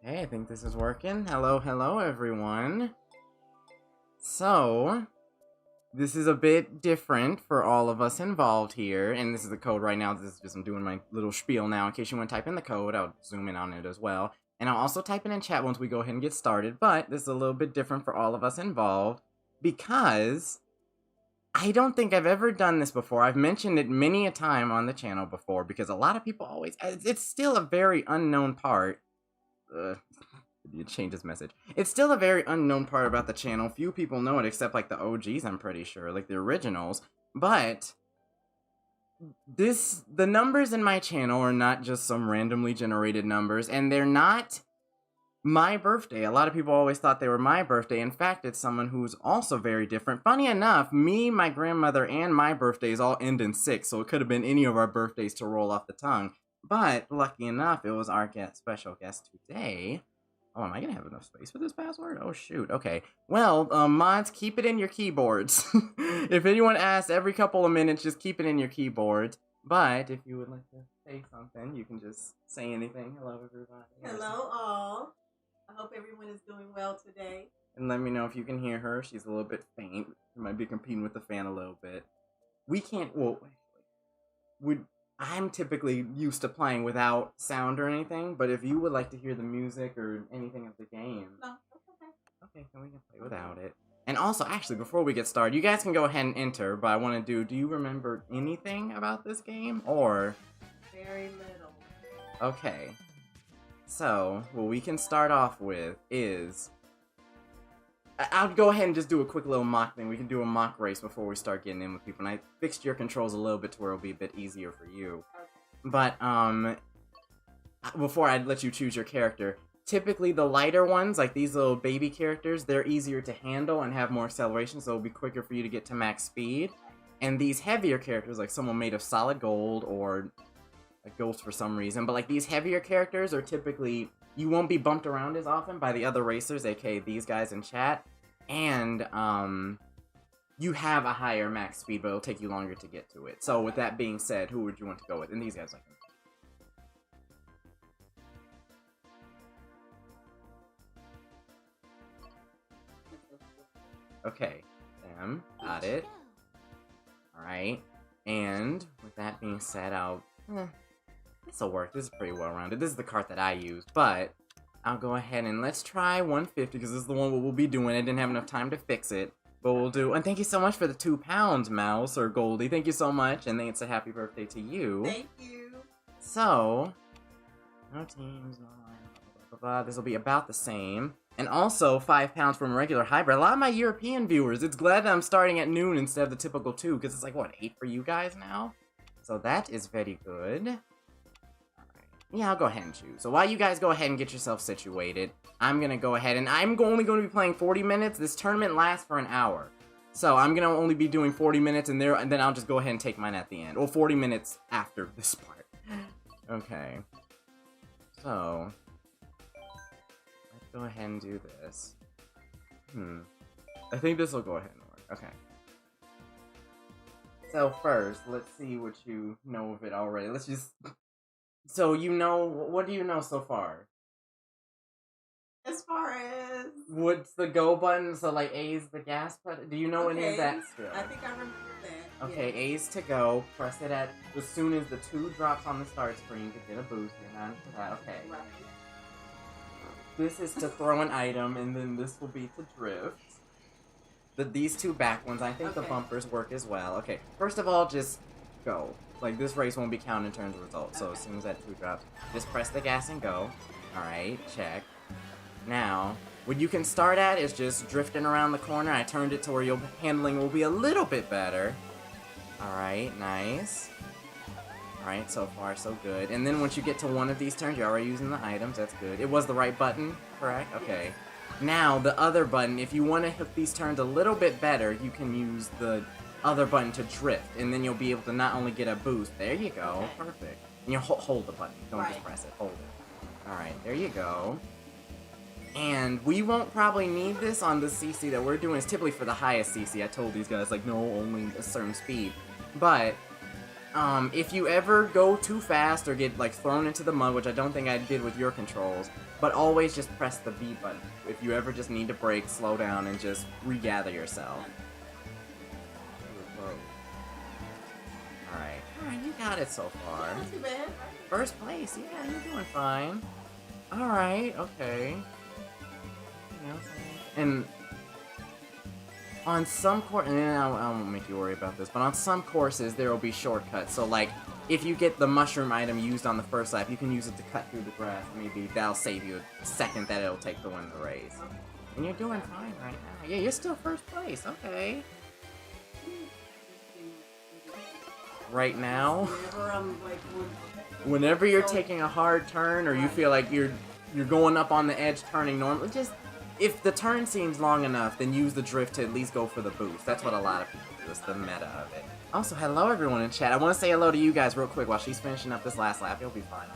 Hey, I think this is working. Hello, everyone. So, this is a bit different for all of us involved here, and this is the code right now. This is just I'm doing my little spiel now. In case you want to type in the code, I'll zoom in on it as well. And I'll also type it in chat once we go ahead and get started, but this is a little bit different for all of us involved because I don't think I've ever done this before. I've mentioned it many a time on the channel before because a lot of people always... It's still a very unknown part. You change his message. It's still a very unknown part about the channel. Few people know it except like the OGs, I'm pretty sure, like the originals. But the numbers in my channel are not just some randomly generated numbers, and they're not my birthday. A lot of people always thought they were my birthday. In fact, it's someone who's also very different. Funny enough, me, my grandmother, and my birthdays all end in 6, so it could have been any of our birthdays to roll off the tongue. But lucky enough, it was our special guest today. Oh, am I gonna have enough space for this password? Oh, shoot. Okay. Well, mods, keep it in your keyboards. If anyone asks every couple of minutes, just keep it in your keyboards. But if you would like to say something, you can just say anything. Hello, everybody. Hello, all. I hope everyone is doing well today. And let me know if you can hear her. She's a little bit faint. She might be competing with the fan a little bit. We can't... Well, I'm typically used to playing without sound or anything, but if you would like to hear the music or anything of the game... No, that's okay. Okay, then we can play without it. And also, actually, before we get started, you guys can go ahead and enter, but I want to do you remember anything about this game, or... Very little. Okay. So, what we can start off with is... I'll go ahead and just do a quick little mock thing. We can do a mock race before we start getting in with people. And I fixed your controls a little bit to where it'll be a bit easier for you. But, before I let you choose your character, typically the lighter ones, like these little baby characters, they're easier to handle and have more acceleration, so it'll be quicker for you to get to max speed. And these heavier characters, like someone made of solid gold or a ghost for some reason, but like these heavier characters are typically... You won't be bumped around as often by the other racers, aka these guys in chat, and you have a higher max speed, but it'll take you longer to get to it. So with that being said, who would you want to go with? And these guys like... Okay, Sam, got it. Alright, and with that being said, this'll work. This is pretty well-rounded. This is the cart that I use, but I'll go ahead and let's try 150, because this is the one we'll be doing. I didn't have enough time to fix it, but we'll do... And thank you so much for the 2 pounds, Mouse, or Goldie. Thank you so much, and thanks a happy birthday to you. Thank you. So, no teams, no line, blah, blah, blah. This will be about the same. And also, 5 pounds from a regular hybrid. A lot of my European viewers, it's glad that I'm starting at noon instead of the typical 2, because it's like, what, 8 for you guys now? So that is very good. Yeah, I'll go ahead and choose. So while you guys go ahead and get yourself situated, I'm going to go ahead and I'm only going to be playing 40 minutes. This tournament lasts for an hour. So I'm going to only be doing 40 minutes and then I'll just go ahead and take mine at the end. Or 40 minutes after this part. Okay. So, let's go ahead and do this. I think this will go ahead and work. Okay. So first, let's see what you know of it already. Let's just... So, you know, what do you know so far? As far as... What's the go button? So, like, A is the gas button? Do you know any of that still? I think I remember that. Okay, yes. A is to go. Press it at... As soon as the 2 drops on the start screen to get a boost. You're not for that. Okay. Right. This is to throw an item, and then this will be to drift. These 2 back ones, I think the bumpers work as well. Okay, first of all, just go. Like, this race won't be counted in terms of results, so as soon as that 2 drops, just press the gas and go. Alright, check. Now, what you can start at is just drifting around the corner. I turned it to where your handling will be a little bit better. Alright, nice. Alright, so far so good. And then once you get to one of these turns, you're already using the items, that's good. It was the right button, correct? Okay. Now, the other button, if you want to hit these turns a little bit better, you can use the... other button to drift, and then you'll be able to not only get a boost. There you go. Perfect. And you hold the button. Don't just press it. Hold it. Alright, there you go. And we won't probably need this on the CC that we're doing. It's typically for the highest CC. I told these guys, like, no, only a certain speed. But if you ever go too fast or get like thrown into the mud, which I don't think I did with your controls, but always just press the B button. If you ever just need to brake, slow down, and just regather yourself. Alright, you got it so far. Not too bad. First place, yeah, you're doing fine. Alright, okay. And on some courses, I won't make you worry about this, but on some courses there will be shortcuts. So like, if you get the mushroom item used on the first lap, you can use it to cut through the grass. Maybe that'll save you a second that it'll take to win the race. And you're doing fine right now. Yeah, you're still first place, okay. Right now, whenever you're taking a hard turn or you feel like you're going up on the edge turning normally, just if the turn seems long enough, then use the drift to at least go for the boost. That's what a lot of people do. It's the meta of it. Also, hello everyone in chat. I want to say hello to you guys real quick while she's finishing up this last lap. You'll be fine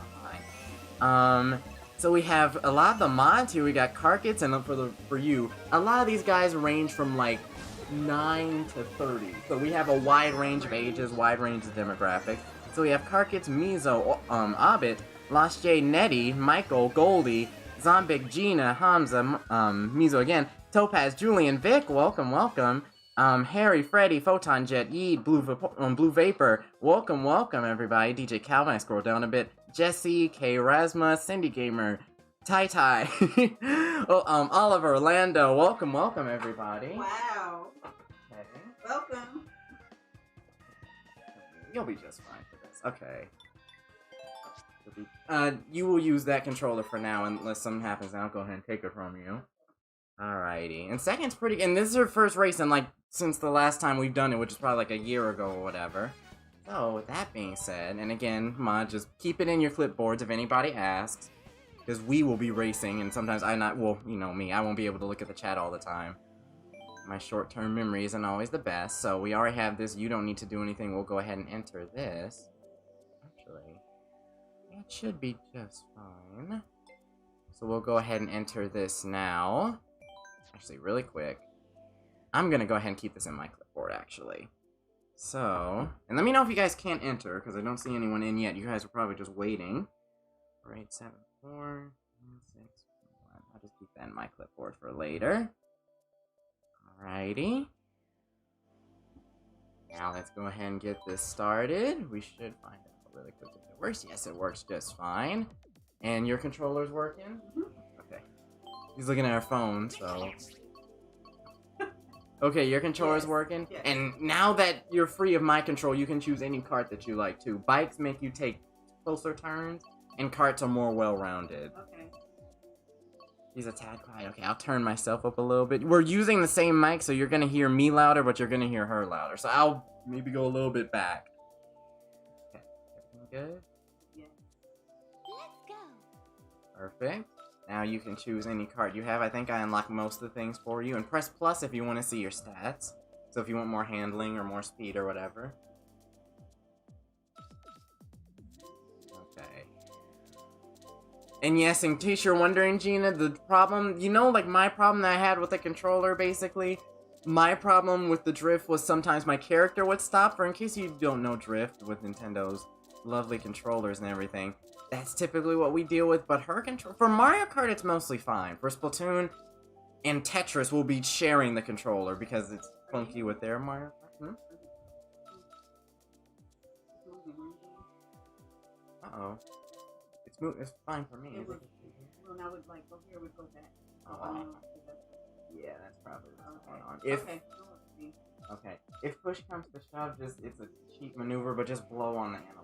online. So we have a lot of the mods here. We got Kart, and for you, a lot of these guys range from like 9 to 30. So we have a wide range of ages, wide range of demographics. So we have Karkits, Mizo, Abit, Lost J, Nettie, Michael, Goldie, Zombik, Gina, Hamza, Mizo again, Topaz, Julian, Vic, welcome, welcome. Harry, Freddy, Photon Jet, Yeet, Blue Vapor, welcome everybody. DJ Calvin, I scroll down a bit. Jesse, K Rasma, Cindy Gamer, Tai Tai, Oliver, Orlando, welcome everybody. Wow. Okay. Welcome. You'll be just fine for this. Okay. You will use that controller for now unless something happens, and I'll go ahead and take it from you. Alrighty. And second's pretty... And this is her first race in, like, since the last time we've done it, which is probably, like, a year ago or whatever. So, with that being said, and again, mod, just keep it in your clipboards if anybody asks. Because we will be racing, and sometimes well, you know me, I won't be able to look at the chat all the time. My short-term memory isn't always the best, so we already have this. You don't need to do anything. We'll go ahead and enter this. Actually... it should be just fine. So we'll go ahead and enter this now. Actually, really quick. I'm gonna go ahead and keep this in my clipboard, actually. So, and let me know if you guys can't enter, because I don't see anyone in yet. You guys are probably just waiting. 4874 6 1. I'll just keep that in my clipboard for later. Alrighty. Now let's go ahead and get this started. We should find out really quick if it works. Yes, it works just fine. And your controller's working? Okay. He's looking at our phone, so... Okay, your controller's working. Yes. And now that you're free of my control, you can choose any cart that you like, too. Bikes make you take closer turns, and carts are more well-rounded. Okay. He's a tad quiet. Okay, I'll turn myself up a little bit. We're using the same mic, so you're gonna hear me louder, but you're gonna hear her louder. So I'll maybe go a little bit back. Okay, everything good? Yeah. Let's go. Perfect. Now you can choose any card you have. I think I unlocked most of the things for you. And press plus if you want to see your stats. So if you want more handling or more speed or whatever. Okay. And yes, in case you're wondering, Gina, the problem... You know, like, my problem that I had with the controller, basically? My problem with the drift was sometimes my character would stop. For in case you don't know drift with Nintendo's lovely controllers and everything... That's typically what we deal with, but her control... For Mario Kart, it's mostly fine. For Splatoon and Tetris, we'll be sharing the controller because it's funky with their Mario Kart. Uh-oh. It's fine for me. Well, now we'd like, here we go back. Yeah, that's probably what's going on. Okay. If push comes to shove, it's a cheap maneuver, but just blow on the analog.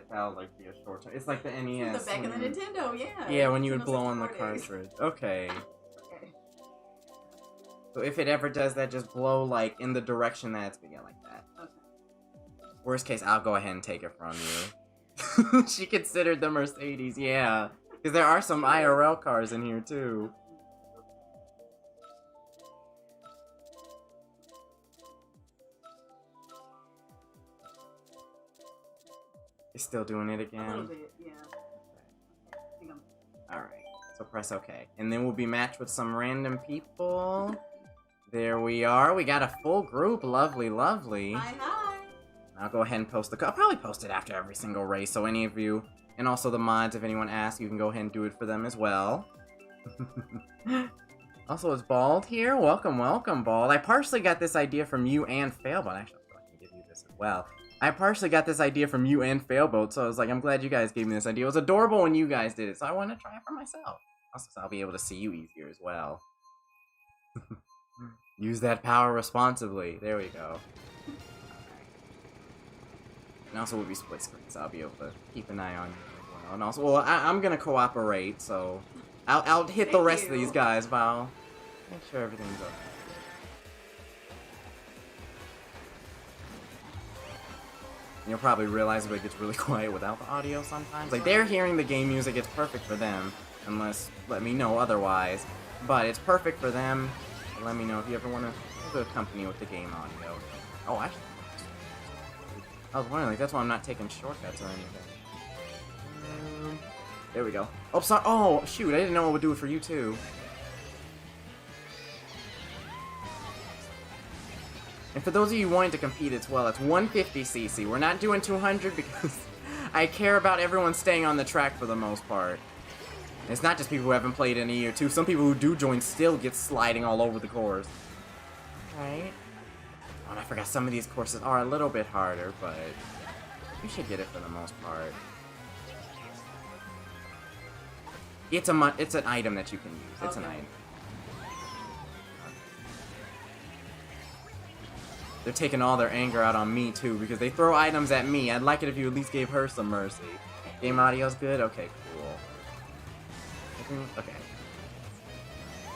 That'll like be a short term. It's like the NES. The back of the Nintendo, yeah. Yeah, when you would blow on the cartridge. Okay. Okay. So if it ever does that, just blow like in the direction that it's yeah, like that. Okay. Worst case, I'll go ahead and take it from you. She considered the Mercedes, yeah. Because there are some IRL cars in here too. You're still doing it again? A little bit, yeah. Okay. Alright, so press OK. And then we'll be matched with some random people. There we are. We got a full group. Lovely, lovely. Hi, hi. I'll go ahead and post I'll probably post it after every single race, so any of you, and also the mods, if anyone asks, you can go ahead and do it for them as well. Also, is Bald here? Welcome, welcome, Bald. I partially got this idea from you and Failboat. Actually, I can give you this as well. I partially got this idea from you and Failboat, so I was like, I'm glad you guys gave me this idea. It was adorable when you guys did it, so I want to try it for myself. Also, so I'll be able to see you easier as well. Use that power responsibly. There we go. And also, we'll be split screen, so I'll be able to keep an eye on you as well. And also, well, I'm gonna cooperate, so I'll hit the rest of these guys, but I'll make sure everything's okay. You'll probably realize if it gets really quiet without the audio sometimes. Like, they're hearing the game music, it's perfect for them. Unless, let me know otherwise. But it's perfect for them. Let me know if you ever want to accompany with the game audio. Oh, actually, I was wondering, like, that's why I'm not taking shortcuts or anything. There we go. Oh, sorry. Oh, shoot, I didn't know it would do it for you, too. And for those of you wanting to compete as well, it's 150cc. We're not doing 200 because I care about everyone staying on the track for the most part. And it's not just people who haven't played in a year, too. Some people who do join still get sliding all over the course. Right? Oh, and I forgot some of these courses are a little bit harder, but you should get it for the most part. It's an item that you can use. It's an item. They're taking all their anger out on me, too, because they throw items at me. I'd like it if you at least gave her some mercy. Game audio's good? Okay, cool. Okay.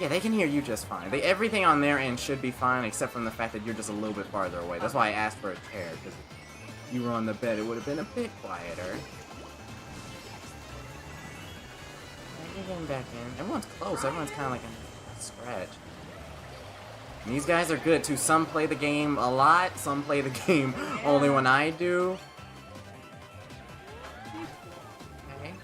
Yeah, they can hear you just fine. Everything on their end should be fine, except from the fact that you're just a little bit farther away. That's why I asked for a chair, because if you were on the bed, it would have been a bit quieter. You're getting back in. Everyone's close. Everyone's kind of like a stretch. And these guys are good, too. Some play the game a lot. Some play the game only when I do. Okay.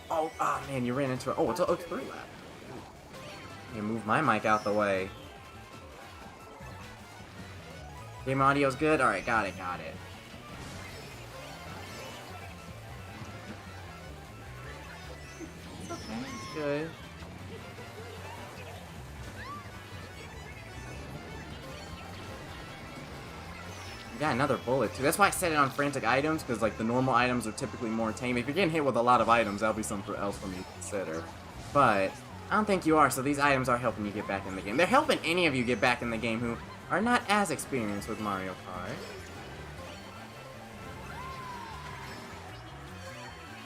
Oh, man, you ran into it. Oh, it's 3 left. You move my mic out the way. Game audio's good? Alright, got it. Good. You got another bullet too. That's why I set it on frantic items, because like the normal items are typically more tame. If you're getting hit with a lot of items, that'll be something else for me to consider. But I don't think you are, so these items are helping you get back in the game. They're helping any of you get back in the game who are not as experienced with Mario Kart.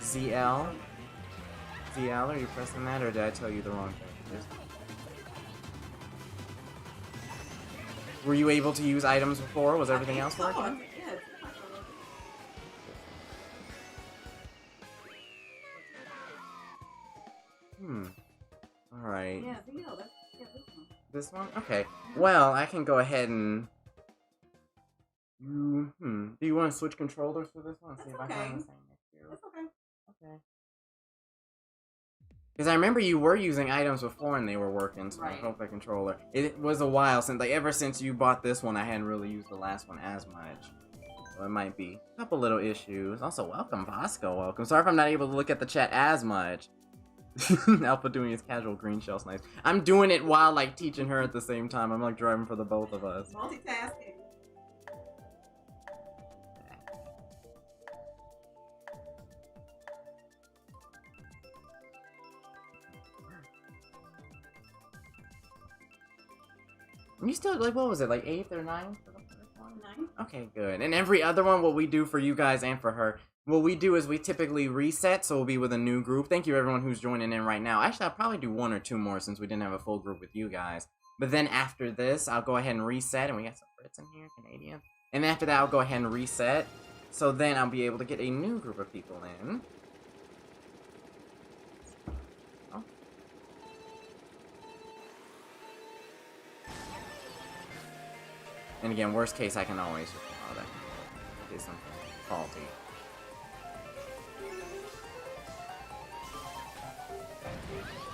ZL? ZL, are you pressing that, or did I tell you the wrong thing? Were you able to use items before? Was everything else working? Alright. Yeah, ZL, that's this one. Okay. Well, I can go ahead and... Do you want to switch controllers for this one? See if I can find the same next year. That's okay. Okay. Because I remember you were using items before and they were working, so I hope the controller... It was a while since, like, ever since you bought this one, I hadn't really used the last one as much. So it might be a couple little issues. Also, welcome, Vasco, welcome. Sorry if I'm not able to look at the chat as much. Alpha doing his casual green shell snipe. I'm doing it while, like, teaching her at the same time. I'm, like, driving for the both of us. Multitasking. You still, like, what was it, like 8th or 9th for the first one? 9. Okay, good. And every other one, what we do for you guys and for her, what we do is we typically reset, so we'll be with a new group. Thank you everyone who's joining in right now. Actually, I'll probably do 1 or 2 more since we didn't have a full group with you guys. But then after this, I'll go ahead and reset, and we got some Brits in here, Canadian. And after that, I'll go ahead and reset. So then I'll be able to get a new group of people in. Oh. And again, worst case, I can always just that is something faulty.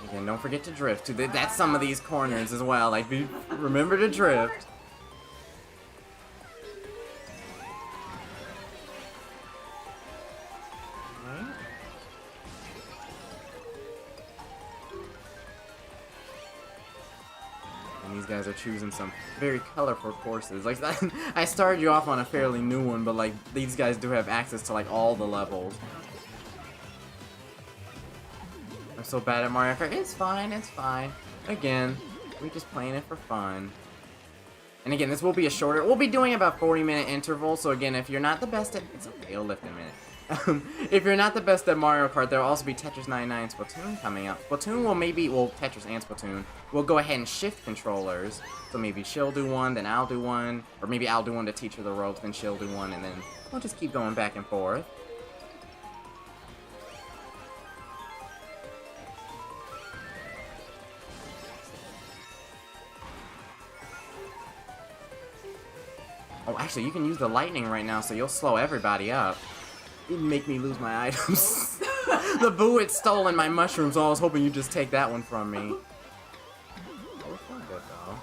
Again, don't forget to drift too. That's some of these corners as well. Like, remember to drift. These guys are choosing some very colorful courses. Like, I started you off on a fairly new one, but like these guys do have access to like all the levels. I'm so bad at Mario Kart. It's fine, it's fine. Again, we're just playing it for fun. And again, this will be a shorter. We'll be doing about 40-minute intervals. So again, if you're not the best at, it's okay. It'll lift a minute. If you're not the best at Mario Kart, there'll also be Tetris 99 and Splatoon coming up. Splatoon will maybe, well, Tetris and Splatoon, we'll go ahead and shift controllers. So maybe she'll do one, then I'll do one. Or maybe I'll do one to teach her the ropes, then she'll do one, and then we'll just keep going back and forth. Oh, actually, you can use the lightning right now, so you'll slow everybody up. You'd make me lose my items. The boo had stolen my mushrooms, so I was hoping you'd just take that one from me. Oh, it's not good, though.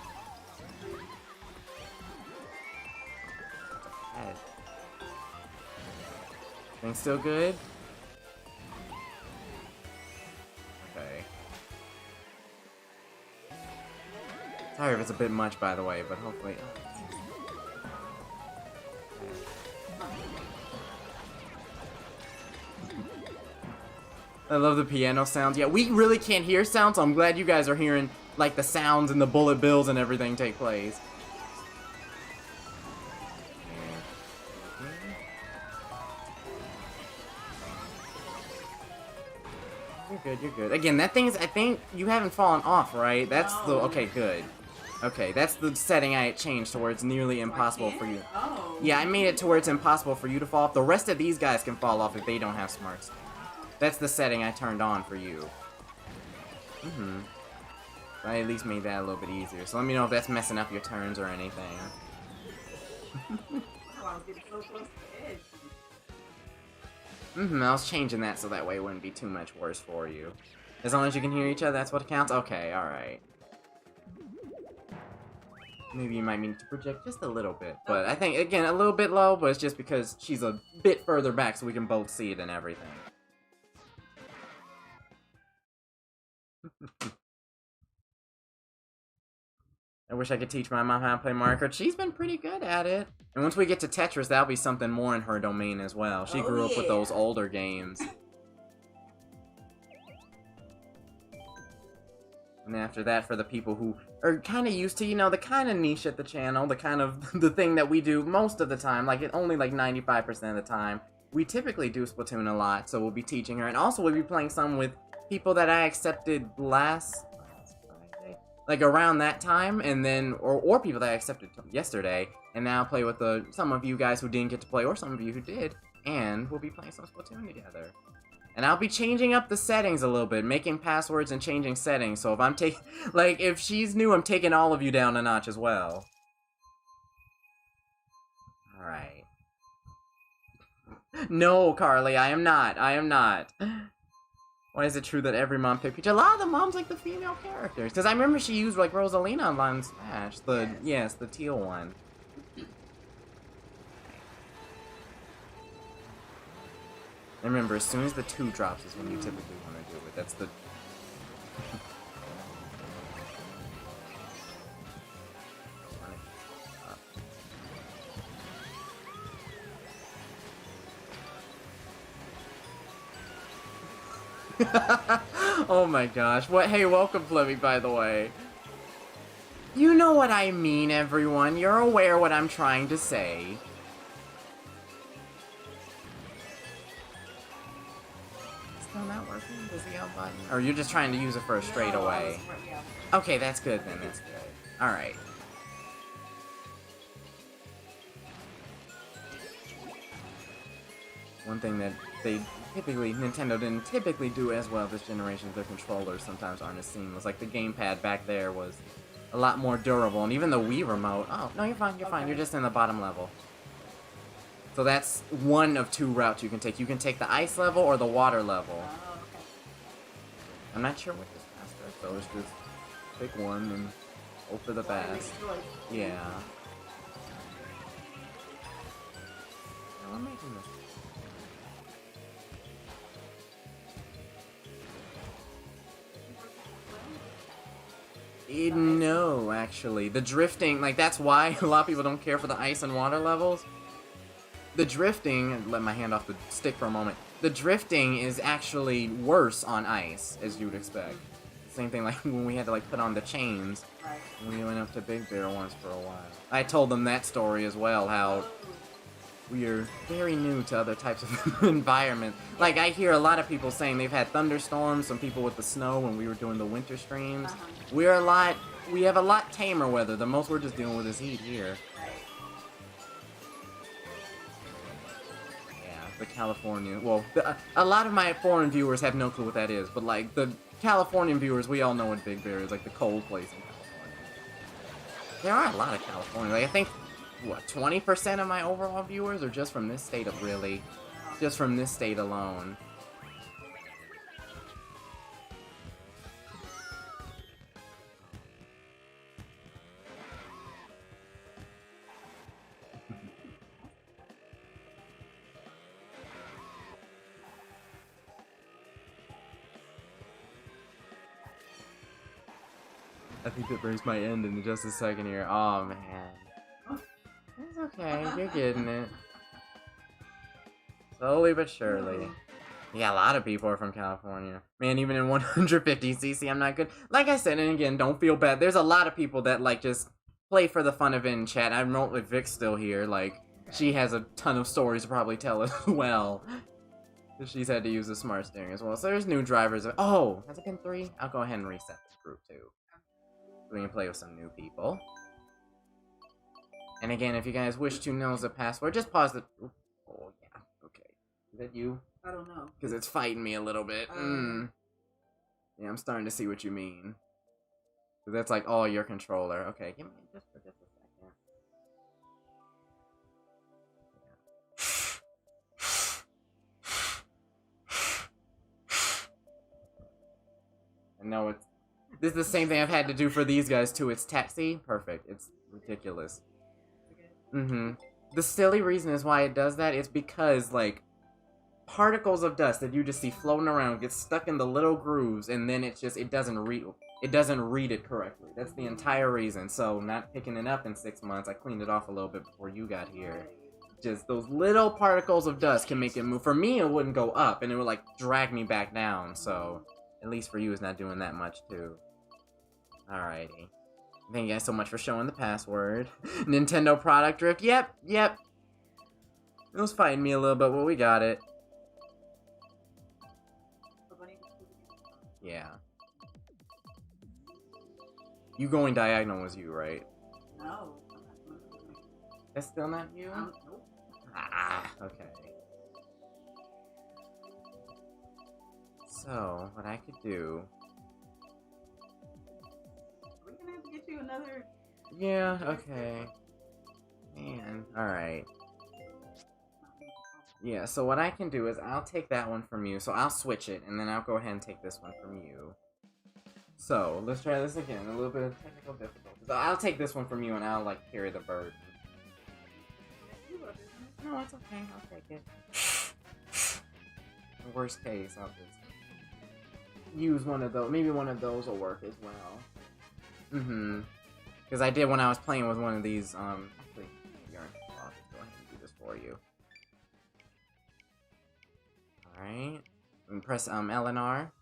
Head. Things still good? Okay. Sorry if it's a bit much, by the way, but hopefully... I love the piano sounds. Yeah, we really can't hear sounds, so I'm glad you guys are hearing, like, the sounds and the bullet bills and everything take place. You're good, you're good. Again, that thing is, I think you haven't fallen off, right? That's the, okay, good. Okay, that's the setting I changed to where it's nearly impossible for you. Oh. Yeah, I made it to where it's impossible for you to fall off. The rest of these guys can fall off if they don't have smarts. That's the setting I turned on for you. I at least made that a little bit easier. So let me know if that's messing up your turns or anything. I was getting so close to the edge. I was changing that so that way it wouldn't be too much worse for you. As long as you can hear each other, that's what counts? Okay, alright. Maybe you might need to project just a little bit. But I think, again, a little bit low, but it's just because she's a bit further back so we can both see it and everything. I wish I could teach my mom how to play Mario Kart. She's been pretty good at it. And once we get to Tetris, that'll be something more in her domain as well. She grew up with those older games. And after that, for the people who are kind of used to, you know, the kind of niche at the channel, the kind of, the thing that we do most of the time, like only like 95% of the time, we typically do Splatoon a lot, so we'll be teaching her. And also we'll be playing some with people that I accepted last Friday, like around that time, and then, or people that I accepted yesterday, and now play with some of you guys who didn't get to play, or some of you who did, and we'll be playing some Splatoon together. And I'll be changing up the settings a little bit, making passwords and changing settings, so if I'm taking, like, if she's new, I'm taking all of you down a notch as well. Alright. No, Carly, I am not. I am not. Why is it true that every mom picked Peach? A lot of the moms like the female characters. Because I remember she used, like, Rosalina on Smash. Yes, the teal one. And remember, as soon as the 2 drops is when you typically want to do it. That's the... Oh my gosh. What? Hey, welcome, Flemmy, by the way. You know what I mean, everyone. You're aware what I'm trying to say. Still not working? Does the L button? Or you're just trying to use it for a straightaway? Okay, that's good then. That's good. Alright. One thing that Nintendo didn't typically do as well this generation, their controllers sometimes aren't as seamless. Like the gamepad back there was a lot more durable, and even the Wii remote. Oh, no, you're fine, you're fine. You're just in the bottom level. So that's one of 2 routes you can take. You can take the ice level or the water level. I'm not sure what this fast does, so it's just pick one and hope for the best. Yeah. No, I'm making this. No, actually. The drifting, like, that's why a lot of people don't care for the ice and water levels. The drifting, let my hand off the stick for a moment. The drifting is actually worse on ice, as you would expect. Same thing like when we had to, like, put on the chains. Right. We went up to Big Bear once for a while. I told them that story as well, how we are very new to other types of environment. Like, I hear a lot of people saying they've had thunderstorms, some people with the snow when we were doing the winter streams. We have a lot tamer weather. The most we're just dealing with is heat here. Yeah, the California, well, a lot of my foreign viewers have no clue what that is, but like, the Californian viewers, we all know what Big Bear is, like the cold place in California. There are a lot of California, like I think, what, 20% of my overall viewers are just from this state of really, just from this state alone. I think that brings my end in just a second here. Oh man. It's okay, you're getting it. Slowly but surely. Yeah, a lot of people are from California. Man, even in 150cc, I'm not good. Like I said, and again, don't feel bad. There's a lot of people that, like, just play for the fun of it in chat. I wrote with Vic's still here. Like, she has a ton of stories to probably tell as well. She's had to use the smart steering as well. So there's new drivers. Oh, has it been 3? I'll go ahead and reset this group, too. So we can play with some new people. And again, if you guys wish to know the password, just pause the... Oh, yeah. Okay. Is that you? I don't know. Because it's fighting me a little bit. Yeah, I'm starting to see what you mean. So that's like all your controller. Okay, give me just for just a second. I know it's... This is the same thing I've had to do for these guys too. It's see? Perfect. It's ridiculous. The silly reason is why it does that is because, like, particles of dust that you just see floating around get stuck in the little grooves, and then it doesn't read it correctly. That's the entire reason. So not picking it up in 6 months, I cleaned it off a little bit before you got here. Just those little particles of dust can make it move. For me, it wouldn't go up, and it would like drag me back down. So at least for you, it's not doing that much too. Alrighty. Thank you guys so much for showing the password. Nintendo product drift. Yep. It was fighting me a little bit, but we got it. Yeah. You going diagonal was you, right? No. That's still not you? Nope. Ah, okay. So, what I could do... We're gonna have to get you another... Yeah, okay. Man, alright. Yeah, so what I can do is I'll take that one from you, so I'll switch it, and then I'll go ahead and take this one from you. So, let's try this again, a little bit of technical difficulties. So I'll take this one from you, and I'll, like, carry the burden. No, it's okay, I'll take it. In worst case, I'll just use one of those, maybe one of those will work as well. Because I did when I was playing with one of these, actually, I'll just go ahead and do this for you. Alright. And press L and R.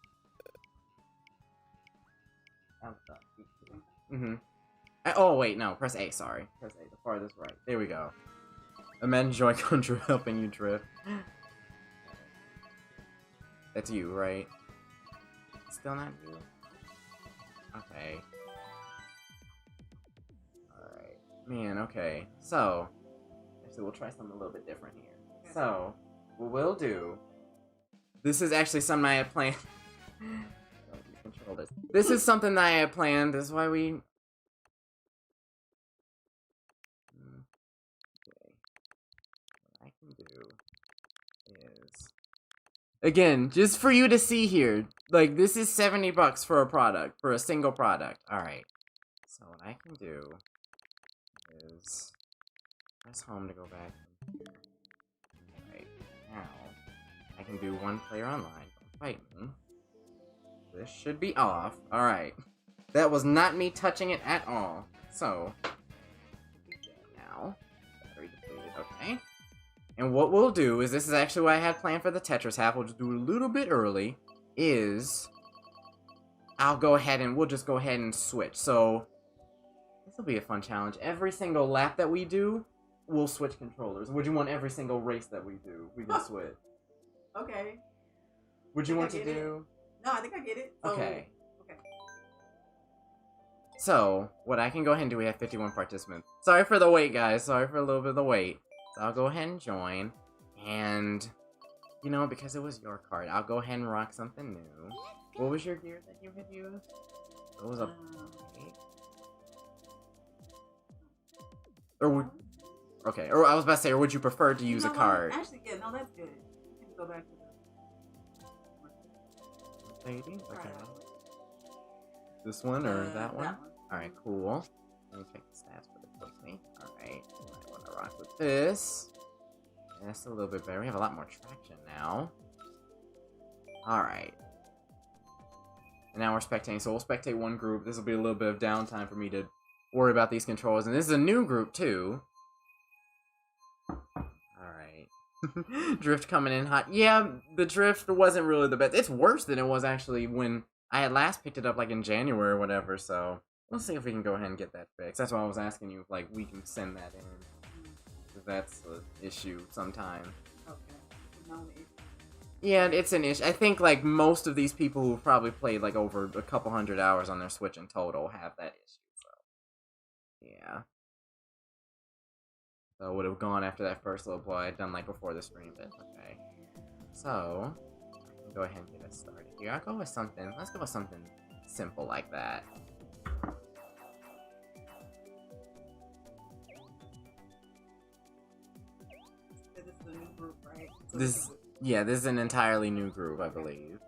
Oh wait, no, press A, sorry. Press A, the farthest right. There we go. Imagine Joy-Con helping you drift. That's you, right? Still not you? Okay. Alright. Man, okay. So, actually we'll try something a little bit different here. So, what we'll do... This is actually something I had planned. Control this. This is something that I had planned. This is why we... Okay. What I can do is... Again, just for you to see here. Like, this is $70 for a product, for a single product. Alright. So what I can do is press home to go back. Alright, now I can do one player online. Don't fight me. This should be off. Alright. That was not me touching it at all. So, now, battery depleted, okay. And what we'll do is, this is actually what I had planned for the Tetris half, we'll just do it a little bit early, is I'll go ahead and we'll just go ahead and switch. So, this will be a fun challenge. Every single lap that we do, we'll switch controllers. Would you want every single race that we do, we can switch? Okay. Would you want to do? No, I think I get it. So, okay. Okay. So, what I can go ahead and do, we have 51 participants. Sorry for the wait, guys. Sorry for a little bit of the wait. So I'll go ahead and join. And, you know, because it was your card, I'll go ahead and rock something new. What was your gear that you had used? It was a... Or would... Okay, or I was about to say, or would you prefer to use a card? Actually, yeah, no, that's good. You can go back to the... Maybe? Okay. This one or that one? Alright, cool. Let me check the stats for the quickly. Alright, I want to rock with this. And that's a little bit better. We have a lot more traction now. Alright. And now we're spectating. So we'll spectate one group. This will be a little bit of downtime for me to worry about these controls. And this is a new group, too. Alright. Drift coming in hot. Yeah, the drift wasn't really the best. It's worse than it was actually when I had last picked it up, like, in January or whatever, so let's see if we can go ahead and get that fixed. That's why I was asking you if, like, we can send that in. Because that's an issue sometime. Okay. Yeah, it's an issue. I think, like, most of these people who've probably played, like, over a couple hundred hours on their Switch in total have that issue, so. Yeah. So I would have gone after that first little blow I'd done, like, before the stream, but okay. So, I can go ahead and get us started here. I'll go with something. Let's go with something simple like that. This is a new group, right? So This is an entirely new group, I believe.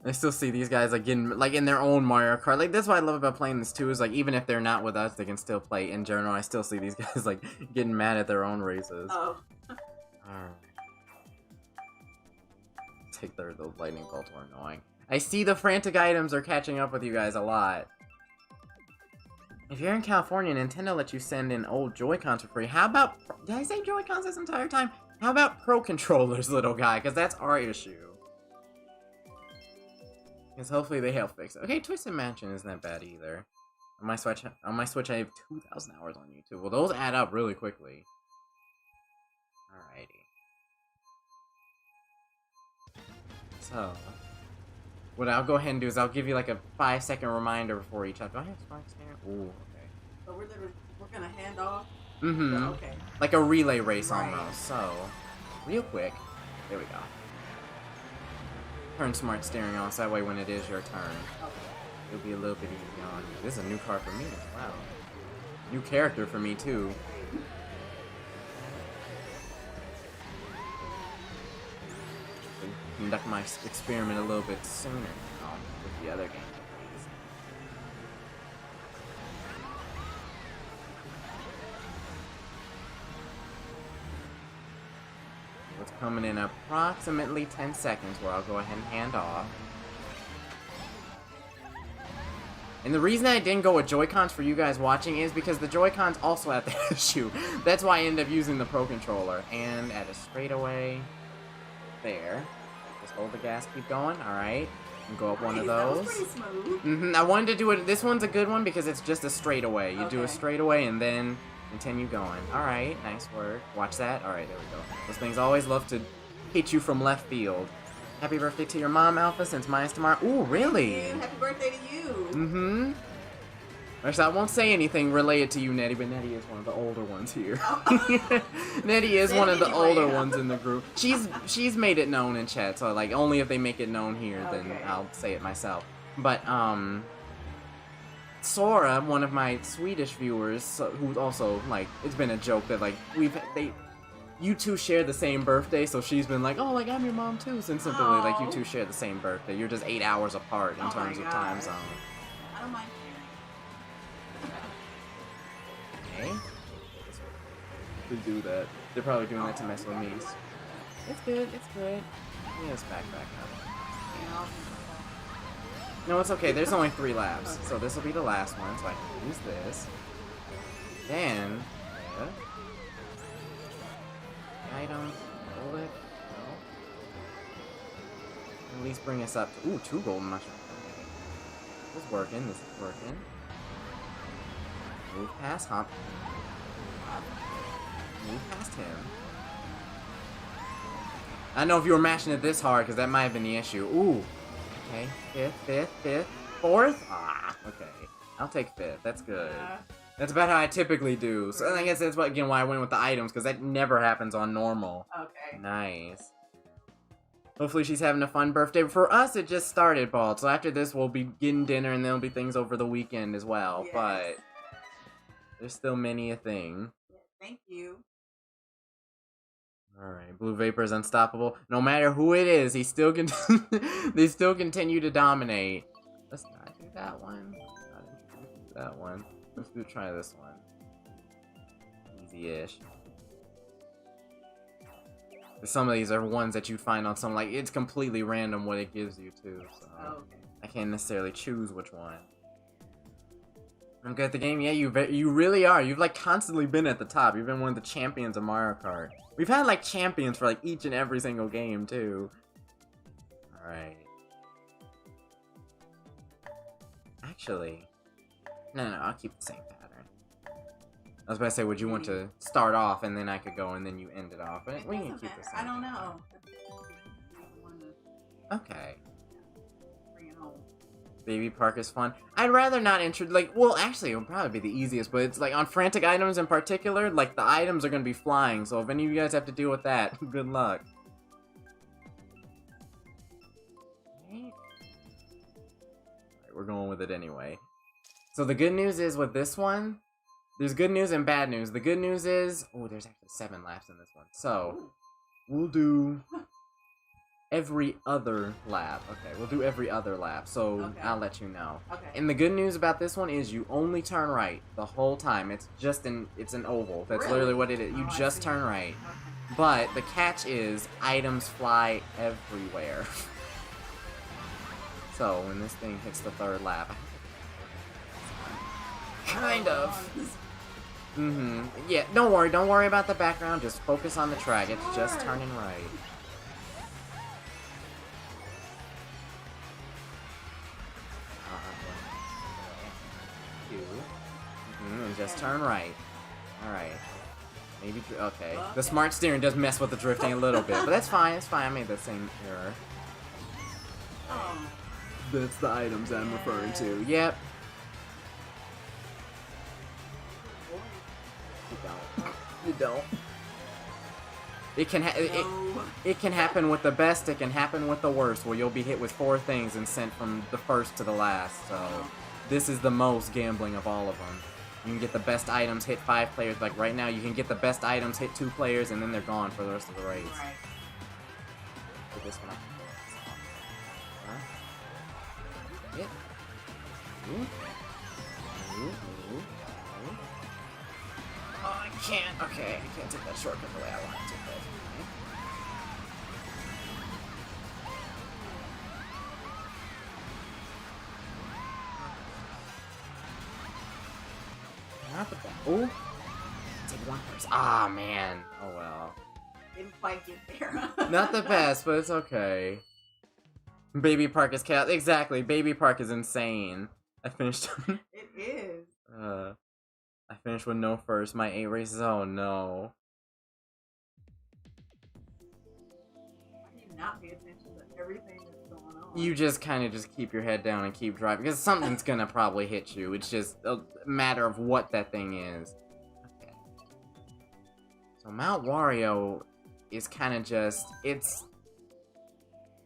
I still see these guys like getting like in their own Mario Kart. Like that's what I love about playing this too, is like even if they're not with us, they can still play in general. I still see these guys like getting mad at their own races. Oh. Alright. Take the lightning bolts are annoying. I see the frantic items are catching up with you guys a lot. If you're in California, Nintendo lets you send in old Joy-Cons for free. How about... Did I say Joy-Cons this entire time? How about Pro Controllers, little guy? Because that's our issue. Because hopefully they help fix it. Okay, Twisted Mansion isn't that bad either. On my Switch, I have 2,000 hours on YouTube. Well, those add up really quickly. Alrighty. So... What I'll go ahead and do is I'll give you like a 5-second reminder before each time. Do I have smart steering? Ooh, okay. So we're gonna hand off? Mm-hmm. So, okay. Like a relay race Right. almost. So, real quick. There we go. Turn smart steering on so that way when it is your turn, Okay. it'll be a little bit easier on you. This is a new car for me as well. New character for me too. Conduct my experiment a little bit sooner with the other game. It's coming in approximately 10 seconds where I'll go ahead and hand off. And the reason I didn't go with Joy-Cons for you guys watching is because the Joy-Cons also have the issue. That's why I ended up using the Pro Controller. And at a straightaway there. Just hold the gas, keep going, alright. And go up one of That those. was pretty smooth. Mm-hmm. I wanted to do it. This one's a good one because it's just a straightaway. You do a Okay. straightaway and then continue going. Alright, nice work. Watch that. Alright, there we go. Those things always love to hit you from left field. Happy birthday to your mom, Alpha, since mine's tomorrow. Ooh, really? And happy birthday to you. Mm-hmm. Actually, I won't say anything related to you, Nettie, but Nettie is one of the older ones here. Nettie is one of the older ones in the group. She's made it known in chat, so like only if they make it known here, then Okay. I'll say it myself. But Sora, one of my Swedish viewers, who's also like, it's been a joke that like you two share the same birthday, so she's been like, oh, like, I'm your mom too, since simply, like, you two share the same birthday. You're just 8 hours apart in terms of time zone. I don't mind Okay. To do that. They're probably doing that to mess with me. It's good, it's good. Yeah, it's back up. No, it's okay. There's only 3 laps. So this will be the last one, so I can use this. Then, item, hold it. No. At least bring us up to, ooh, 2 golden mushrooms. This is working, this is working. Move past Hump. Move past him. I don't know if you were mashing it this hard, because that might have been the issue. Ooh. Okay. 5th, 5th, 5th. 4th? Ah, okay. I'll take 5th. That's good. That's about how I typically do. So I guess that's what, again, why I went with the items, because that never happens on normal. Okay. Nice. Hopefully she's having a fun birthday. For us, it just started, Bald. So after this, we'll be getting dinner, and there'll be things over the weekend as well. Yes. But there's still many a thing. Yes, thank you. Alright, Blue Vapor is unstoppable. No matter who it is, he still can they still continue to dominate. Let's not do that one. Not do that one. Let's try this one. Easy-ish. Some of these are ones that you find on some, like, it's completely random what it gives you, too. So Okay. I can't necessarily choose which one. I'm good at the game? Yeah, you really are. You've, like, constantly been at the top. You've been one of the champions of Mario Kart. We've had, like, champions for, like, each and every single game, too. Alright. Actually... No, I'll keep the same pattern. I was about to say, would you want to start off, and then I could go, and then you end it off? But we can keep the same. I don't know. Okay. Bring it home. Baby Park is fun. I'd rather not like, well, actually, it would probably be the easiest, but it's like on frantic items in particular, like the items are going to be flying, so if any of you guys have to deal with that, good luck. Alright, we're going with it anyway. So the good news is with this one, there's good news and bad news. The good news is, oh, there's actually 7 laps in this one. So, we'll do every other lap. Okay, we'll do every other lap, so Okay. I'll let you know. Okay. And the good news about this one is you only turn right the whole time. It's an oval. That's Really? literally what it is. You Oh, I just see. turn right. Okay. But the catch is items fly everywhere. So when this thing hits the 3rd lap, kind of. Mm-hmm. Yeah, don't worry about the background. Just focus on the track. It's just turning right. And just turn right. Alright. Maybe, okay. The smart steering does mess with the drifting a little bit, but that's fine, it's fine. I made the same error. Oh. That's the items I'm referring to. Yep. You don't. It can it can happen with the best, it can happen with the worst, where you'll be hit with 4 things and sent from the first to the last, so this is the most gambling of all of them. You can get the best items, hit 5 players, like right now you can get the best items, hit 2 players, and then they're gone for the rest of the race. Right. Put this one up. Hit. Ooh. Ooh, ooh, ooh. Oh, I can't. Okay, I can't take that shortcut the way I want to take that. Not the best. Oh, take 1 first. Ah, man. Oh well. Didn't quite get there. Not the best, but it's okay. Baby Park is chaos. Exactly. Baby Park is insane. I finished. It is. I finished with no first. My 8 races. Oh no. I need not pay attention to everything that's going on. You just kind of just keep your head down and keep driving because something's gonna probably hit you. It's just a matter of what that thing is. Okay. So Mount Wario is kind of just it's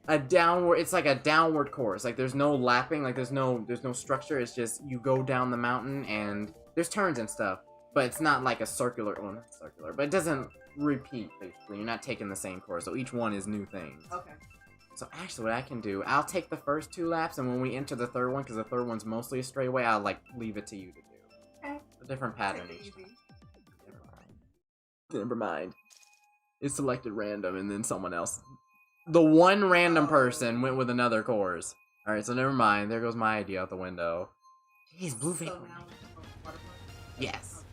a downward. It's like a downward course. Like there's no lapping. Like there's no structure. It's just you go down the mountain and there's turns and stuff. but it's not like a circular, well, not circular, but it doesn't repeat, basically. You're not taking the same course, so each one is new things. Okay. So actually what I can do, I'll take the first 2 laps, and when we enter the third one, because the third one's mostly a straightaway, I'll, like, leave it to you to do. Okay. A different pattern Take it each time. easy. Never mind. It's selected random, and then someone else. The one random person went with another course. Alright, so never mind. There goes my idea out the window. Jeez, blue So vapor. now it's a butterfly? Yes.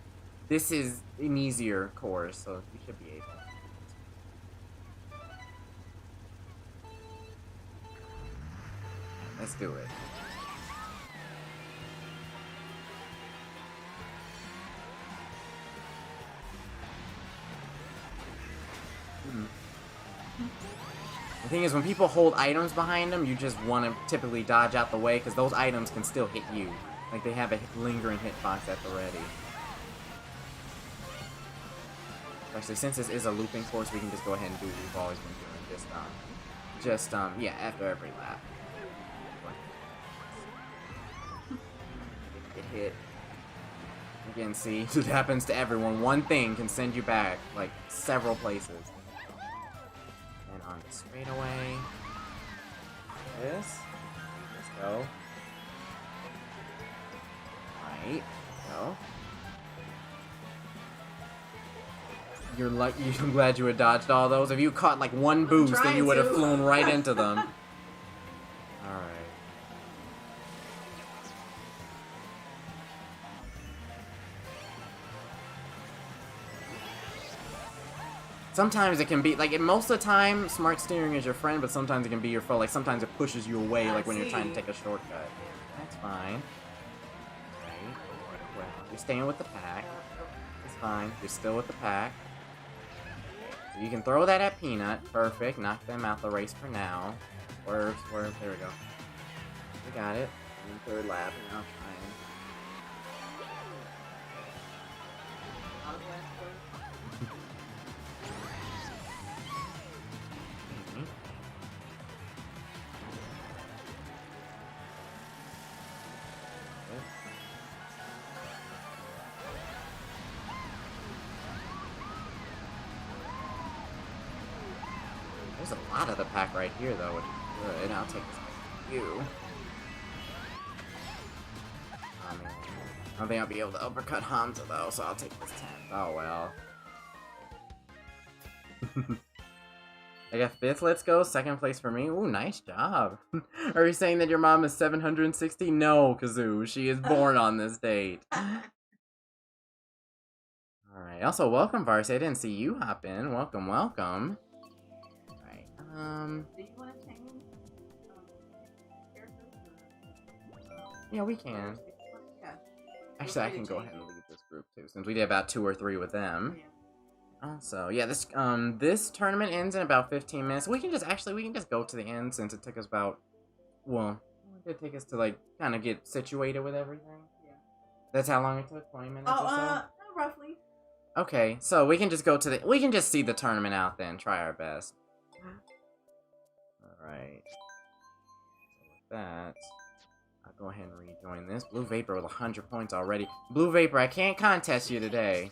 This is an easier course, so you should be able. Let's do it. The thing is, when people hold items behind them, you just want to typically dodge out the way, because those items can still hit you. Like, they have a lingering hitbox at the ready. Actually, since this is a looping course, we can just go ahead and do what we've always been doing. Yeah, after every lap. Get hit. Again, see, it happens to everyone. One thing can send you back, like, several places. And on the straightaway. This. Let's go. Right. Go. You're lucky. I'm glad you had dodged all those. If you caught like one boost, then you would have flown right into them. Alright. Sometimes it can be, like, most of the time, smart steering is your friend, but sometimes it can be your foe. Like, sometimes it pushes you away, like when you're trying to take a shortcut. That's fine. Right. Well, you're staying with the pack. It's fine. You're still with the pack. So you can throw that at Peanut. Perfect. Knock them out the race for now. Swerve, swerve. There we go. We got it. Third lap, and I'll try There's a lot of the pack right here, though, which is good. I'll take this with you. Oh, man. I don't think I'll be able to uppercut Hamza, though, so I'll take this 10th. Oh, well. I got 5th, let's go. 2nd place for me. Ooh, nice job. Are you saying that your mom is 760? No, Kazoo. She is born on this date. Alright, also, welcome, Varsity. I didn't see you hop in. Welcome, welcome. Do you want to change characters? Yeah, we can. Yeah. Actually, I can go ahead and leave this group too, since we did about 2 or 3 with them. Yeah. Also, yeah, this tournament ends in about 15 minutes. We can just go to the end, since it took us about, well, it did take us to, like, kind of get situated with everything. Yeah. That's how long it took? 20 minutes or so? Roughly. Okay, so we can just go to we can just see the tournament out then, try our best. Alright. So with that, I'll go ahead and rejoin this. Blue Vapor with 100 points already. Blue Vapor, I can't contest you today.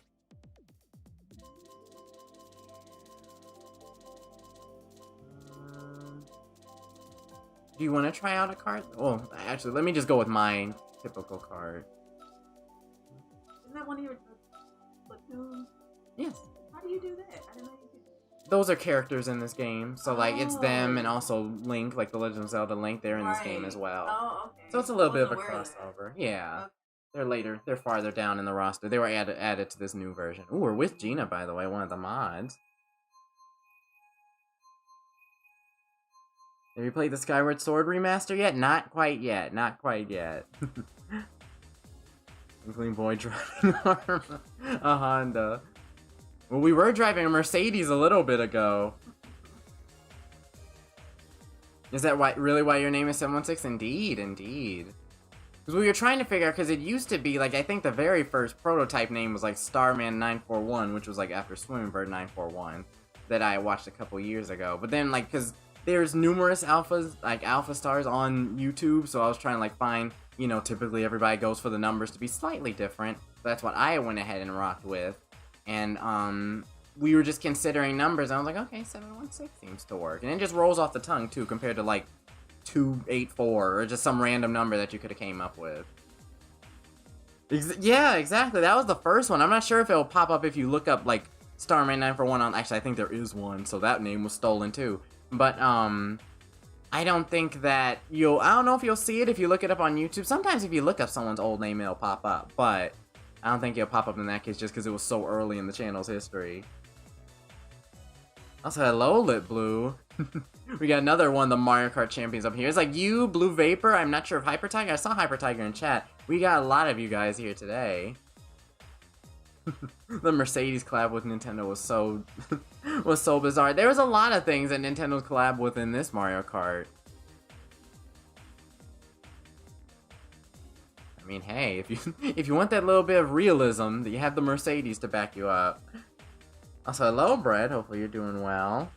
Do you want to try out a card? Well, actually, let me just go with my typical card. Isn't that one of your Splatoon? Yes. How do you do that? I didn't know you could. Those are characters in this game, so like it's them and also Link, like the Legend of Zelda Link, they're in this game as well. Oh, okay. So it's a little bit of a crossover. Yeah. Okay. They're later. They're farther down in the roster. They were added to this new version. Ooh, we're with Gina, by the way, one of the mods. Have you played the Skyward Sword remaster yet? Not quite yet. Not quite yet. Clean boy driving a Honda. Well, we were driving a Mercedes a little bit ago. Is that really why your name is 716? Indeed, indeed. Because we were trying to figure out, because it used to be, like, I think the very first prototype name was, like, Starman 941, which was, like, after Swimming Bird 941, that I watched a couple years ago. But then, like, because there's numerous alphas, like, alpha stars on YouTube, so I was trying to, like, find, you know, typically everybody goes for the numbers to be slightly different. that's what I went ahead and rocked with. And, we were just considering numbers, and I was like, okay, 716 seems to work. And it just rolls off the tongue, too, compared to, like, 284, or just some random number that you could have came up with. Yeah, exactly. That was the first one. I'm not sure if it'll pop up if you look up, like, Starman 941 on... Actually, I think there is one, so that name was stolen, too. But, I don't think that you'll... I don't know if you'll see it if you look it up on YouTube. Sometimes if you look up someone's old name, it'll pop up. But I don't think it'll pop up in that case just because it was so early in the channel's history. Also, hello, Lit Blue. We got another one of the Mario Kart champions up here. It's like you, Blue Vapor. I'm not sure if Hyper Tiger. I saw Hyper Tiger in chat. We got a lot of you guys here today. The Mercedes collab with Nintendo was so was so bizarre. There was a lot of things that Nintendo's collab with in this Mario Kart. I mean, hey, if you want that little bit of realism, you have the Mercedes to back you up. Also, hello, Brett. Hopefully you're doing well.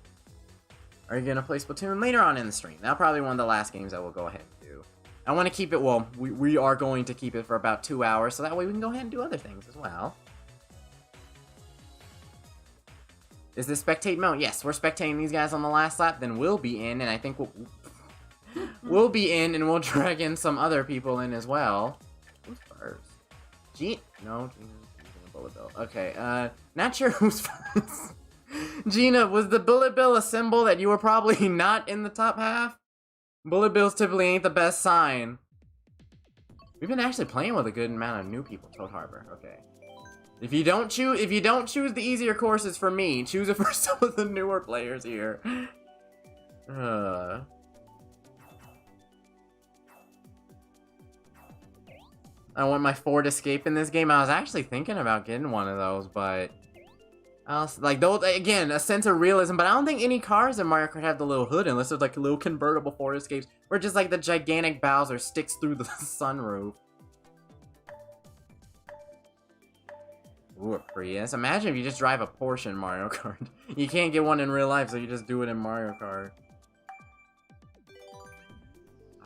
Are you gonna play Splatoon later on in the stream? That'll probably be one of the last games that we'll go ahead and do. I want to keep it, well, we are going to keep it for about 2 hours, so that way we can go ahead and do other things as well. Is this spectate mode? Yes, we're spectating these guys on the last lap, then we'll be in, and I think we'll be in, and we'll drag in some other people in as well. Who's first? No, Gina's Bullet Bill. Okay, not sure who's first. Gina, was the Bullet Bill a symbol that you were probably not in the top half? Bullet Bills typically ain't the best sign. We've been actually playing with a good amount of new people, Toad Harbor. Okay. If you don't choose the easier courses for me, choose it for some of the newer players here. I want my Ford Escape in this game. I was actually thinking about getting one of those, but like those, again, a sense of realism, but I don't think any cars in Mario Kart have the little hood unless there's like a little convertible Ford Escapes where just like the gigantic Bowser sticks through the sunroof. Ooh, a Prius. Imagine if you just drive a Porsche in Mario Kart. You can't get one in real life, so you just do it in Mario Kart.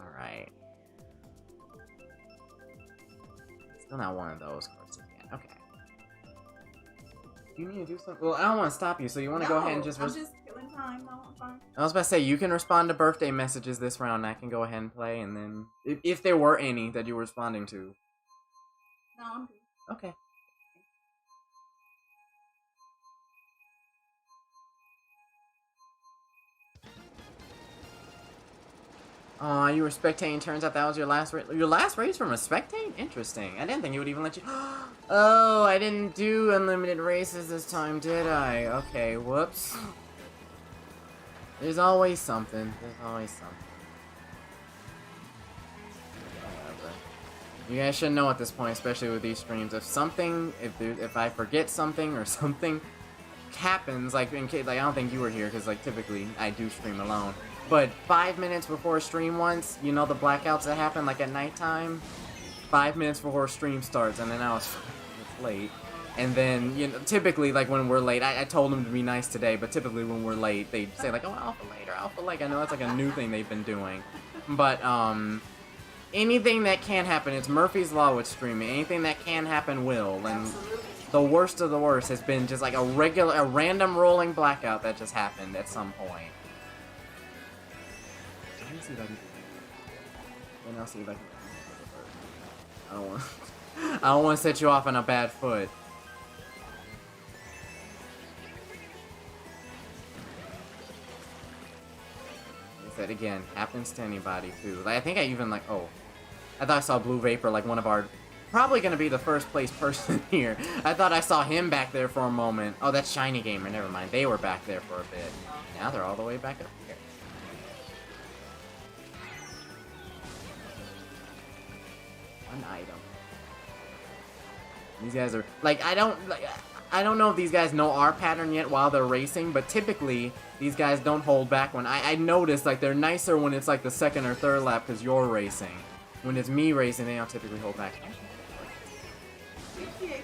Alright. Still not one of those courses yet. Okay. You need to do something? Well, I don't want to stop you, so you want to go ahead and just... I'm just killing time. No, I'm fine. I was about to say, you can respond to birthday messages this round, and I can go ahead and play, and then... If there were any that you were responding to. No, I'm good. Okay. Aw, you were spectating. Turns out that was your last race from a spectate? Interesting. I didn't think it would even let you... Oh, I didn't do unlimited races this time, did I? Okay, whoops. There's always something. There's always something. Whatever. You guys should know at this point, especially with these streams, if I forget something or something happens, like in case, like I don't think you were here because like typically I do stream alone. But 5 minutes before stream once, you know the blackouts that happen like at nighttime? 5 minutes before stream starts, and then I was late. And then, you know, typically, like when we're late, I told them to be nice today, but typically when we're late, they say like, oh, alpha late or alpha late. I know that's like a new thing they've been doing. But, anything that can happen, it's Murphy's Law with streaming. Anything that can happen will. And the worst of the worst has been just like a random rolling blackout that just happened at some point. See if I can... And I'll see if I can... I don't want to set you off on a bad foot. Like I said again, happens to anybody too. Like, I think I even like, oh, I thought I saw Blue Vapor, like one of our, probably gonna be the first place person here. I thought I saw him back there for a moment. Oh, that's Shiny Gamer. Never mind. They were back there for a bit. Now they're all the way back up here. Item. These guys are like I don't know if these guys know our pattern yet while they're racing, but typically these guys don't hold back when I notice like they're nicer when it's like the second or third lap because you're racing. When it's me racing, they don't typically hold back. Okay.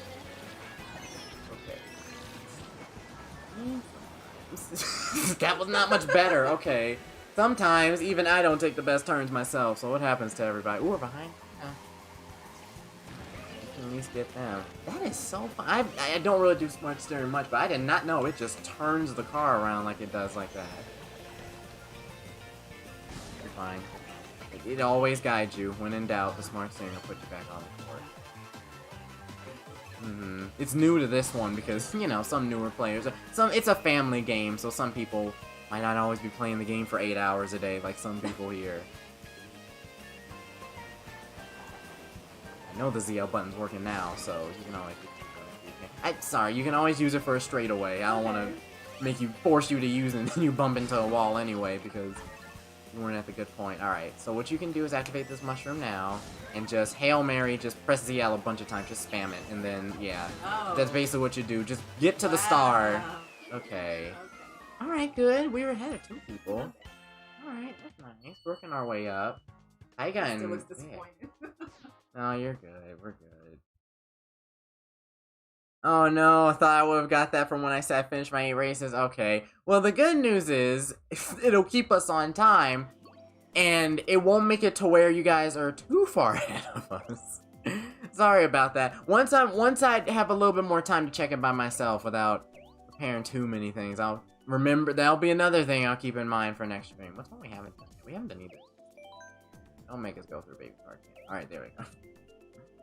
That was not much better. Okay. Sometimes even I don't take the best turns myself, so what happens to everybody? Ooh, we're behind. least get them. That is so fun. I don't really do smart steering much, but I did not know it just turns the car around like it does like that. You're fine. It always guides you. When in doubt, the smart steering will put you back on the court. It's new to this one because, you know, some newer players. It's a family game, so some people might not always be playing the game for 8 hours a day like some people here. I know the ZL button's working now, so you can always sorry, you can always use it for a straightaway. I don't want to force you to use it and then you bump into a wall anyway because you weren't at the good point. Alright, so what you can do is activate this mushroom now and just Hail Mary, just press ZL a bunch of times, just spam it, and then, yeah. Oh. That's basically what you do. Just get to the star. Okay. Alright, good. We were ahead of 2 people. Alright, that's nice. Working our way up. I got Still was disappointed. No, you're good. We're good. Oh no, I thought I would have got that from when I said I finished my 8 races. Okay. Well, the good news is, it'll keep us on time, and it won't make it to where you guys are too far ahead of us. Sorry about that. Once I have a little bit more time to check it by myself without preparing too many things, I'll remember. That'll be another thing I'll keep in mind for next stream. What's one we haven't done? We haven't done either. Don't make us go through baby card. Alright, there we go.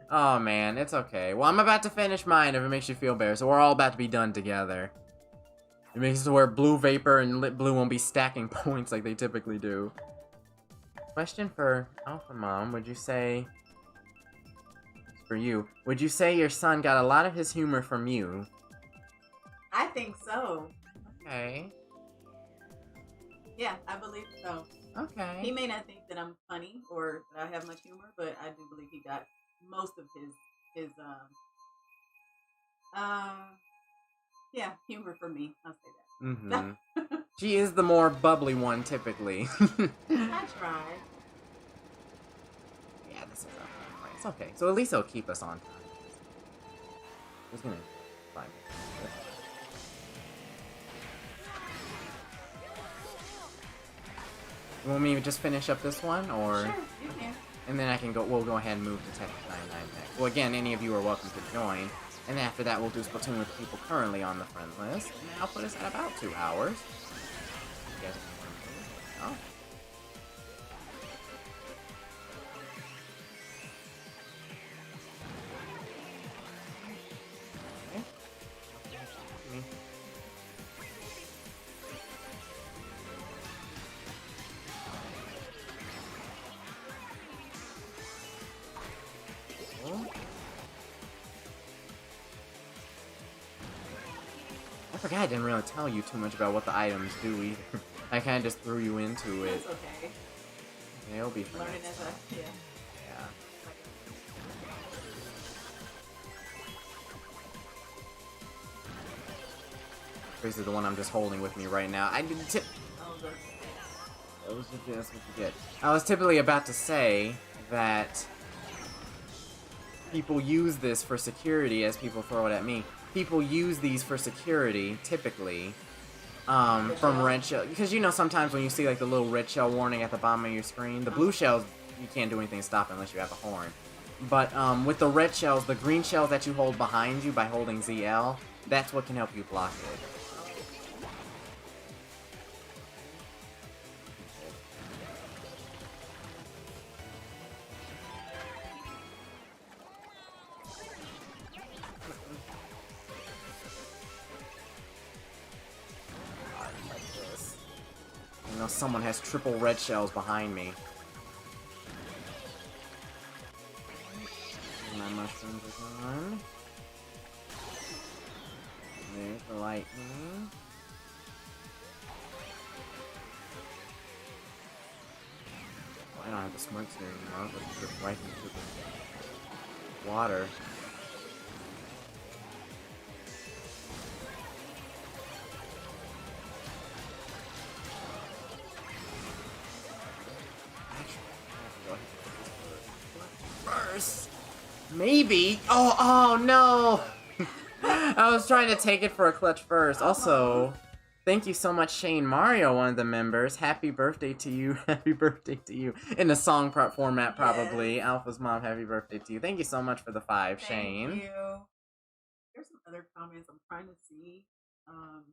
Oh man, it's okay. Well, I'm about to finish mine if it makes you feel better, so we're all about to be done together. It makes it to where Blue Vapor and Lit Blue won't be stacking points like they typically do. Question for Alpha Mom, would you say... For you, would you say your son got a lot of his humor from you? I think so. Okay. Yeah, I believe so. Okay. He may not think that I'm funny or that I have much humor, but I do believe he got most of his yeah, humor from me. I'll say that. She is the more bubbly one, typically. I tried. Yeah, this is okay. It's okay. So at least it'll keep us on time. It's gonna be 5 minutes. You want me to just finish up this one, or? Sure, you can. And then we'll go ahead and move to Tetris 99 next. Well, again, any of you are welcome to join. And after that, we'll do Splatoon with people currently on the friend list. And that'll put us at about 2 hours. You guys can oh. I forgot I didn't really tell you too much about what the items do either. I kind of just threw you into it. It's okay. It'll be fun. Learning as Yeah. Basically the one I'm just holding with me right now. I didn't tip. That's what you get. I was typically about to say that people use this for security as people throw it at me. People use these for security, typically, from red shell. Because, you know, sometimes when you see, like, the little red shell warning at the bottom of your screen, the blue shells, you can't do anything to stop it unless you have a horn. But, with the red shells, the green shells that you hold behind you by holding ZL, that's what can help you block it. You know, someone has triple red shells behind me. My mushrooms are gone. There's the lightning. Oh, I don't have the smart steering now, but it's just right into the water. Maybe. Oh no! I was trying to take it for a clutch first. Also, Thank you so much, Shane Mario, one of the members. Happy birthday to you. Happy birthday to you. In the song format, probably. Yes. Alpha's mom, happy birthday to you. Thank you so much for the 5, Shane. Thank you. There's some other comments I'm trying to see. Alright,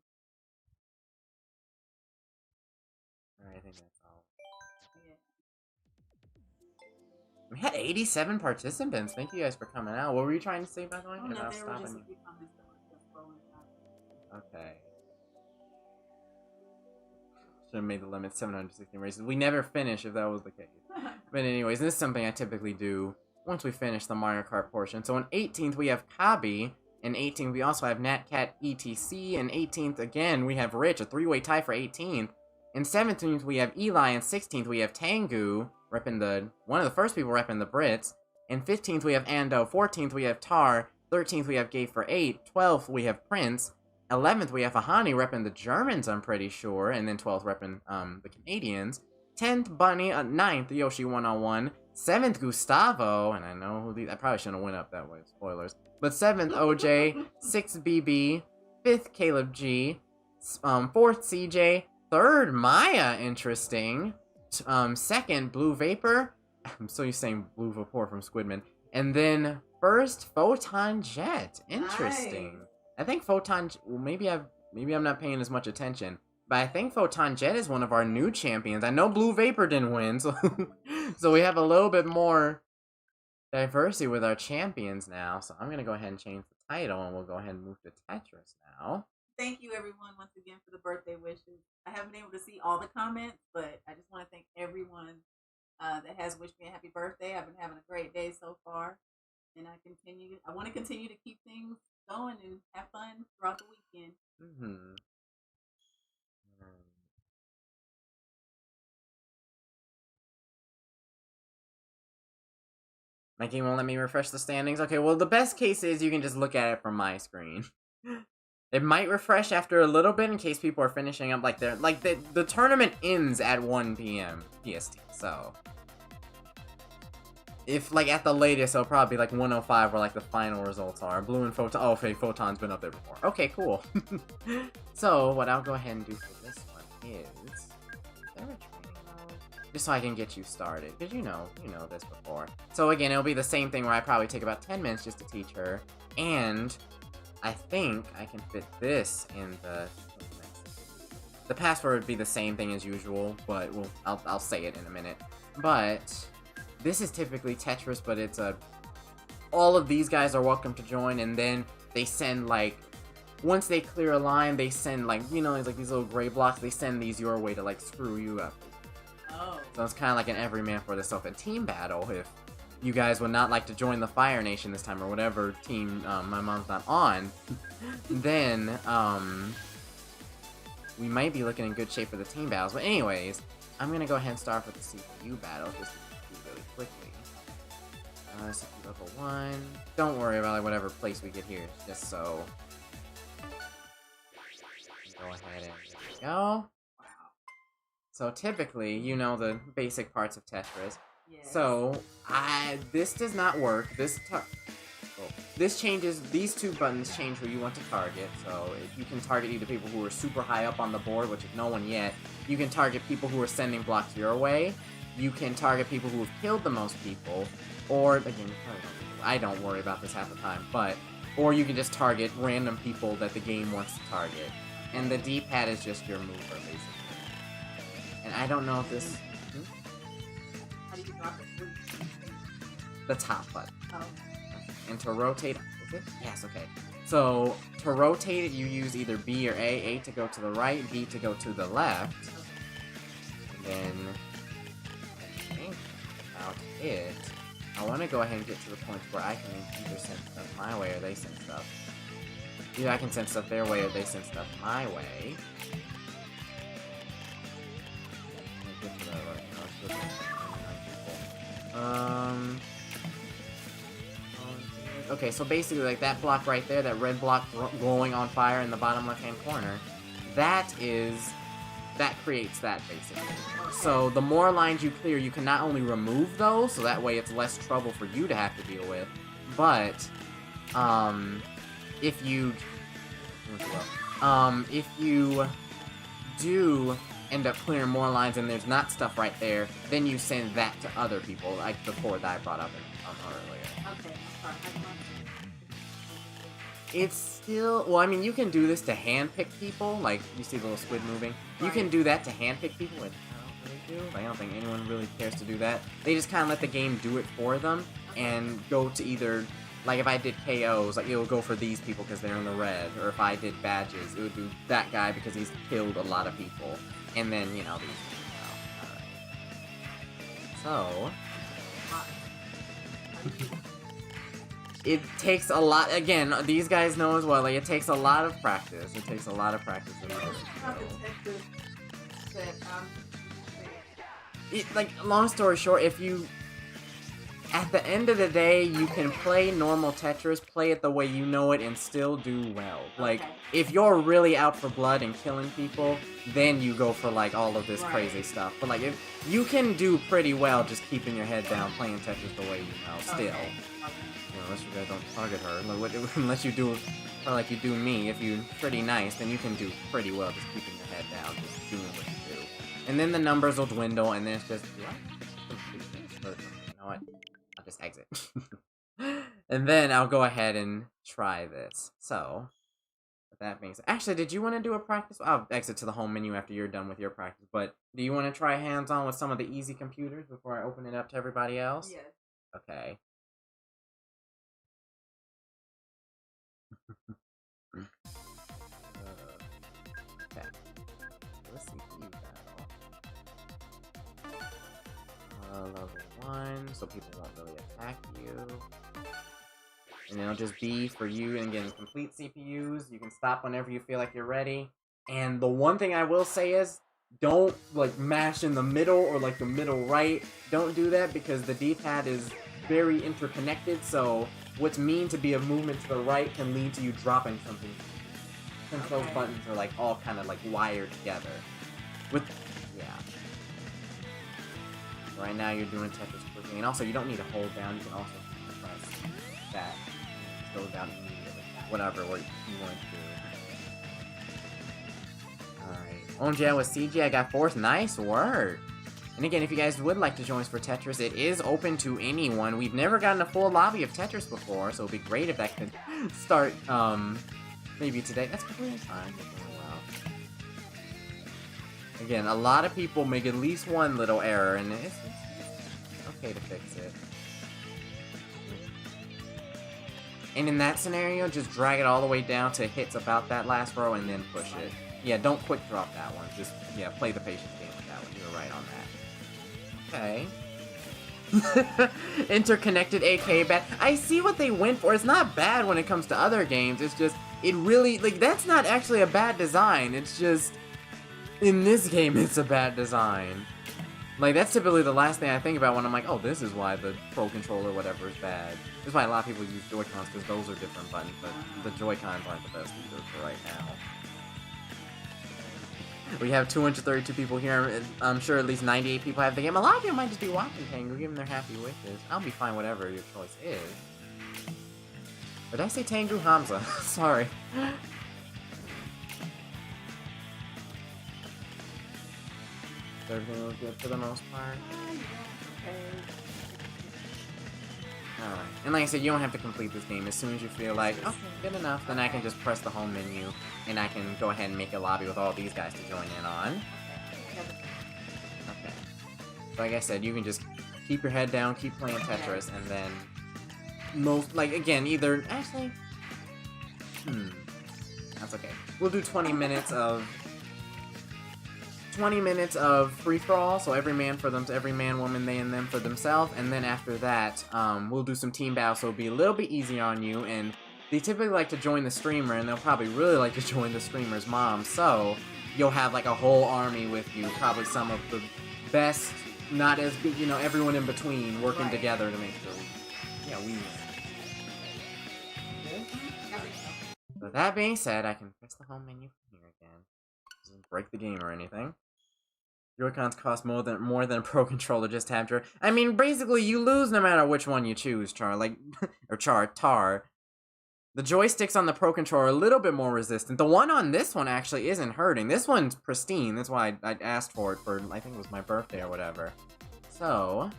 I think that's all. Yeah. We had 87 participants. Thank you guys for coming out. What were you trying to say, by the way? Oh, no, About there were just stopping a few comments that were just scrolling by. Okay. Should have made the limit 716 races. We never finish if that was the case. But anyways, this is something I typically do once we finish the Mario Kart portion. So on 18th, we have Kabi. And 18th, we also have NatCat ETC. And 18th, again, we have Rich, a 3-way tie for 18th. And 17th, we have Eli. And 16th, we have Tengu, repping one of the first people repping the Brits. And 15th, we have Ando. 14th, we have Tar. 13th, we have Gay for 8. 12th, we have Prince. 11th, we have Ahani repping the Germans, I'm pretty sure. And then 12th, repping the Canadians. 10th, Bunny. 9th, Yoshi 101. 7th, Gustavo. And I know who I probably shouldn't have went up that way. Spoilers. But 7th, OJ. 6th, BB. 5th, Caleb G. 4th, CJ. 3rd, Maya. Interesting. 2nd, Blue Vapor. I'm so used to saying Blue Vapor from Squidman. And then 1st, Photon Jet. Interesting. Nice. I think Photon... Well, maybe I'm not paying as much attention. But I think Photon Jet is one of our new champions. I know Blue Vapor didn't win, so... so we have a little bit more diversity with our champions now. So I'm going to go ahead and change the title, and we'll go ahead and move to Tetris now. Thank you, everyone, once again, for the birthday wishes. I haven't been able to see all the comments, but I just want to thank everyone that has wished me a happy birthday. I've been having a great day so far. And I want to continue to keep things going and have fun throughout the weekend. Mm-hmm. My game won't let me refresh the standings. Okay, well, the best case is you can just look at it from my screen. It might refresh after a little bit in case people are finishing up like they're... Like, the tournament ends at 1 p.m. PST, so... If, like, at the latest, it'll probably be, like, 105 where, like, the final results are. Blue and Photon... Oh, okay, Photon's been up there before. Okay, cool. So, what I'll go ahead and do for this one is... Is there a training mode? Just so I can get you started. Because you know this before. So, again, it'll be the same thing where I probably take about 10 minutes just to teach her. And I think I can fit this in the... The password would be the same thing as usual, but I'll say it in a minute. But... This is typically Tetris, but it's all of these guys are welcome to join, and then they send, like, once they clear a line, they send, like, you know, it's like these little gray blocks, they send these your way to, like, screw you up. Oh. So it's kind of like an every man for themselves. A team battle, if you guys would not like to join the Fire Nation this time, or whatever team my mom's not on, then, we might be looking in good shape for the team battles. But anyways, I'm gonna go ahead and start with the CPU battle, just to really quickly. CPU level 1. Don't worry about, like, whatever place we get here, just so. Go ahead and there we go. Wow. So typically, you know the basic parts of Tetris. Yes. So, this does not work. This changes, these two buttons change who you want to target. So, you can target either people who are super high up on the board, which is no one yet. You can target people who are sending blocks your way. You can target people who have killed the most people, or, again, I don't worry about this half the time, but, or you can just target random people that the game wants to target. And the D-pad is just your mover, basically. And I don't know if this... How do you drop it? The top button. Oh. And to rotate... Is it? Yes, okay. So, to rotate it, you use either B or A. A to go to the right, B to go to the left. And then... About it. I want to go ahead and get to the point where I can either send stuff my way or they send stuff. Either I can send stuff their way or they send stuff my way. Okay, so basically, like, that block right there, that red block glowing on fire in the bottom left-hand corner, that creates that, basically. So, the more lines you clear, you can not only remove those, so that way it's less trouble for you to have to deal with, but, if you do end up clearing more lines and there's not stuff right there, then you send that to other people, like the four that I brought up earlier. Okay, I'm sorry. It's still, well, I mean, you can do this to handpick people, like, you see the little squid moving. You can do that to handpick people, which I don't really do. I don't think anyone really cares to do that. They just kind of let the game do it for them, and go to either, like, if I did KOs, like, it would go for these people because they're in the red, or if I did badges, it would do that guy because he's killed a lot of people, and then, you know, these, alright. So... It takes a lot, again, these guys know as well, like, it takes a lot of practice. It takes a lot of practice. Like, long story short, if you... At the end of the day, you can play normal Tetris, play it the way you know it, and still do well. Like, if you're really out for blood and killing people, then you go for, like, all of this crazy stuff. But, like, if you can do pretty well just keeping your head down, playing Tetris the way you know, still. You know, unless you guys don't target her. Unless you do, or like you do me, if you're pretty nice, then you can do pretty well just keeping your head down, just doing what you do. And then the numbers will dwindle, and then it's just, do I complete this? Or, you know what? I'll just exit. And then I'll go ahead and try this. So, with that being said, actually, did you want to do a practice? I'll exit to the home menu after you're done with your practice, but do you want to try hands-on with some of the easy computers before I open it up to everybody else? Yes. Okay. Okay. Let's see CPU battle. Level 1, so people won't really attack you. And it'll just be for you, and again, complete CPUs. You can stop whenever you feel like you're ready. And the one thing I will say is, don't, like, mash in the middle or, like, the middle right. Don't do that, because the D-pad is very interconnected, so what's mean to be a movement to the right can lead to you dropping something. Since those buttons are, like, all kind of, like, wired together. Yeah. Right now you're doing Tetris quickly, and also you don't need to hold down, you can also press that. It goes down immediately. Whatever, what you want to do. Alright. OMG with CG, I got 4th. Nice work! And again, if you guys would like to join us for Tetris, it is open to anyone. We've never gotten a full lobby of Tetris before, so it'd be great if that could start, maybe today. That's completely fine. Again, a lot of people make at least one little error, and it's okay to fix it. And in that scenario, just drag it all the way down to hits about that last row, and then push it. Yeah, don't quick drop that one. Just, yeah, play the patience game with that one. You were right on that. Okay. Interconnected AK bad. I see what they went for. It's not bad when it comes to other games. It's just, it really, like, that's not actually a bad design. It's just, in this game, it's a bad design. Like, that's typically the last thing I think about when I'm like, oh, this is why the Pro Controller whatever is bad. This is why a lot of people use Joy-Cons, because those are different buttons, but the Joy-Cons aren't the best either for right now. We have 232 people here. I'm sure at least 98 people have the game. A lot of you might just be watching Tengu, giving their happy wishes. I'll be fine whatever your choice is. Or did I say Tengu? Hamza. Sorry. Everything was good for the most part. Alright. And like I said, you don't have to complete this game. As soon as you feel like, okay, good enough, then I can just press the home menu, and I can go ahead and make a lobby with all these guys to join in on. Okay. So like I said, you can just keep your head down, keep playing Tetris, and then again, either, actually, that's okay. We'll do 20 minutes of free-for-all, so every man, woman, they, and them for themselves, and then after that, we'll do some team battles, so it'll be a little bit easier on you, and they typically like to join the streamer, and they'll probably really like to join the streamer's mom, so you'll have, like, a whole army with you, probably some of the best, not as good, you know, everyone in between, working together to make sure we win. With that being said, I can press the home menu from here again. Doesn't break the game or anything. Joy-Cons cost more than a Pro Controller just to have Joy. I mean, basically, you lose no matter which one you choose, Char. Like, or Tar. The joysticks on the Pro Controller are a little bit more resistant. The one on this one actually isn't hurting. This one's pristine. That's why I asked for it for, I think it was my birthday or whatever. So,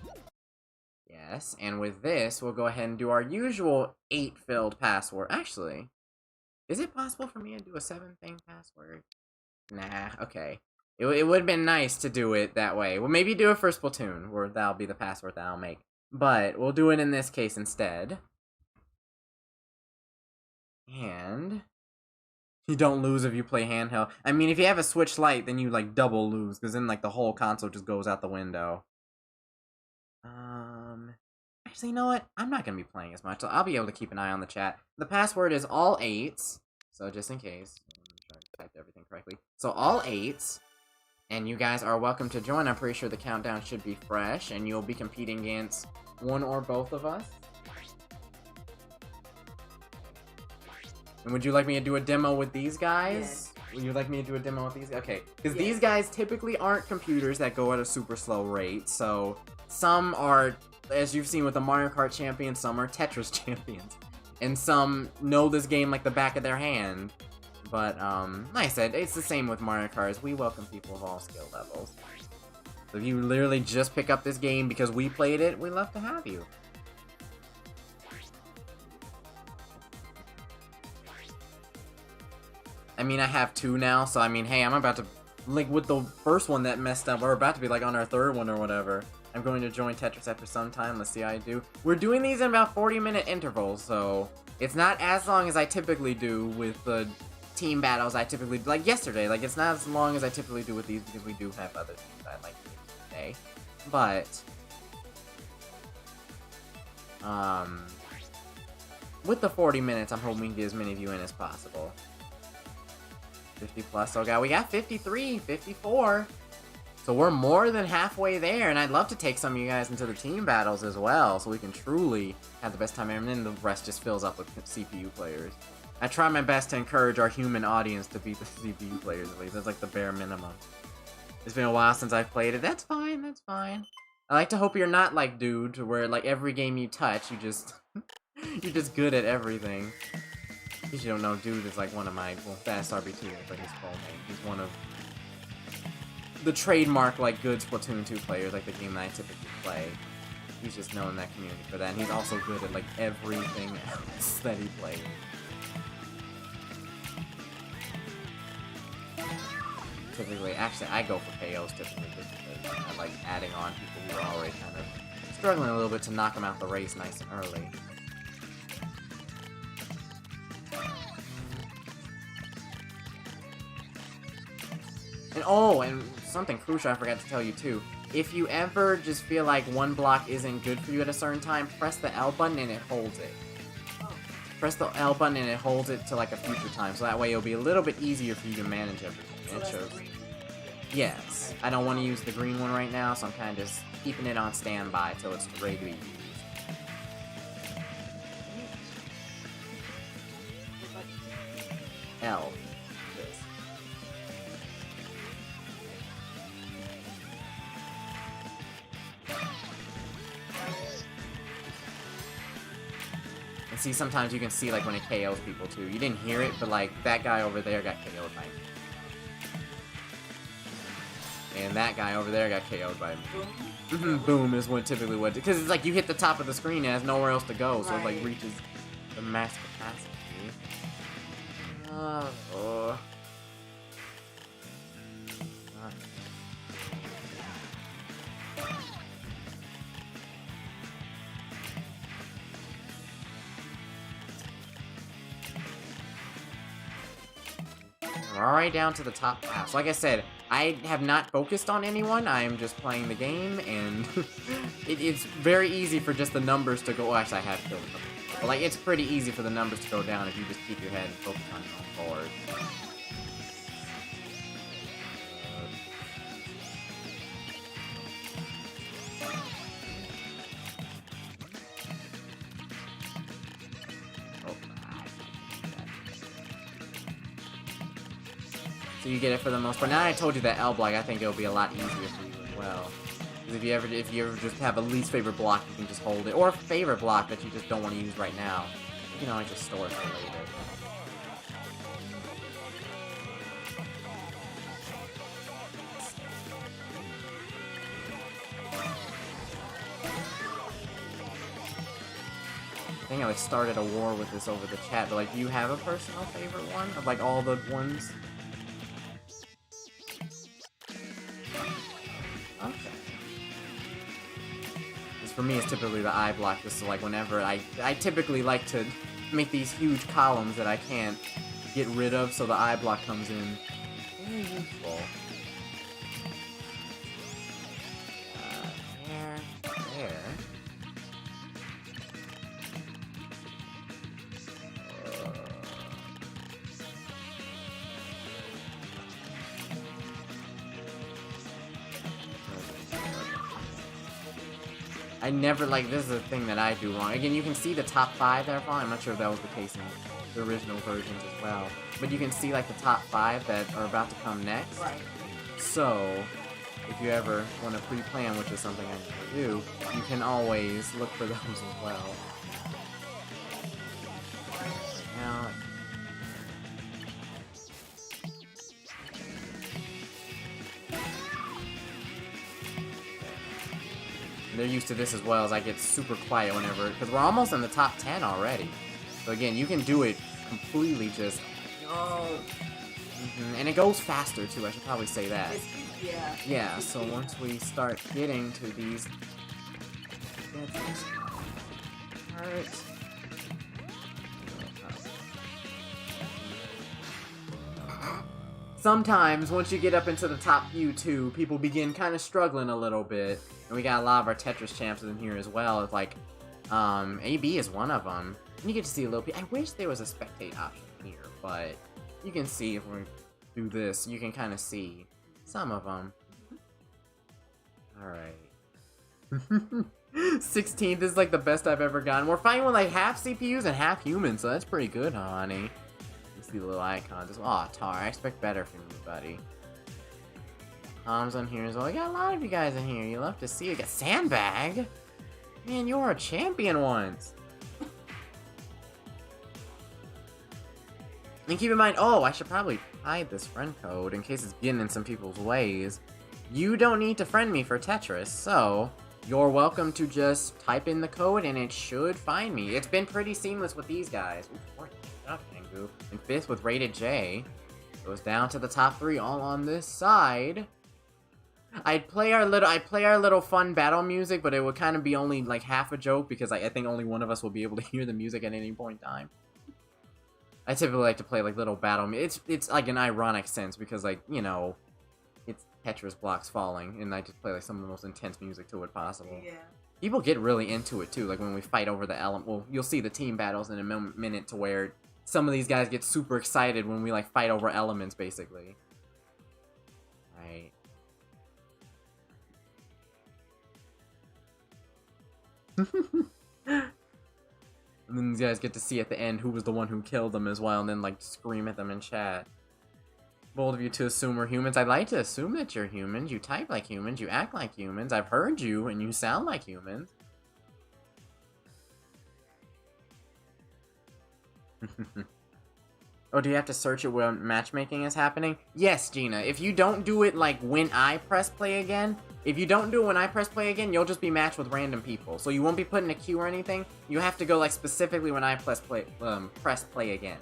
yes, and with this, we'll go ahead and do our usual 8-filled password. Actually, is it possible for me to do a 7-thing password? Nah, okay. It would have been nice to do it that way. Well, maybe do it for Splatoon, where that'll be the password that I'll make. But we'll do it in this case instead. And you don't lose if you play handheld. I mean, if you have a Switch Lite, then you, like, double lose, because then, like, the whole console just goes out the window. Actually, you know what? I'm not going to be playing as much, so I'll be able to keep an eye on the chat. The password is all 8s, so just in case. I'm trying to type everything correctly. So all 8s, and you guys are welcome to join. I'm pretty sure the countdown should be fresh, and you'll be competing against one or both of us. And would you like me to do a demo with these guys? Yes. Would you like me to do a demo with these guys? Okay, because these guys typically aren't computers that go at a super slow rate, so some are, as you've seen with the Mario Kart champions, some are Tetris champions. And some know this game like the back of their hand. But, like I said, it's the same with Mario Kart. We welcome people of all skill levels. So if you literally just pick up this game because we played it, we'd love to have you. I mean, I have 2 now, so I mean, hey, I'm about to, like, with the first one that messed up, we're about to be, like, on our 3rd one or whatever. I'm going to join Tetris after some time, let's see how I do. We're doing these in about 40-minute intervals, so it's not as long as I typically do with the team battles I typically, like yesterday, like, it's not as long as I typically do with these, because we do have other things I'd like to do today. But, with the 40 minutes, I'm hoping we can get as many of you in as possible. 50 plus, oh god, we got 53, 54. So we're more than halfway there, and I'd love to take some of you guys into the team battles as well, so we can truly have the best time ever, and then the rest just fills up with CPU players. I try my best to encourage our human audience to beat the CPU players, at least. That's like the bare minimum. It's been a while since I've played it. That's fine, that's fine. I like to hope you're not like Dude, where like every game you touch, you just... you're just good at everything. If you don't know, Dude is like one of my, well, Fast RB2 is like his full name. He's one of the trademark, like, good Splatoon 2 players, like the game that I typically play. He's just known in that community for that, and he's also good at, like, everything else that he plays. Typically, actually, I go for KOs typically just because I like adding on people who are already kind of struggling a little bit to knock them out the race nice and early. And oh, and something crucial I forgot to tell you too. If you ever just feel like one block isn't good for you at a certain time, press the L button and it holds it. Press the L button and it holds it to like a future time, so that way it'll be a little bit easier for you to manage everything. So it that's shows. the green. Yes, I don't want to use the green one right now, so I'm kind of just keeping it on standby till it's ready to be used. L. This. And see, sometimes you can see, like, when it KOs people, too. You didn't hear it, but, like, that guy over there got KO'd by me. And that guy over there got KO'd by me. Boom is what typically what... Because it's like you hit the top of the screen and it has nowhere else to go, so it, like, reaches the max capacity. We're already down to the top half. So like I said, I have not focused on anyone. I am just playing the game, and it's very easy for just the numbers to go... Well, actually, I have killed them. But, like, it's pretty easy for the numbers to go down if you just keep your head and focus on your own board. So you get it for the most part. Now I told you that L block, I think it'll be a lot easier for you as well. Because if you ever just have a least favorite block, you can just hold it. Or a favorite block that you just don't want to use right now. You can always just store it for later. I think I like started a war with this over the chat, but like, do you have a personal favorite one of like all the ones? Okay. Because for me, it's typically the eye block, just so like whenever I typically like to make these huge columns that I can't get rid of, so the eye block comes in. Very useful. There. I never, like, this is a thing that I do wrong. Again, you can see the top 5 that are falling. I'm not sure if that was the case in the original versions as well. But you can see, like, the top 5 that are about to come next. Right. So, if you ever want to pre-plan, which is something I never do, you can always look for those as well. Now, they're used to this as well, as I get super quiet whenever, because we're almost in the top 10 already. So again, you can do it completely just, and it goes faster too, I should probably say that. Yeah. Yeah, so once we start getting to these... Alright. Sometimes, once you get up into the top few too, people begin kind of struggling a little bit. And we got a lot of our Tetris champs in here as well. It's like, AB is one of them. And you get to see a little bit. I wish there was a spectate option here, but you can see if we do this, you can kind of see some of them. Alright. 16th is like the best I've ever gotten. We're fighting with like half CPUs and half humans, so that's pretty good, honey. You see the little icons. Oh, Tar, I expect better from you, buddy. Tom's on here as well. We got a lot of you guys in here. You love to see it. Got Sandbag. Man, you were a champion once. And keep in mind, oh, I should probably hide this friend code in case it's getting in some people's ways. You don't need to friend me for Tetris, so you're welcome to just type in the code and it should find me. It's been pretty seamless with these guys. Ooh, 4th up, Tengu. And 5th with Rated J. Goes down to the top 3 all on this side. I'd play our little fun battle music, but it would kind of be only like half a joke because I think only one of us will be able to hear the music at any point in time. I typically like to play like little battle music. It's like an ironic sense because like, you know, it's Tetris blocks falling and I just play like some of the most intense music to it possible. Yeah. People get really into it too, like when we fight over the element. Well, you'll see the team battles in a minute to where some of these guys get super excited when we like fight over elements basically. Right. And then these guys get to see at the end who was the one who killed them as well, and then like scream at them in chat. Bold of you to assume we're humans. I'd like to assume that you're humans. You type like humans, you act like humans. I've heard you, and you sound like humans. Oh, do you have to search it when matchmaking is happening? Yes, Gina. If you don't do it, like, when I press play again, if you don't do it when I press play again, you'll just be matched with random people. So you won't be put in a queue or anything. You have to go, like, specifically when I press play again.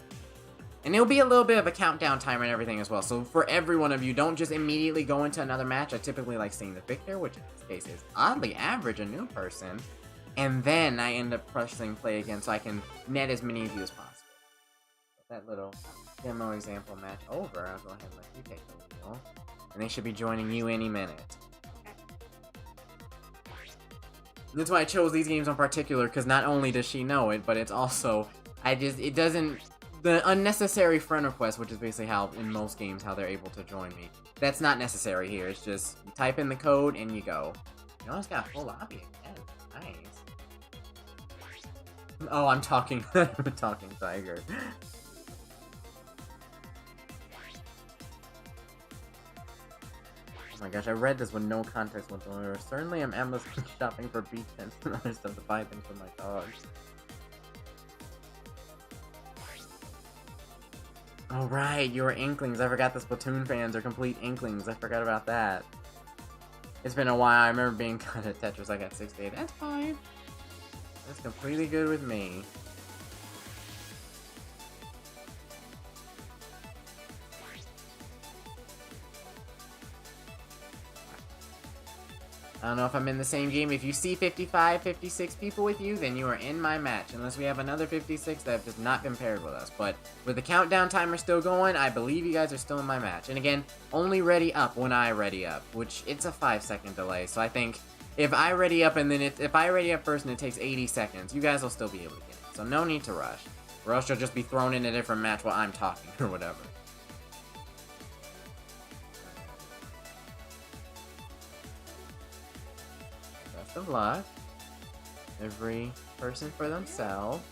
And it'll be a little bit of a countdown timer and everything as well. So for every one of you, don't just immediately go into another match. I typically like seeing the victor, which in this case is oddly average, a new person. And then I end up pressing play again so I can net as many of you as possible. That little demo example match over, I'll go ahead and let you take the wheel. And they should be joining you any minute. That's why I chose these games in particular, because not only does she know it, but it's also, it doesn't, the unnecessary friend request, which is basically how, in most games, how they're able to join me. That's not necessary here, it's just, you type in the code and you go. You almost got a full lobby again, nice. Oh, I'm talking, I'm talking Tiger. Oh my gosh, I read this with no context whatsoever. Certainly I'm Amazon shopping for beach tents and other stuff to buy things for my dogs. Oh, right, you were Inklings. I forgot the Splatoon fans are complete Inklings. I forgot about that. It's been a while. I remember being good at Tetris. I got 6 to 8. That's fine. That's completely good with me. I don't know if I'm in the same game. If you see 55, 56 people with you, then you are in my match. Unless we have another 56 that have just not been paired with us. But with the countdown timer still going, I believe you guys are still in my match. And again, only ready up when I ready up. Which, it's a 5-second delay. So I think if I ready up and then if I ready up first and it takes 80 seconds, you guys will still be able to get it. So no need to rush. Or else you'll just be thrown in a different match while I'm talking or whatever. Best of luck. Every person for themselves.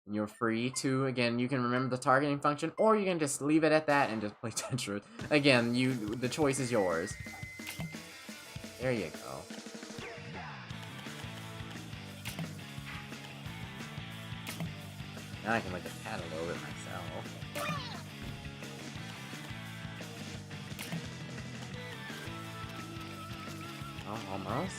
And you're free to, again, you can remember the targeting function, or you can just leave it at that and just play Tetris. Again, the choice is yours. There you go. Now I can look at cat a little bit myself. Oh, almost.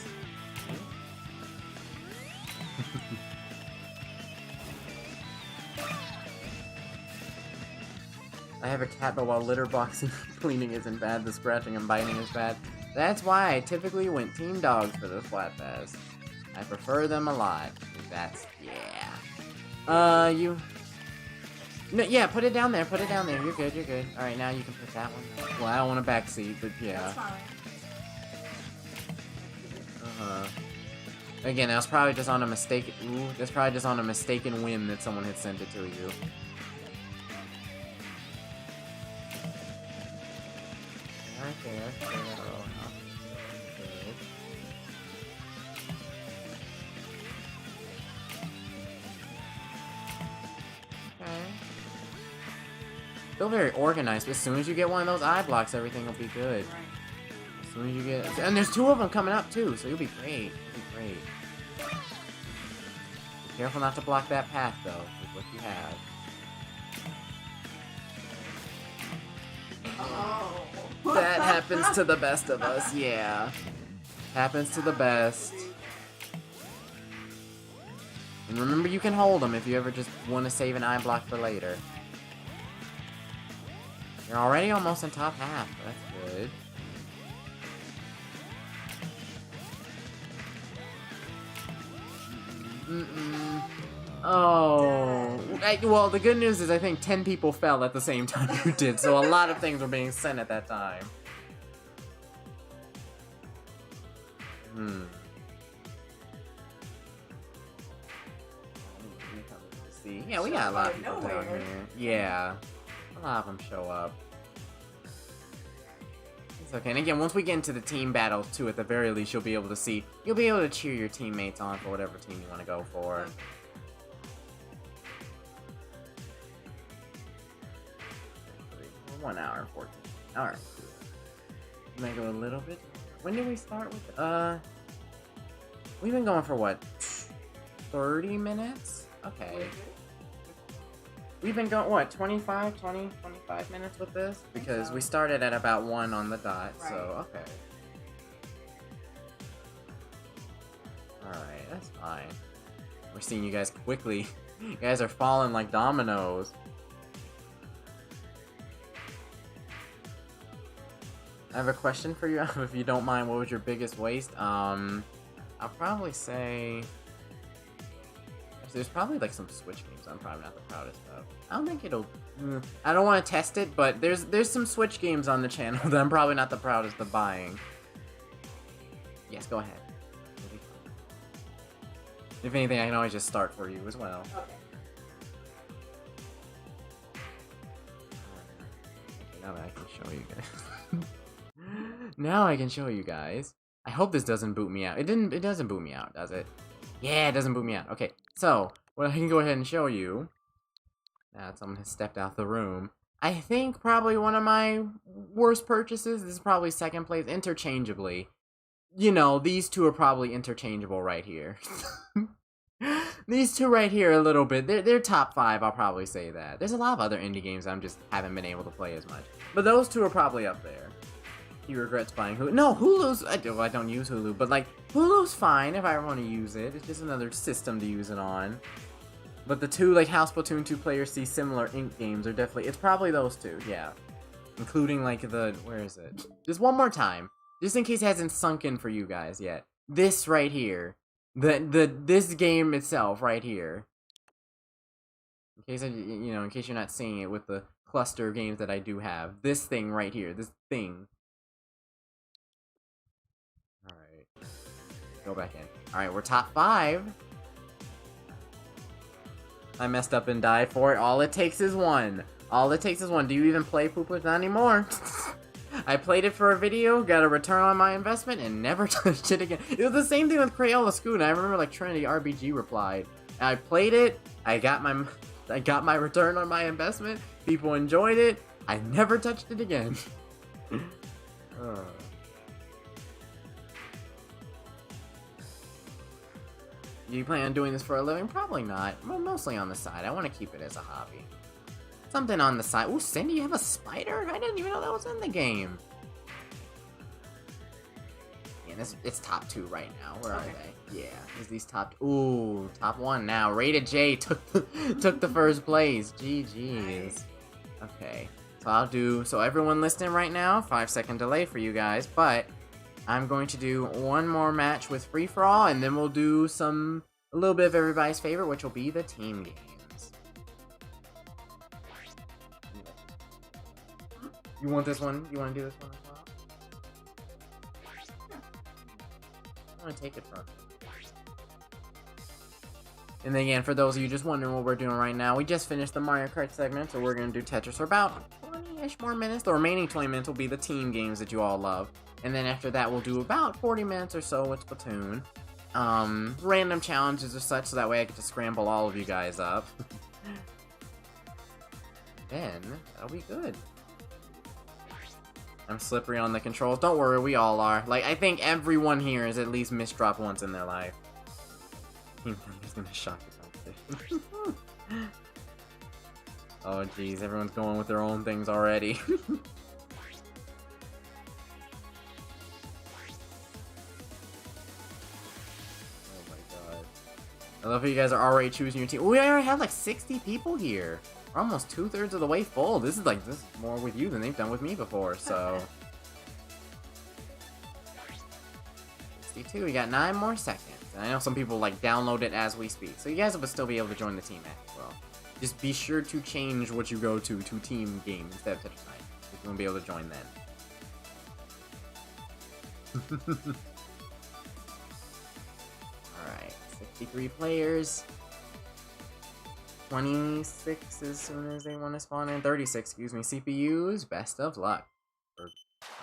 I have a cat, but while litter boxing cleaning isn't bad, the scratching and biting is bad. That's why I typically went team dogs for the Splatfest. I prefer them a lot. That's, yeah. You... No, yeah, put it down there, put it down there. You're good, you're good. Alright, now you can put that one. Well, I don't want a backseat, but yeah. That's fine. Again, that was probably just on a mistake. Ooh, that's probably just on a mistaken whim that someone had sent it to you. Right there. Okay. Still very organized, but as soon as you get one of those eye blocks, everything will be good. Right. As soon as you get... And there's 2 of them coming up, too, so you'll be great. You'll be great. Be careful not to block that path, though, with what you have. Oh. That happens to the best of us, yeah. Happens to the best. And remember, you can hold them if you ever just want to save an eye block for later. You're already almost in top half. That's good. Oh. Well, the good news is I think 10 people fell at the same time you did, so a lot of things were being sent at that time. See, yeah, we got a lot of people down here. Yeah. A lot of them show up. It's okay. And again, once we get into the team battles, too, at the very least, you'll be able to see... You'll be able to cheer your teammates on for whatever team you want to go for. 1 hour and 14. Alright. Make it a little bit... When did we start with... We've been going for, what? 30 minutes? Okay. We've been going, what, 25 minutes with this? Because we started at about 1 on the dot, Right. so, okay. Alright, that's fine. We're seeing you guys quickly. You guys are falling like dominoes. I have a question for you, if you don't mind. What was your biggest waste? I'll probably say... There's probably like some Switch games I'm probably not the proudest of. I don't think it'll... I don't want to test it, but there's some Switch games on the channel that I'm probably not the proudest of buying. Yes, go ahead. If anything, I can always just start for you as well. Okay. Now that I can show you guys. Now I can show you guys. I hope this doesn't boot me out. It doesn't boot me out, does it? Yeah, it doesn't boot me out. Okay, so, what I can go ahead and show you... Now that someone has stepped out the room. I think probably one of my worst purchases, this is probably second place, interchangeably. You know, these two are probably interchangeable right here. These two right here, a little bit. They're top 5, I'll probably say that. There's a lot of other indie games I'm just haven't been able to play as much. But those two are probably up there. He regrets buying Hulu. No, Hulu's... I don't use Hulu, but, like, Hulu's fine if I want to use it. It's just another system to use it on. But the two, like, how Splatoon 2 players see similar ink games are definitely... It's probably those two, yeah. Including, like, the... Where is it? Just one more time. Just in case it hasn't sunk in for you guys yet. This right here. This game itself right here. In case in case you're not seeing it with the cluster of games that I do have. This thing right here. This thing. Alright. Go back in. Alright, we're top 5. I messed up and died for it. All it takes is one. All it takes is one. Do you even play Poopers? Not anymore. I played it for a video, got a return on my investment, and never touched it again. It was the same thing with Crayola Scoot. I remember, like, Trinity RBG replied. I played it, I got my return on my investment, people enjoyed it, I never touched it again. You plan on doing this for a living? Probably not. Mostly on the side. I want to keep it as a hobby. Something on the side. Ooh, Cindy, you have a spider? I didn't even know that was in the game. Yeah, it's top 2 right now. Where are they? Yeah, is these top... Ooh, top 1 now. Rated J took the first place. GG's. Okay, so I'll do... So everyone listening right now, 5-second delay for you guys, but I'm going to do one more match with free-for-all, and then we'll do a little bit of everybody's favorite, which will be the team games. You want this one? You want to do this one as well? I want to take it from you. And then again, for those of you just wondering what we're doing right now, we just finished the Mario Kart segment, so we're going to do Tetris for about 20-ish more minutes. The remaining 20 minutes will be the team games that you all love. And then after that, we'll do about 40 minutes or so with Splatoon. Random challenges or such, so that way I get to scramble all of you guys up. Then, that'll be good. I'm slippery on the controls. Don't worry, we all are. Like, I think everyone here has at least misdropped once in their life. I'm just gonna shock the competition. Oh, jeez, everyone's going with their own things already. Oh my god. I love how you guys are already choosing your team. We already have like 60 people here. We're almost 2/3 of the way full. This is more with you than they've done with me before, so. 62, we got 9 more seconds. And I know some people like download it as we speak, so you guys will still be able to join the team as well. Just be sure to change what you go to team game instead of Tetris 9. You won't be able to join then. Alright, 63 players. 26 as soon as they want to spawn in. 36, excuse me. CPUs, best of luck. Or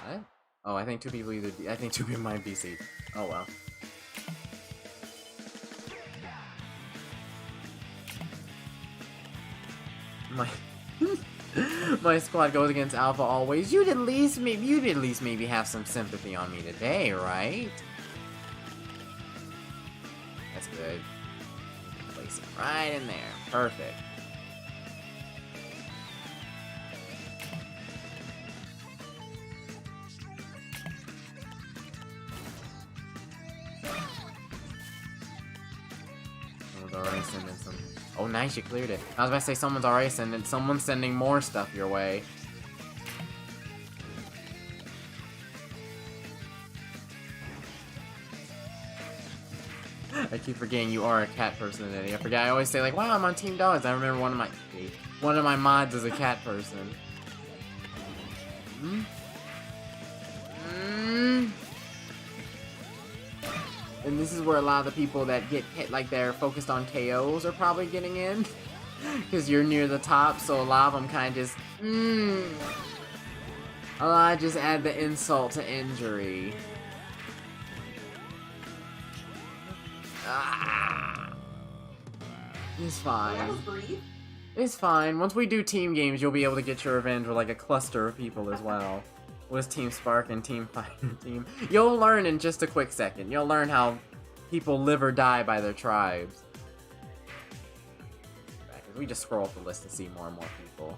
what? Oh, I think 2 people I think 2 people might be PC. Oh well. My squad goes against Alpha always. You'd at least maybe have some sympathy on me today, right? That's good. Place it right in there. Perfect. Someone's already sending some... Oh, nice, you cleared it. I was about to say someone's already sending more stuff your way. I keep forgetting you are a cat person today. I forget. I always say like, "Wow, I'm on Team Dogs." I remember one of my mods is a cat person. And this is where a lot of the people that get hit, like they're focused on KOs, are probably getting in, because you're near the top. So a lot of them kind of just, a lot just add the insult to injury. It's fine. It's fine. Once we do team games, you'll be able to get your revenge with like a cluster of people as well. With Team Spark and Team Fighter Team. You'll learn in just a quick second. You'll learn how people live or die by their tribes. We just scroll up the list to see more and more people.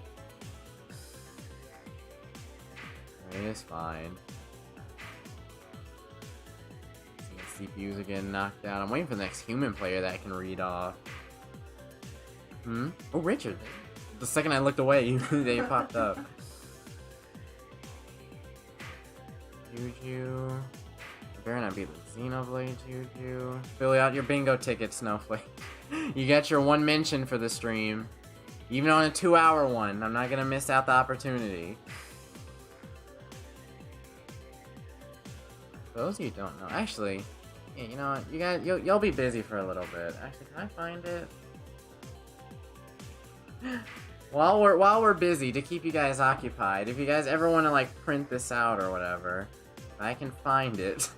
It is fine. The CPUs are getting knocked out. I'm waiting for the next human player that I can read off. Oh, Richard. The second I looked away, they popped up. Juju. It better not be the Xenoblade Juju. Fill out your bingo ticket, Snowflake. You got your one mention for the stream. Even on a 2-hour one. I'm not gonna miss out the opportunity. For those of you who don't know, actually, yeah, you know what? You'll be busy for a little bit. Actually, can I find it? While we're busy, to keep you guys occupied, if you guys ever want to like print this out or whatever, if I can find it.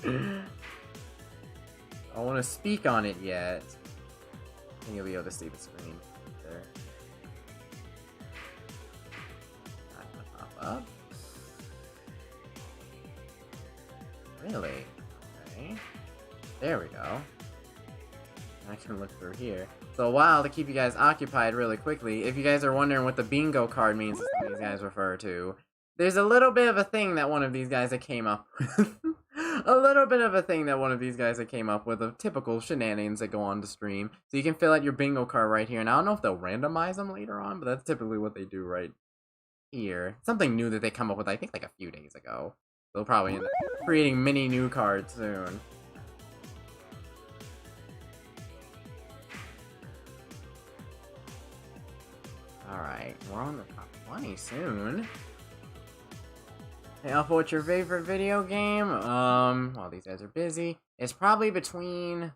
I don't want to speak on it yet. I think you'll be able to see the screen there. Not gonna pop up. Really? Okay. There we go. I can look through here. So while to keep you guys occupied really quickly, if you guys are wondering what the bingo card means that some of these guys refer to, there's a little bit of a thing that one of these guys that came up with. A little bit of a thing that one of these guys that came up with of typical shenanigans that go on the stream. So you can fill out your bingo card right here, and I don't know if they'll randomize them later on, but that's typically what they do right here. Something new that they come up with, I think, like a few days ago. They'll probably end up creating many new cards soon. Alright, we're on the top 20 soon. Hey Alpha, what's your favorite video game? While these guys are busy, it's probably between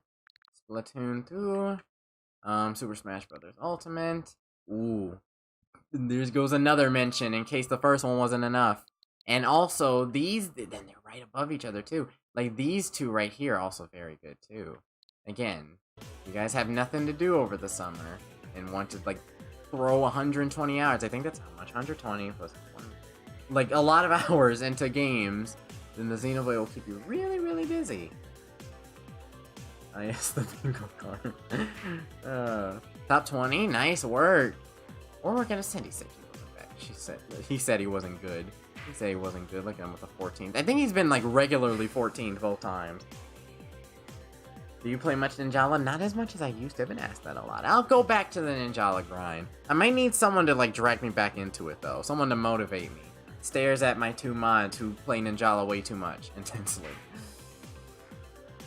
Splatoon 2, Super Smash Bros. Ultimate. Ooh. There goes another mention in case the first one wasn't enough. And also, these, then they're right above each other too. Like, these two right here are also very good too. Again, you guys have nothing to do over the summer and want to, like, throw 120 hours. I think that's how much? 120 plus 1. Like, a lot of hours into games. Then the Xenoblade will keep you really, really busy. Yes, the bingo card. Top 20? Nice work. Or we're gonna send. He said he wasn't bad. He said he wasn't good. He said he wasn't good. Look at him with the 14th. I think he's been, like, regularly 14th both times. Do you play much Ninjala? Not as much as I used to. I've been asked that a lot. I'll go back to the Ninjala grind. I might need someone to, like, drag me back into it, though. Someone to motivate me. Stares at my two mods who play Ninjala way too much, intensely.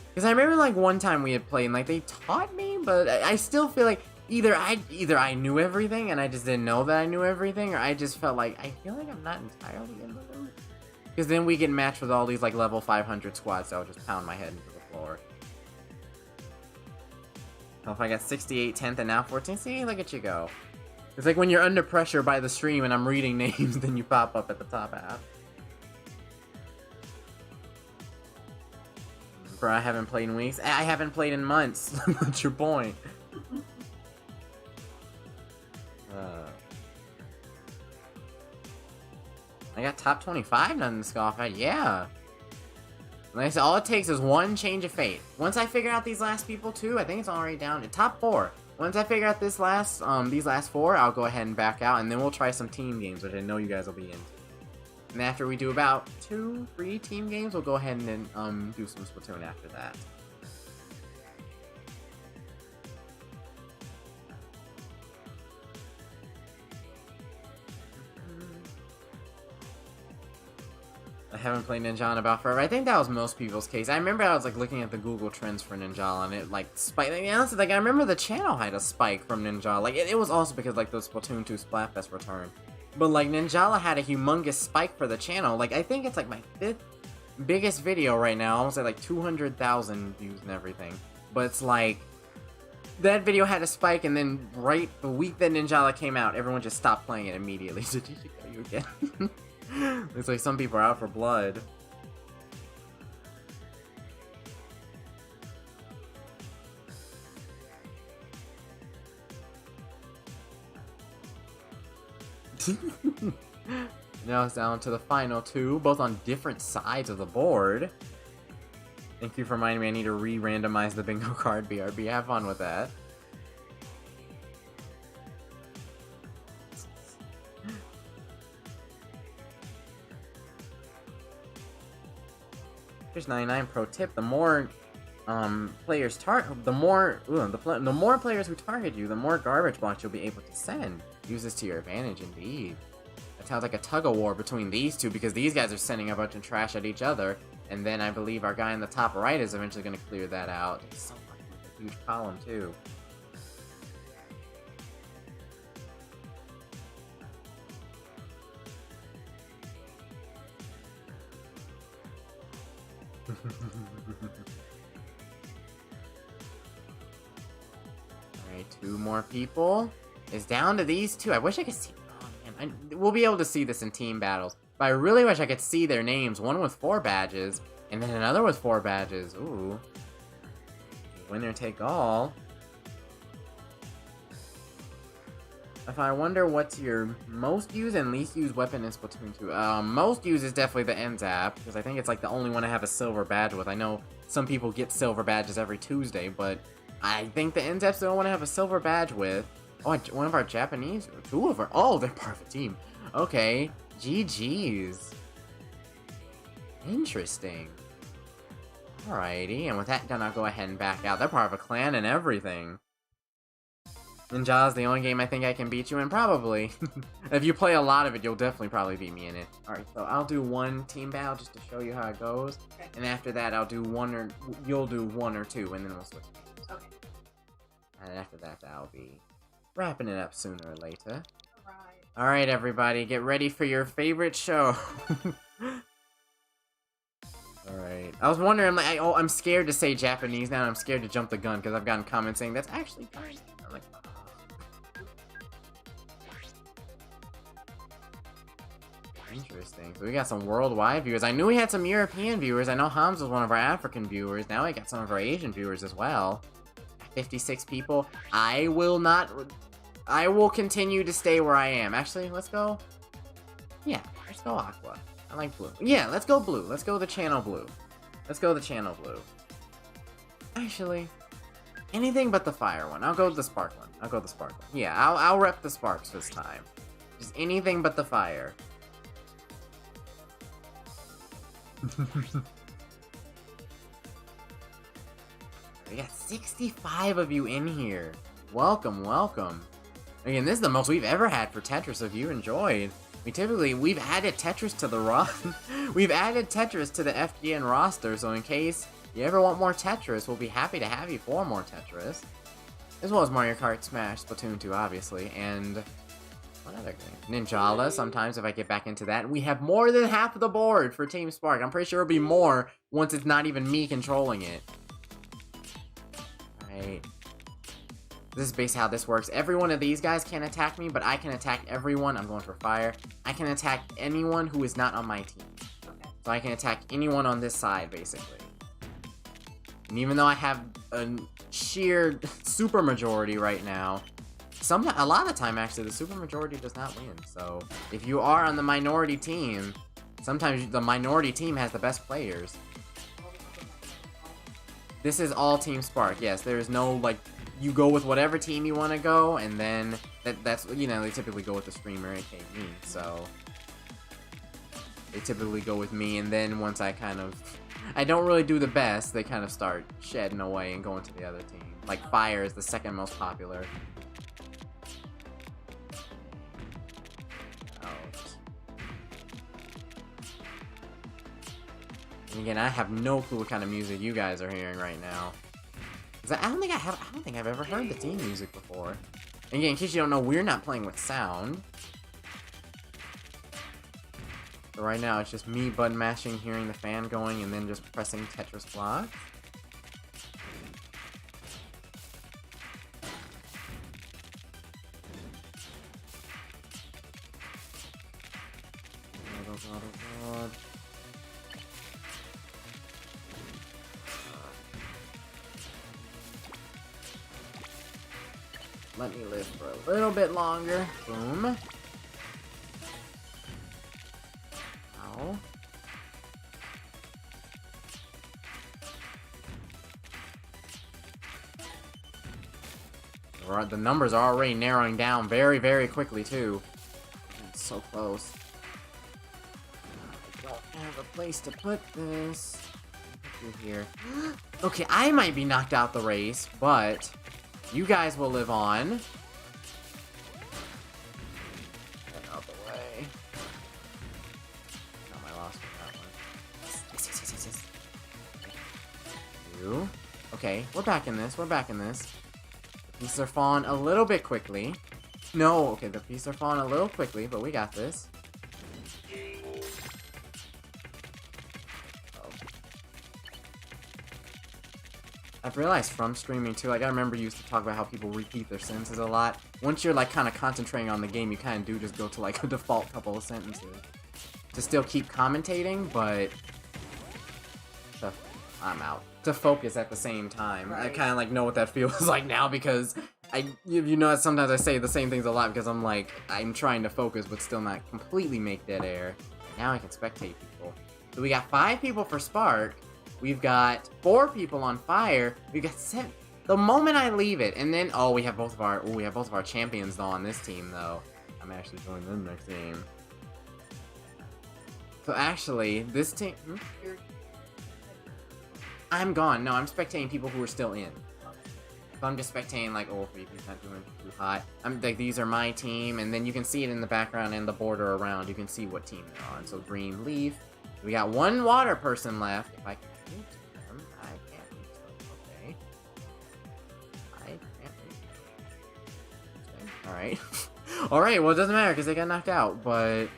Because I remember, like, one time we had played, and, like, they taught me, but I still feel like either I knew everything and I just didn't know that I knew everything, or I just felt like, I feel like I'm not entirely in the loop. Because then we get matched with all these, like, level 500 squads that will just pound my head into the floor. Oh, if I got 68, 10th, and now 14th, see, look at you go. It's like when you're under pressure by the stream and I'm reading names, then you pop up at the top half. Bro, I haven't played in weeks. I haven't played in months. What's your point? I got top 25, nothing to scoff at. Yeah. Like I said, all it takes is one change of fate. Once I figure out these last people too, I think it's already down to top 4. Once I figure out these last 4, I'll go ahead and back out, and then we'll try some team games, which I know you guys will be into. And after we do about 2-3 team games, we'll go ahead and then do some Splatoon after that. I haven't played Ninjala in about forever. I think that was most people's case. I remember I was like looking at the Google Trends for Ninjala, and it like spiked. Like, honestly, like I remember the channel had a spike from Ninjala. Like it was also because like the Splatoon 2 Splatfest return. But like Ninjala had a humongous spike for the channel. Like I think it's like my 5th biggest video right now, almost at like 200,000 views and everything. But it's like that video had a spike, and then right the week that Ninjala came out, everyone just stopped playing it immediately. So did you go you again? Looks like some people are out for blood. Now it's down to the final 2, both on different sides of the board. Thank you for reminding me I need to re-randomize the bingo card, BRB. Have fun with that. Here's 99 pro tip. The more players the more players who target you, the more garbage blocks you'll be able to send. Use this to your advantage, indeed. That sounds like a tug-of-war between these two, because these guys are sending a bunch of trash at each other, and then I believe our guy in the top right is eventually going to clear that out. It's so fucking a huge column, too. Alright, 2 more people. It's down to these 2. I wish I could see... Oh, man. We'll be able to see this in team battles. But I really wish I could see their names. One with 4 badges, and then another with 4 badges. Ooh. Winner take all. If I wonder what's your most used and least used weapon in Splatoon 2. Most used is definitely the NZAP, because I think it's like the only one I have a silver badge with. I know some people get silver badges every Tuesday, but I think the NZAP's the only one I have a silver badge with. Oh, one of our Japanese? 2 of our... Oh, they're part of a team. Okay. GG's. Interesting. Alrighty, and with that done, I'll go ahead and back out. They're part of a clan and everything. Ninja's the only game I think I can beat you in, probably. If you play a lot of it, you'll definitely probably beat me in it. Alright, so I'll do 1 team battle just to show you how it goes. Okay. And after that, I'll do 1 or... You'll do 1 or 2, and then we'll switch games. Okay. And after that, I'll be wrapping it up sooner or later. Alright. Alright, everybody, get ready for your favorite show. Alright. I was wondering, like, I'm scared to say Japanese now, and I'm scared to jump the gun, because I've gotten comments saying that's actually fine. I'm like, oh. Interesting. So we got some worldwide viewers. I knew we had some European viewers. I know Hams was one of our African viewers. Now we got some of our Asian viewers as well. 56 people. I will continue to stay where I am. Actually, let's go. Yeah, let's go Aqua. I like blue. Yeah, let's go blue. Let's go the channel blue. Let's go the channel blue. Actually, anything but the fire one. I'll go the spark one. I'll go the spark one. Yeah, I'll rep the sparks this time. Just anything but the fire. We got 65 of you in here. Welcome, welcome. Again, this is the most we've ever had for Tetris. If you enjoyed, we've added Tetris to the we've added Tetris to the FGN roster. So in case you ever want more Tetris, we'll be happy to have you for more Tetris, as well as Mario Kart, Smash, Splatoon 2, obviously, and what other game? Ninjala. Sometimes if I get back into that, we have more than half of the board for Team Spark. I'm pretty sure it'll be more once it's not even me controlling it. Alright. This is basically how this works. Every one of these guys can attack me, but I can attack everyone. I'm going for fire. I can attack anyone who is not on my team. Okay. So I can attack anyone on this side, basically. And even though I have a sheer super majority right now, a lot of the time, actually, the super majority does not win. So if you are on the minority team, sometimes the minority team has the best players. This is all Team Spark. Yes, there is no, like, you go with whatever team you want to go, and then that's, you know, they typically go with the streamer, aka me, so they typically go with me, and then once I don't really do the best, they kind of start shedding away and going to the other team. Like, Fire is the second most popular. And again, I have no clue what kind of music you guys are hearing right now. I don't think I've ever heard the team music before. And again, in case you don't know, we're not playing with sound. So right now, it's just me button mashing, hearing the fan going, and then just pressing Tetris block. Let me live for a little bit longer. Boom. Ow. The numbers are already narrowing down very, very quickly, too. It's so close. I don't have a place to put this. through here. Okay, I might be knocked out the race, but you guys will live on. Get out the way. No, I lost that one. Yes. You. Okay, we're back in this. We're back in this. The pieces are falling a little bit quickly. No, okay, the pieces are falling a little quickly, but we got this. I've realized from streaming too, like I remember you used to talk about how people repeat their sentences a lot. Once you're like kind of concentrating on the game, you kind of do just go to like a default couple of sentences to still keep commentating, but I'm out. To focus at the same time. Right. I kind of like know what that feels like now because you know, sometimes I say the same things a lot because I'm like, I'm trying to focus but still not completely make dead air. Now I can spectate people. So we got 5 people for Spark. We've got 4 people on Fire. We've got 7. The moment I leave it, and then we have both of our champions though on this team though. I'm actually joining them next game. So actually, this team. I'm gone. No, I'm spectating people who are still in. So I'm just spectating like, oh, he's not doing too hot. I'm like, these are my team, and then you can see it in the background and the border around. You can see what team they're on. So green leaf. We got 1 water person left. If I can reach them, I can't reach them. Okay. I can't reach them. Okay. Alright. Alright, well, it doesn't matter because they got knocked out, but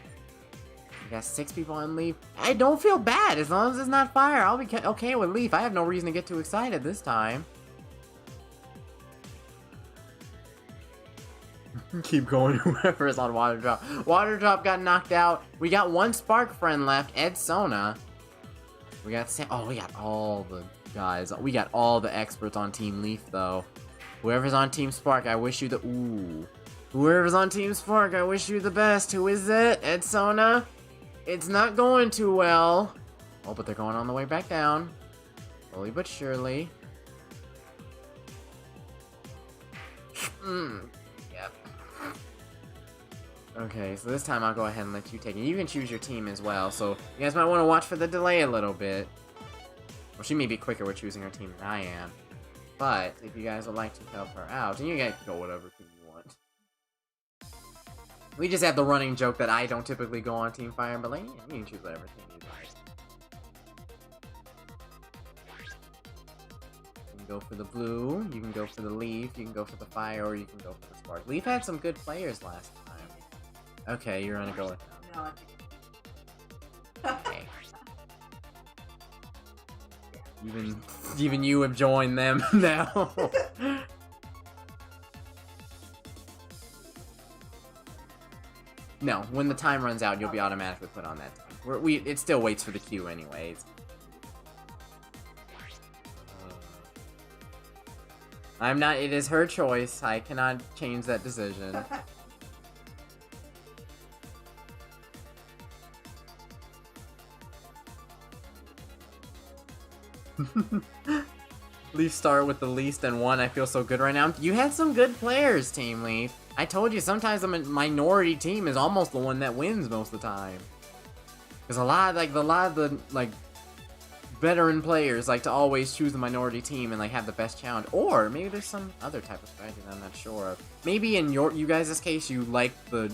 we got 6 people on leaf. I don't feel bad. As long as it's not fire, I'll be okay with leaf. I have no reason to get too excited this time. Keep going, whoever is on Water Drop. Water Drop got knocked out. We got 1 Spark friend left, Ed Sona. We got we got all the guys. We got all the experts on Team Leaf, though. Whoever's on Team Spark, I wish you the... Ooh. Whoever's on Team Spark, I wish you the best. Who is it? Ed Sona? It's not going too well. Oh, but they're going on the way back down. Slowly but surely. Yep. Okay, so this time I'll go ahead and let you take it. You can choose your team as well, so you guys might want to watch for the delay a little bit. Well, she may be quicker with choosing her team than I am. But if you guys would like to help her out, then you guys can go whatever team you want. We just have the running joke that I don't typically go on Team Fire, but like, yeah, you can choose whatever team you like. You can go for the blue, you can go for the leaf, you can go for the fire, or you can go for the spark. Leaf had some good players last time. Okay, you're gonna go with them. No, I think... Okay. Even you have joined them now. No, when the time runs out, you'll be automatically put on that team. It still waits for the queue anyways. I'm not. It is her choice. I cannot change that decision. Leaf start with the least and 1. I feel so good right now. You had some good players, Team Leaf. I told you sometimes a minority team is almost the one that wins most of the time. Because a lot of the veteran players like to always choose the minority team and like have the best challenge. Or maybe there's some other type of strategy that I'm not sure of. Maybe in you guys' case you like the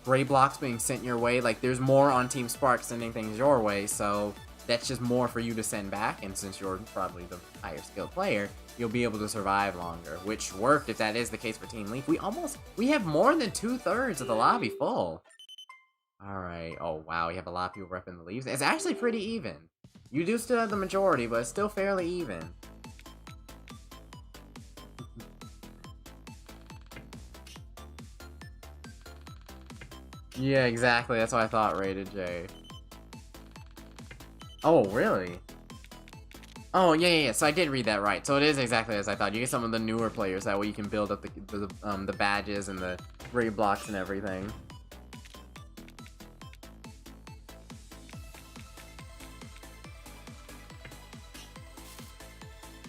gray blocks being sent your way. Like there's more on Team Spark sending things your way, so that's just more for you to send back, and since you're probably the higher skilled player, you'll be able to survive longer, which worked if that is the case for Team Leaf. We have more than 2/3 of the lobby full. Alright, oh wow, we have a lot of people repping the leaves. It's actually pretty even. You do still have the majority, but it's still fairly even. Yeah, exactly, that's what I thought, Rated J. Oh, really? Oh, yeah, so I did read that right. So it is exactly as I thought. You get some of the newer players, that way you can build up the badges and the gray blocks and everything.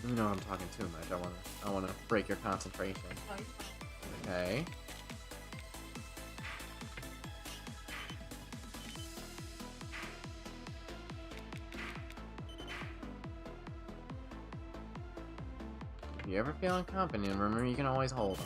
You know I'm talking too much. I wanna break your concentration. Okay. you ever feel incompetent, remember you can always hold them.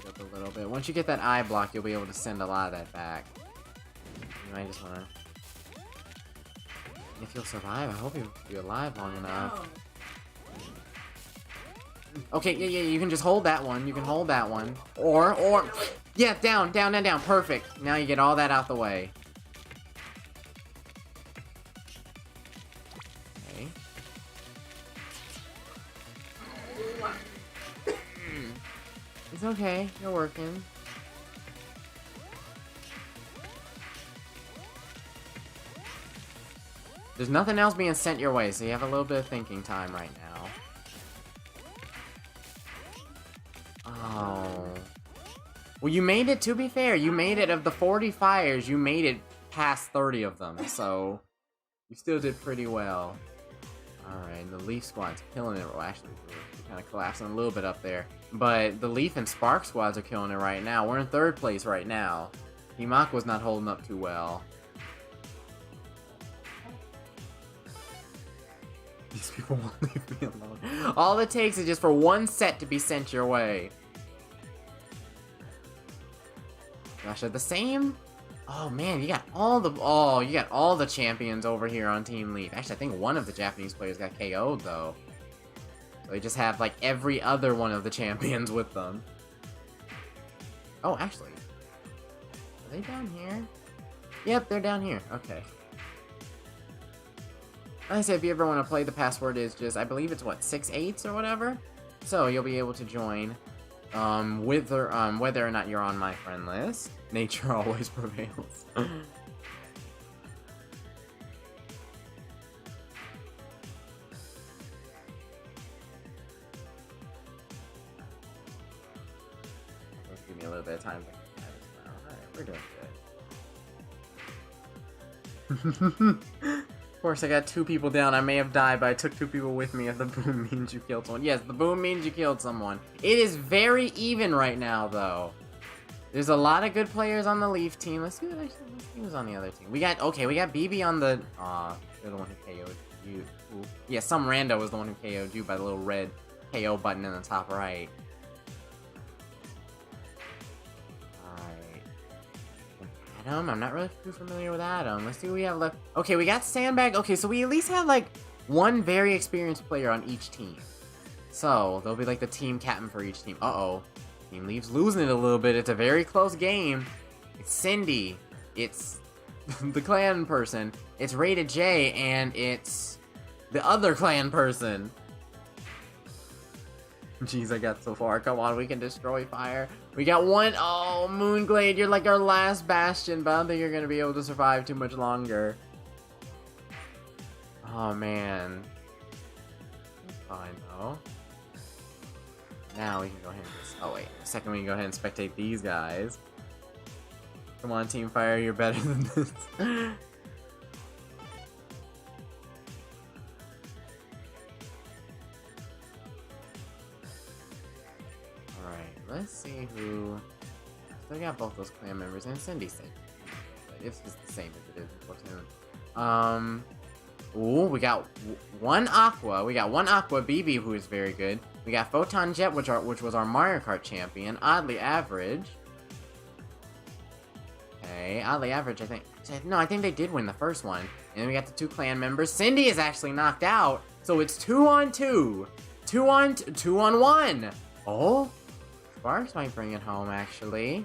Up a little bit. Once you get that eye block, you'll be able to send a lot of that back. You might just wanna. If you'll survive, I hope you'll be alive long enough. Okay, yeah, you can just hold that one. You can hold that one. Or, yeah, down. Perfect. Now you get all that out the way. Okay. It's okay. You're working. There's nothing else being sent your way, so you have a little bit of thinking time right now. Oh. Well, you made it, to be fair. You made it, of the 40 fires, you made it past 30 of them, so you still did pretty well. Alright, the Leaf Squad's killing it. Well, actually, we're kind of collapsing a little bit up there. But the Leaf and Spark Squads are killing it right now. We're in 3rd place right now. Himak was not holding up too well. These people won't leave me alone. All it takes is just for one set to be sent your way. Gosh, are the same? Oh man, you got all the champions over here on Team Leaf. Actually, I think one of the Japanese players got KO'd though. So they just have like every other one of the champions with them. Oh, actually, are they down here? Yep, they're down here. Okay. Like I said, if you ever want to play, the password is just, I believe it's what, 6/8 or whatever? So you'll be able to join, whether or not you're on my friend list. Nature always prevails. Give me a little bit of time to have this now. Alright, we're doing good. Of course, I got 2 people down. I may have died, but I took 2 people with me. If the boom means you killed someone. Yes, the boom means you killed someone. It is very even right now, though. There's a lot of good players on the Leaf team. Let's see who's on the other team. We got BB on the... Aw, you're the one who KO'd you. Ooh. Yeah, some rando was the one who KO'd you by the little red KO button in the top right. Adam, I'm not really too familiar with Adam. Let's see what we have left. Okay, we got Sandbag. Okay, so we at least have like one very experienced player on each team. So they'll be like the team captain for each team. Uh-oh. Team Leaf's losing it a little bit. It's a very close game. It's Cindy. It's the clan person. It's Rated J, and it's the other clan person. Jeez, I got so far. Come on, we can destroy fire. We got one. Oh, Moonglade, you're like our last bastion, but I don't think you're gonna be able to survive too much longer. Oh, man. It's fine, though. Now we can go ahead and just... Oh, wait. In a second, we can go ahead and spectate these guys. Come on, Team Fire, you're better than this. Let's see who... Still got both those clan members, and Cindy said. But it's just the same as it is in Splatoon. Ooh, we got one Aqua. We got one Aqua BB, who is very good. We got Photon Jet, which was our Mario Kart champion. Oddly Average. Okay, Oddly Average, I think... No, I think they did win the first one. And then we got the 2 clan members. Cindy is actually knocked out, so it's 2-on-2. 2-on-1. Oh... Sparks might bring it home, actually.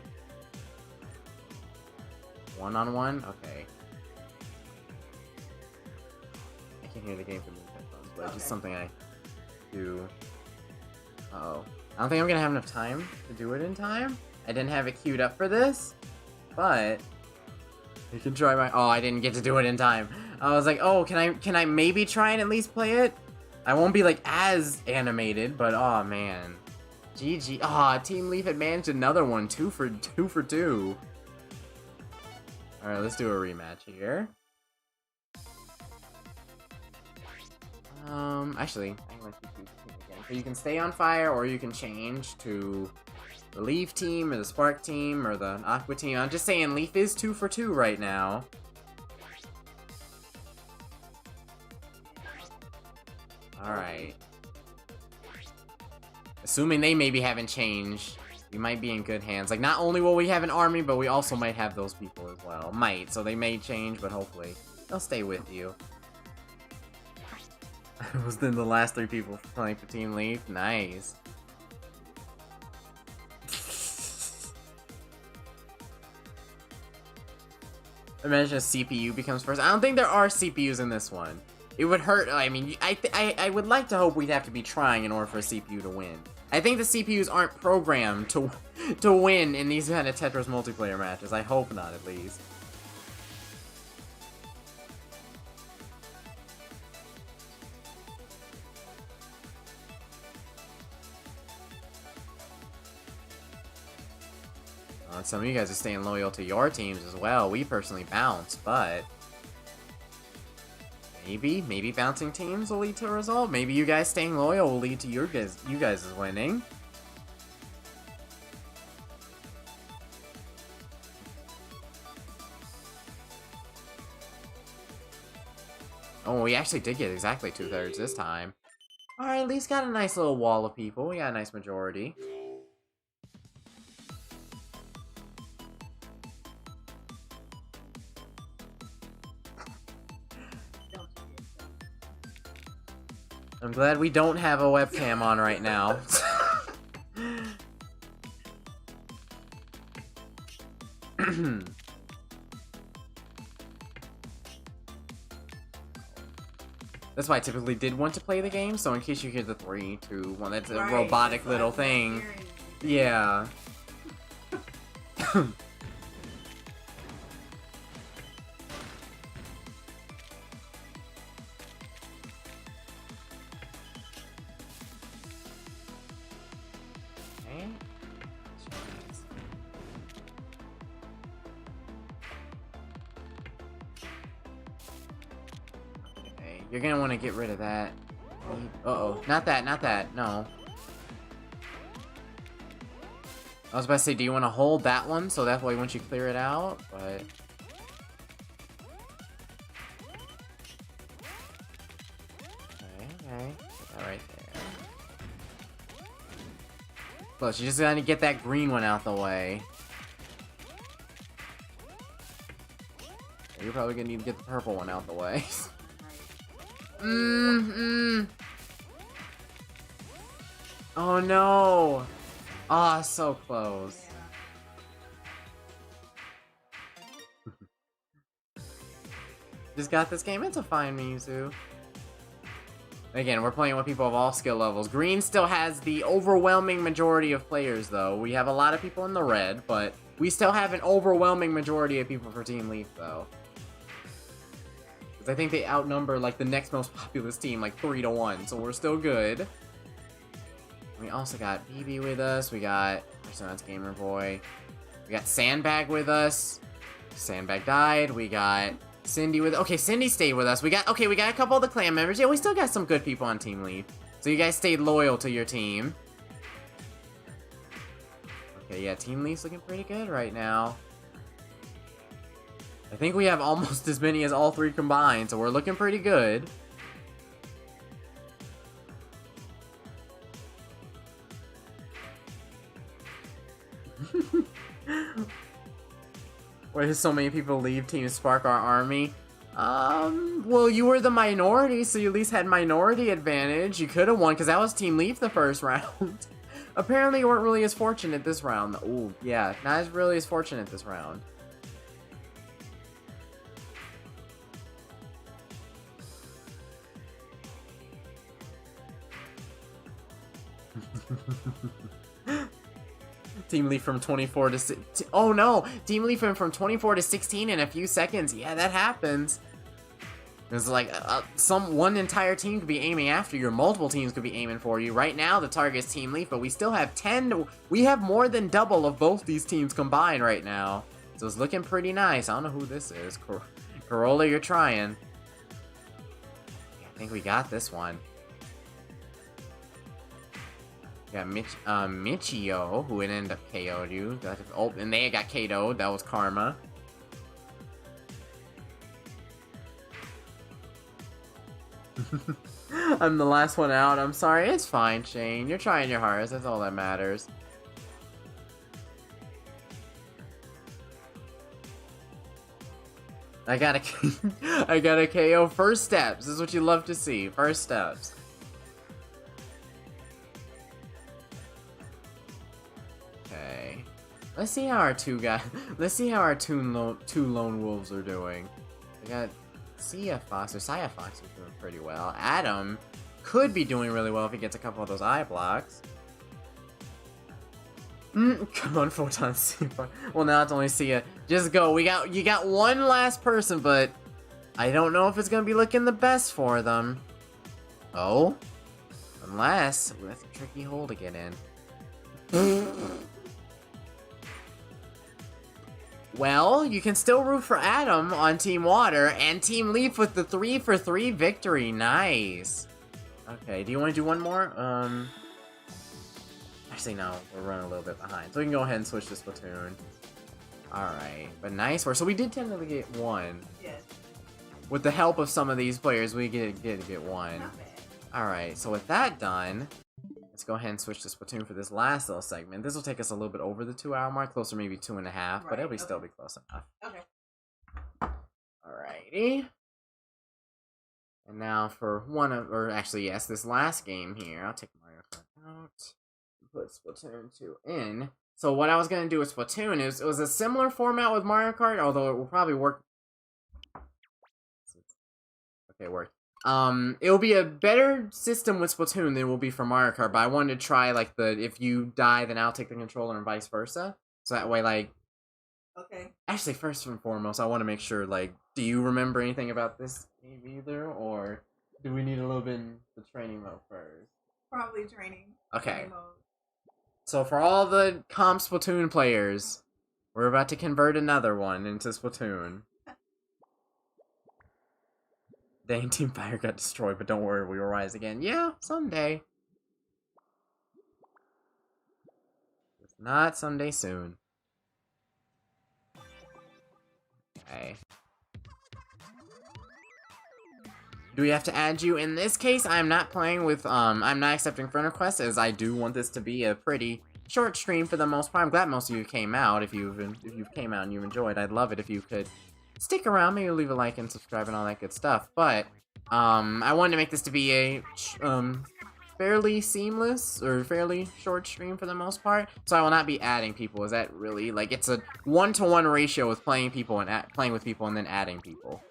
1-on-1? Okay. I can't hear the game from the headphones, but it's just something I do. Uh-oh. I don't think I'm gonna have enough time to do it in time. I didn't have it queued up for this, but you can try my... Oh, I didn't get to do it in time. I was like, oh, can I maybe try and at least play it? I won't be, like, as animated, but oh, man. GG. Ah, Team Leaf had managed another one. 2 for 2. Alright, let's do a rematch here. Actually, I want to keep again. So you can stay on fire, or you can change to The Leaf team, or the Spark team, or the Aqua team. I'm just saying, Leaf is 2 for 2 right now. Alright. Assuming they maybe haven't changed, we might be in good hands. Like, not only will we have an army, but we also might have those people as well. Might, so they may change, but hopefully they'll stay with you. It was then the last 3 people playing for Team Leaf. Nice. Imagine a CPU becomes first. I don't think there are CPUs in this one. It would hurt. I mean, I would like to hope we'd have to be trying in order for a CPU to win. I think the CPUs aren't programmed to win in these kind of Tetris multiplayer matches. I hope not, at least. Some of you guys are staying loyal to your teams as well. We personally bounce, but maybe bouncing teams will lead to a result. Maybe you guys staying loyal will lead to you guys winning. Oh, we actually did get exactly 2/3 this time. Alright, at least got a nice little wall of people. We got a nice majority. I'm glad we don't have a webcam on right now. That's why I typically did want to play the game, so in case you hear the 3, 2, 1, that's a robotic little thing. Yeah. You're gonna want to get rid of that. Uh-oh. Not that. No. I was about to say, do you want to hold that one so that way once you clear it out? But... Okay. Put that right there. Plus, you just gotta get that green one out the way. You're probably gonna need to get the purple one out the way. Oh no! Ah, so close. Just got this game. It's a fine Mizu. Again, we're playing with people of all skill levels. Green still has the overwhelming majority of players, though. We have a lot of people in the red, but we still have an overwhelming majority of people for Team Leaf, though. I think they outnumber, like, the next most populous team, like, 3-1, so we're still good. We also got BB with us, we got, so that's Gamer Boy. We got Sandbag with us. Sandbag died, we got Cindy with, okay, Cindy stayed with us. We got a couple of the clan members. Yeah, we still got some good people on Team Leaf. So you guys stayed loyal to your team. Okay, yeah, Team Leaf's looking pretty good right now. I think we have almost as many as all 3 combined, so we're looking pretty good. Why did so many people leave Team Spark our army? Well, you were the minority, so you at least had minority advantage. You could have won, because that was Team Leaf the first round. Apparently, you weren't really as fortunate this round. Ooh, yeah, not as really as fortunate this round. Team Leaf from 24 to... Oh no! Team Leaf from 24 to 16 in a few seconds. Yeah, that happens. It's like one entire team could be aiming after you, or multiple teams could be aiming for you. Right now, the target is Team Leaf, but we still have 10... We have more than double of both these teams combined right now. So it's looking pretty nice. I don't know who this is. Corolla, you're trying. I think we got this one. You got Michio, who would end up KO'd you. Oh, and they got KO'd. That was karma. I'm the last one out. I'm sorry. It's fine, Shane. You're trying your hardest. That's all that matters. I got a KO. First steps. This is what you love to see. First steps. Okay. Let's see how our two lone wolves are doing. We got Sia Fox is doing pretty well. Adam could be doing really well if he gets a couple of those eye blocks. Come on, Photon Sia. Well, now it's only Sia. Just go. You got one last person, but I don't know if it's gonna be looking the best for them. Oh, unless that's a tricky hole to get in. Well, you can still root for Adam on Team Water and Team Leaf with the 3-for-3 victory. Nice. Okay, do you want to do one more? Actually, no. We're running a little bit behind. So we can go ahead and switch to Splatoon. Alright. But nice work. So we did technically get one. Yes. With the help of some of these players, we get one. Not bad. Alright, so with that done, let's go ahead and switch to Splatoon for this last little segment. This will take us a little bit over the 2-hour mark, closer maybe 2.5, but it'll still be close enough. Okay. Alrighty. And now for this last game here, I'll take Mario Kart out, put Splatoon 2 in. So what I was going to do with Splatoon is, it was a similar format with Mario Kart, although it will probably work. Okay, it worked. It will be a better system with Splatoon than it will be for Mario Kart, but I wanted to try, like, if you die, then I'll take the controller and vice versa. So that way, like... Okay. Actually, first and foremost, I want to make sure, like, do you remember anything about this game either, or do we need a little bit in the training mode first? Probably training. Okay. Training mode. So for all the comp Splatoon players, we're about to convert another one into Splatoon. Dang, Team Fire got destroyed, but don't worry, we will rise again. Yeah, someday. If not, someday soon. Okay. Do we have to add you? In this case, I'm not playing with, I'm not accepting friend requests, as I do want this to be a pretty short stream for the most part. I'm glad most of you came out. If you've came out and you enjoyed, I'd love it if you could stick around, maybe leave a like and subscribe and all that good stuff. But, I wanted to make this to be a, fairly seamless, or fairly short stream for the most part. So I will not be adding people. Is that really, like, it's a 1-to-1 ratio with playing people and playing with people and then adding people.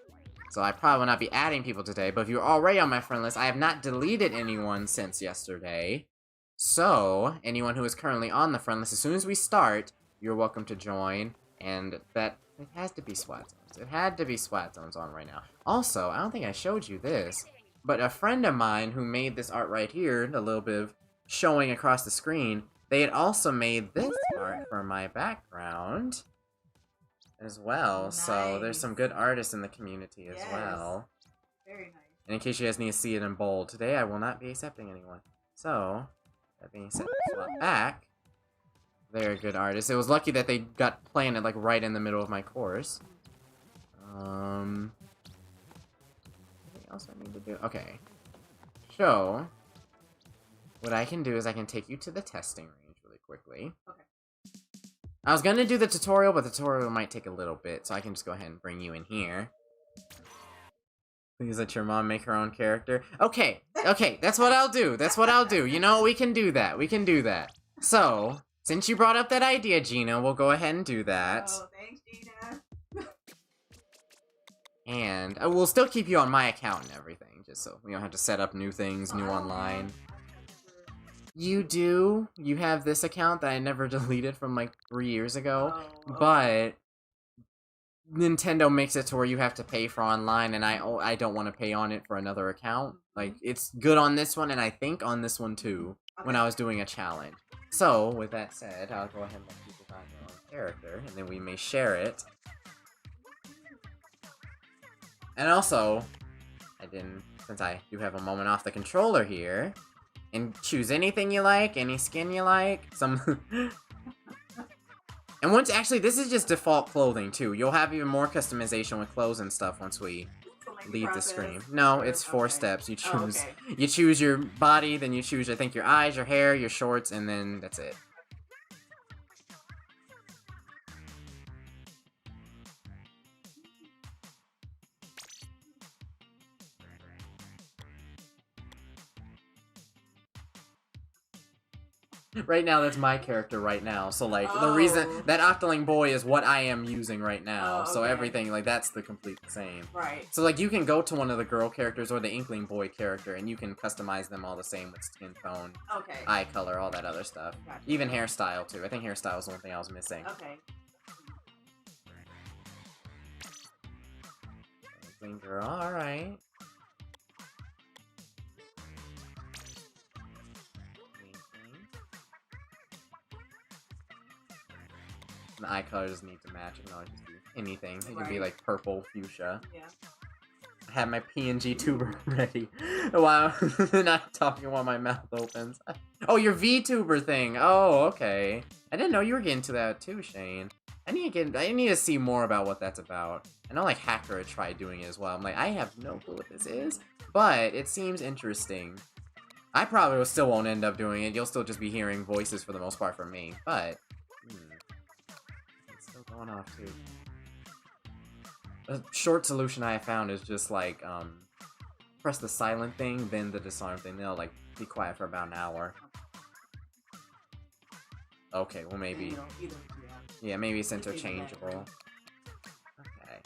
So I probably will not be adding people today, but if you're already on my friend list, I have not deleted anyone since yesterday. So, anyone who is currently on the friend list, as soon as we start, you're welcome to join. And that, it has to be SWAT zones. It had to be SWAT zones on right now. Also, I don't think I showed you this, but a friend of mine who made this art right here, a little bit of showing across the screen, they had also made this art for my background as well. Nice. So there's some good artists in the community as well. Very nice. And in case you guys need to see it in bold, today I will not be accepting anyone. So, that being said, swap back. They're a good artist. It was lucky that they got planted like right in the middle of my course. Anything else I need to do? Okay. So, what I can do is I can take you to the testing range really quickly. Okay. I was gonna do the tutorial, but the tutorial might take a little bit, so I can just go ahead and bring you in here. Please let your mom make her own character. Okay, that's what I'll do. That's what I'll do. You know, we can do that. We can do that. So, since you brought up that idea, Gina, we'll go ahead and do that. Oh, thanks, Gina. And we'll still keep you on my account and everything, just so we don't have to set up new things, new Oh, online. You do. You have this account that I never deleted from like 3 years ago, Oh, but Nintendo makes it to where you have to pay for online, and I don't want to pay on it for another account. Like, it's good on this one, and I think on this one too, when I was doing a challenge. So, with that said, I'll go ahead and let people find their own character, and then we may share it. And also, since I do have a moment off the controller here, and choose anything you like, any skin you like. And once, actually, this is just default clothing, too. You'll have even more customization with clothes and stuff once we leave the stream. No, it's 4 steps. You choose, you choose your body, then you choose, I think, your eyes, your hair, your shorts, and then that's it. Right now, that's my character right now. So, like, the reason that Octoling Boy is what I am using right now. So everything, like, that's the complete same. Right. So, like, you can go to one of the girl characters or the Inkling Boy character, and you can customize them all the same with skin tone, eye color, all that other stuff. Gotcha. Even hairstyle, too. I think hairstyle is the one thing I was missing. Okay. Inkling girl, alright. The eye colors need to match. It can always just be anything. It can be like purple, fuchsia. Yeah. I have my PNG tuber ready. Wow, not talking while my mouth opens. Oh, your VTuber thing. Oh, okay. I didn't know you were getting to that too, Shane. I need to see more about what that's about. I know like Hacker had tried doing it as well. I'm like, I have no clue what this is, but it seems interesting. I probably still won't end up doing it. You'll still just be hearing voices for the most part from me, but it's still going off too. A short solution I have found is just like press the silent thing, then the disarm thing. They'll like be quiet for about an hour. Okay, well maybe. Yeah, maybe it's interchangeable. Okay.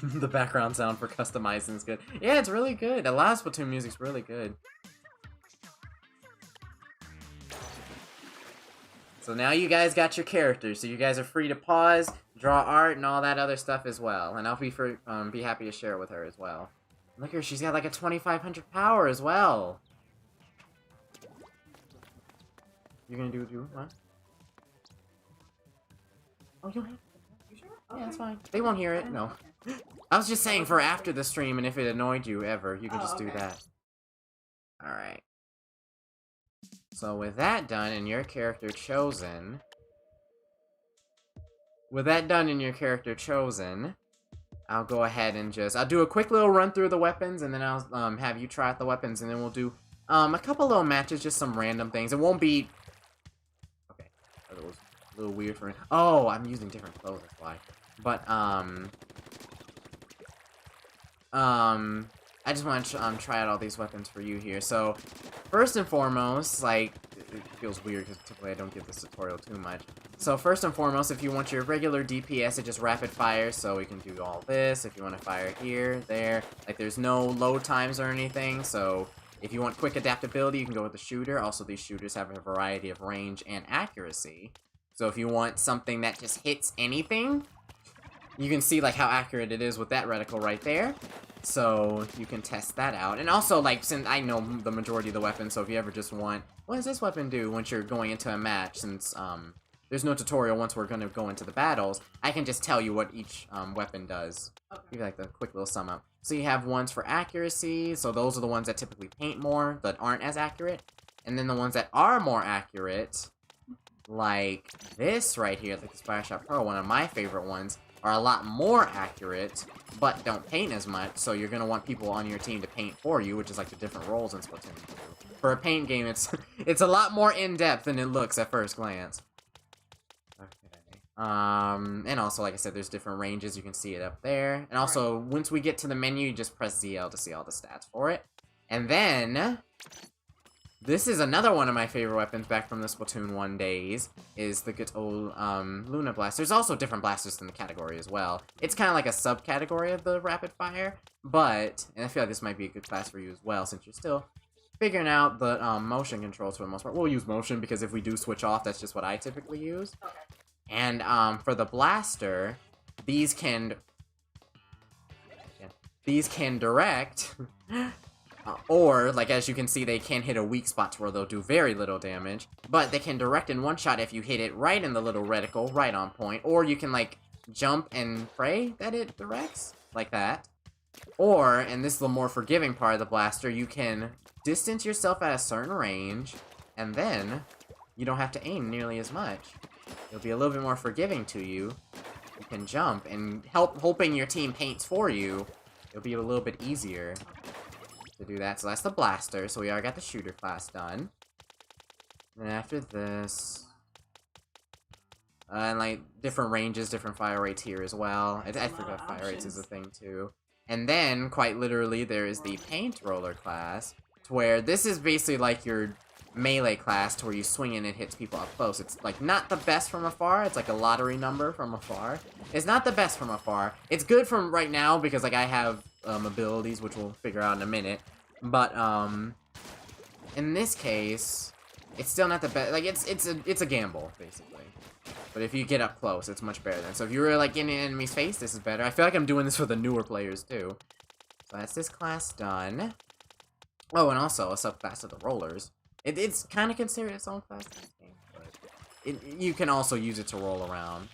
The background sound for customizing is good. Yeah, it's really good. A lot of Splatoon music's really good. So now you guys got your characters, so you guys are free to pause, draw art, and all that other stuff as well. And I'll be happy to share it with her as well. Look at her, she's got like a 2500 power as well. You're gonna do what? Oh, you'll have to. You sure? Yeah, that's fine. They won't hear it, no. I was just saying for after the stream, and if it annoyed you ever, you can just do that. Alright. So with that done and your character chosen... I'll go ahead and I'll do a quick little run through the weapons, and then I'll have you try out the weapons, and then we'll do a couple little matches, just some random things. It won't be... Okay, that was a little weird for me. Oh, I'm using different clothes, that's why. But, I just want to try out all these weapons for you here. So, first and foremost, like, it feels weird because typically I don't give this tutorial too much. So, first and foremost, if you want your regular DPS, it just rapid fire, so we can do all this. If you want to fire here, there, like, there's no load times or anything, so if you want quick adaptability, you can go with the shooter. Also, these shooters have a variety of range and accuracy. So, if you want something that just hits anything, you can see, like, how accurate it is with that reticle right there. So, you can test that out. And also, like, since I know the majority of the weapons, so if you ever just want, what does this weapon do once you're going into a match? Since, there's no tutorial once we're gonna go into the battles, I can just tell you what each, weapon does. Give you, like, the quick little sum up. So you have ones for accuracy, so those are the ones that typically paint more, that aren't as accurate. And then the ones that are more accurate, like this right here, like the Splash Shot Pro, one of my favorite ones, are a lot more accurate, but don't paint as much, so you're going to want people on your team to paint for you, which is like the different roles in Splatoon 2. For a paint game, it's a lot more in-depth than it looks at first glance. Okay. And also, like I said, there's different ranges, you can see it up there. And also, once we get to the menu, you just press ZL to see all the stats for it. And then... this is another one of my favorite weapons back from the Splatoon 1 days, is the good old, Luna Blast. There's also different blasters in the category as well. It's kind of like a subcategory of the rapid fire, but, and I feel like this might be a good class for you as well, since you're still figuring out the, motion controls for the most part. We'll use motion, because if we do switch off, that's just what I typically use. Okay. And, for the blaster, these can direct... or, like, as you can see, they can hit a weak spot to where they'll do very little damage. But they can direct in one shot if you hit it right in the little reticle, right on point. Or you can, like, jump and pray that it directs, like that. Or, and this is the more forgiving part of the blaster, you can distance yourself at a certain range, and then you don't have to aim nearly as much. It'll be a little bit more forgiving to you. You can jump, and hoping your team paints for you, it'll be a little bit easier to do that. So that's the blaster, so we already got the shooter class done. And after this... and like, different ranges, different fire rates here as well. I forgot fire rates is a thing too. And then, quite literally, there is the paint roller class, to where this is basically like your melee class, to where you swing and it hits people up close. It's like not the best from afar. It's like a lottery number from afar. It's not the best from afar. It's good from right now because like I have abilities, which we'll figure out in a minute. But in this case, it's still not the best. Like it's a gamble basically. But if you get up close, it's much better then. So if you were like in an enemy's face, this is better. I feel like I'm doing this for the newer players too. So that's this class done. Oh, and also a subclass of the rollers. It's kind of considered its own class in this game, but you can also use it to roll around.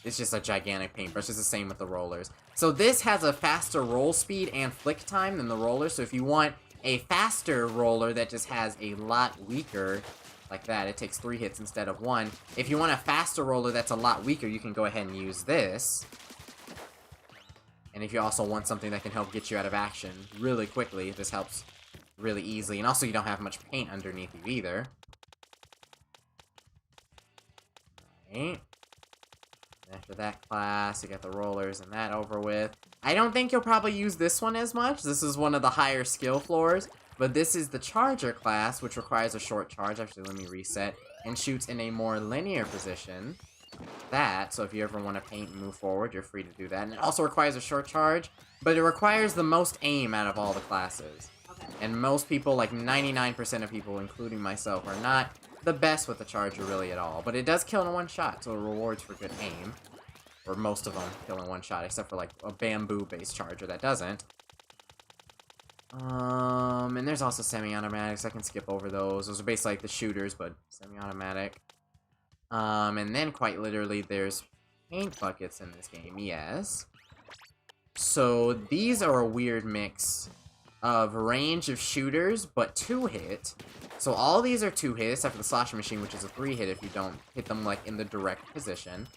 It's just a gigantic paintbrush. It's the same with the rollers. So this has a faster roll speed and flick time than the roller. So if you want a faster roller that just has a lot weaker, like that, it takes 3 hits instead of 1. If you want a faster roller that's a lot weaker, you can go ahead and use this. And if you also want something that can help get you out of action really quickly, this helps really easily. And also you don't have much paint underneath you either. Right. After that class, you got the rollers and that over with. I don't think you'll probably use this one as much. This is one of the higher skill floors. But this is the Charger class, which requires a short charge. Actually, let me reset. And shoots in a more linear position. So if you ever want to paint and move forward, you're free to do that. And it also requires a short charge, but it requires the most aim out of all the classes. Okay. And most people, like 99% of people, including myself, are not the best with the Charger really at all. But it does kill in one shot, so it rewards for good aim. Or most of them kill in one shot, except for like a bamboo-based Charger that doesn't. And there's also semi-automatics. I can skip over those. Those are basically like the shooters, but semi-automatic. And then quite literally, there's paint buckets in this game, yes. So these are a weird mix of range of shooters, but 2-hit. So all these are 2-hit, except for the slashing machine, which is a 3-hit if you don't hit them like in the direct position.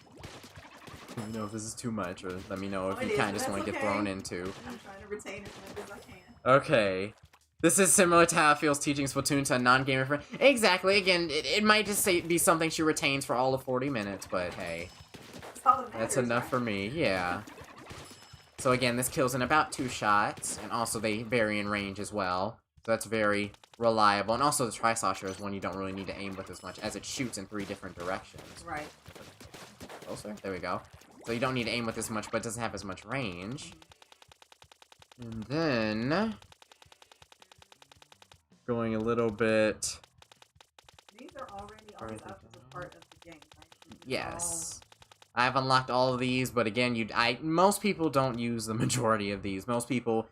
Let me know if this is too much, or let me know if you kind of just want to get thrown into. I'm trying to retain as much as I can. Okay. This is similar to how it feels teaching Splatoon to a non-gamer friend. Exactly. Again, it might just be something she retains for all of 40 minutes, but hey. That's enough for me, yeah. So again, this kills in about 2 shots, and also they vary in range as well. So that's very reliable. And also the Tri-Slosher is one you don't really need to aim with as much, as it shoots in 3 different directions. Right. Closer? There we go. So you don't need to aim with as much, but it doesn't have as much range. And then... going a little bit... These are already all these options a part of the game, right? Yes. I've unlocked all of these, but again, most people don't use the majority of these. Most people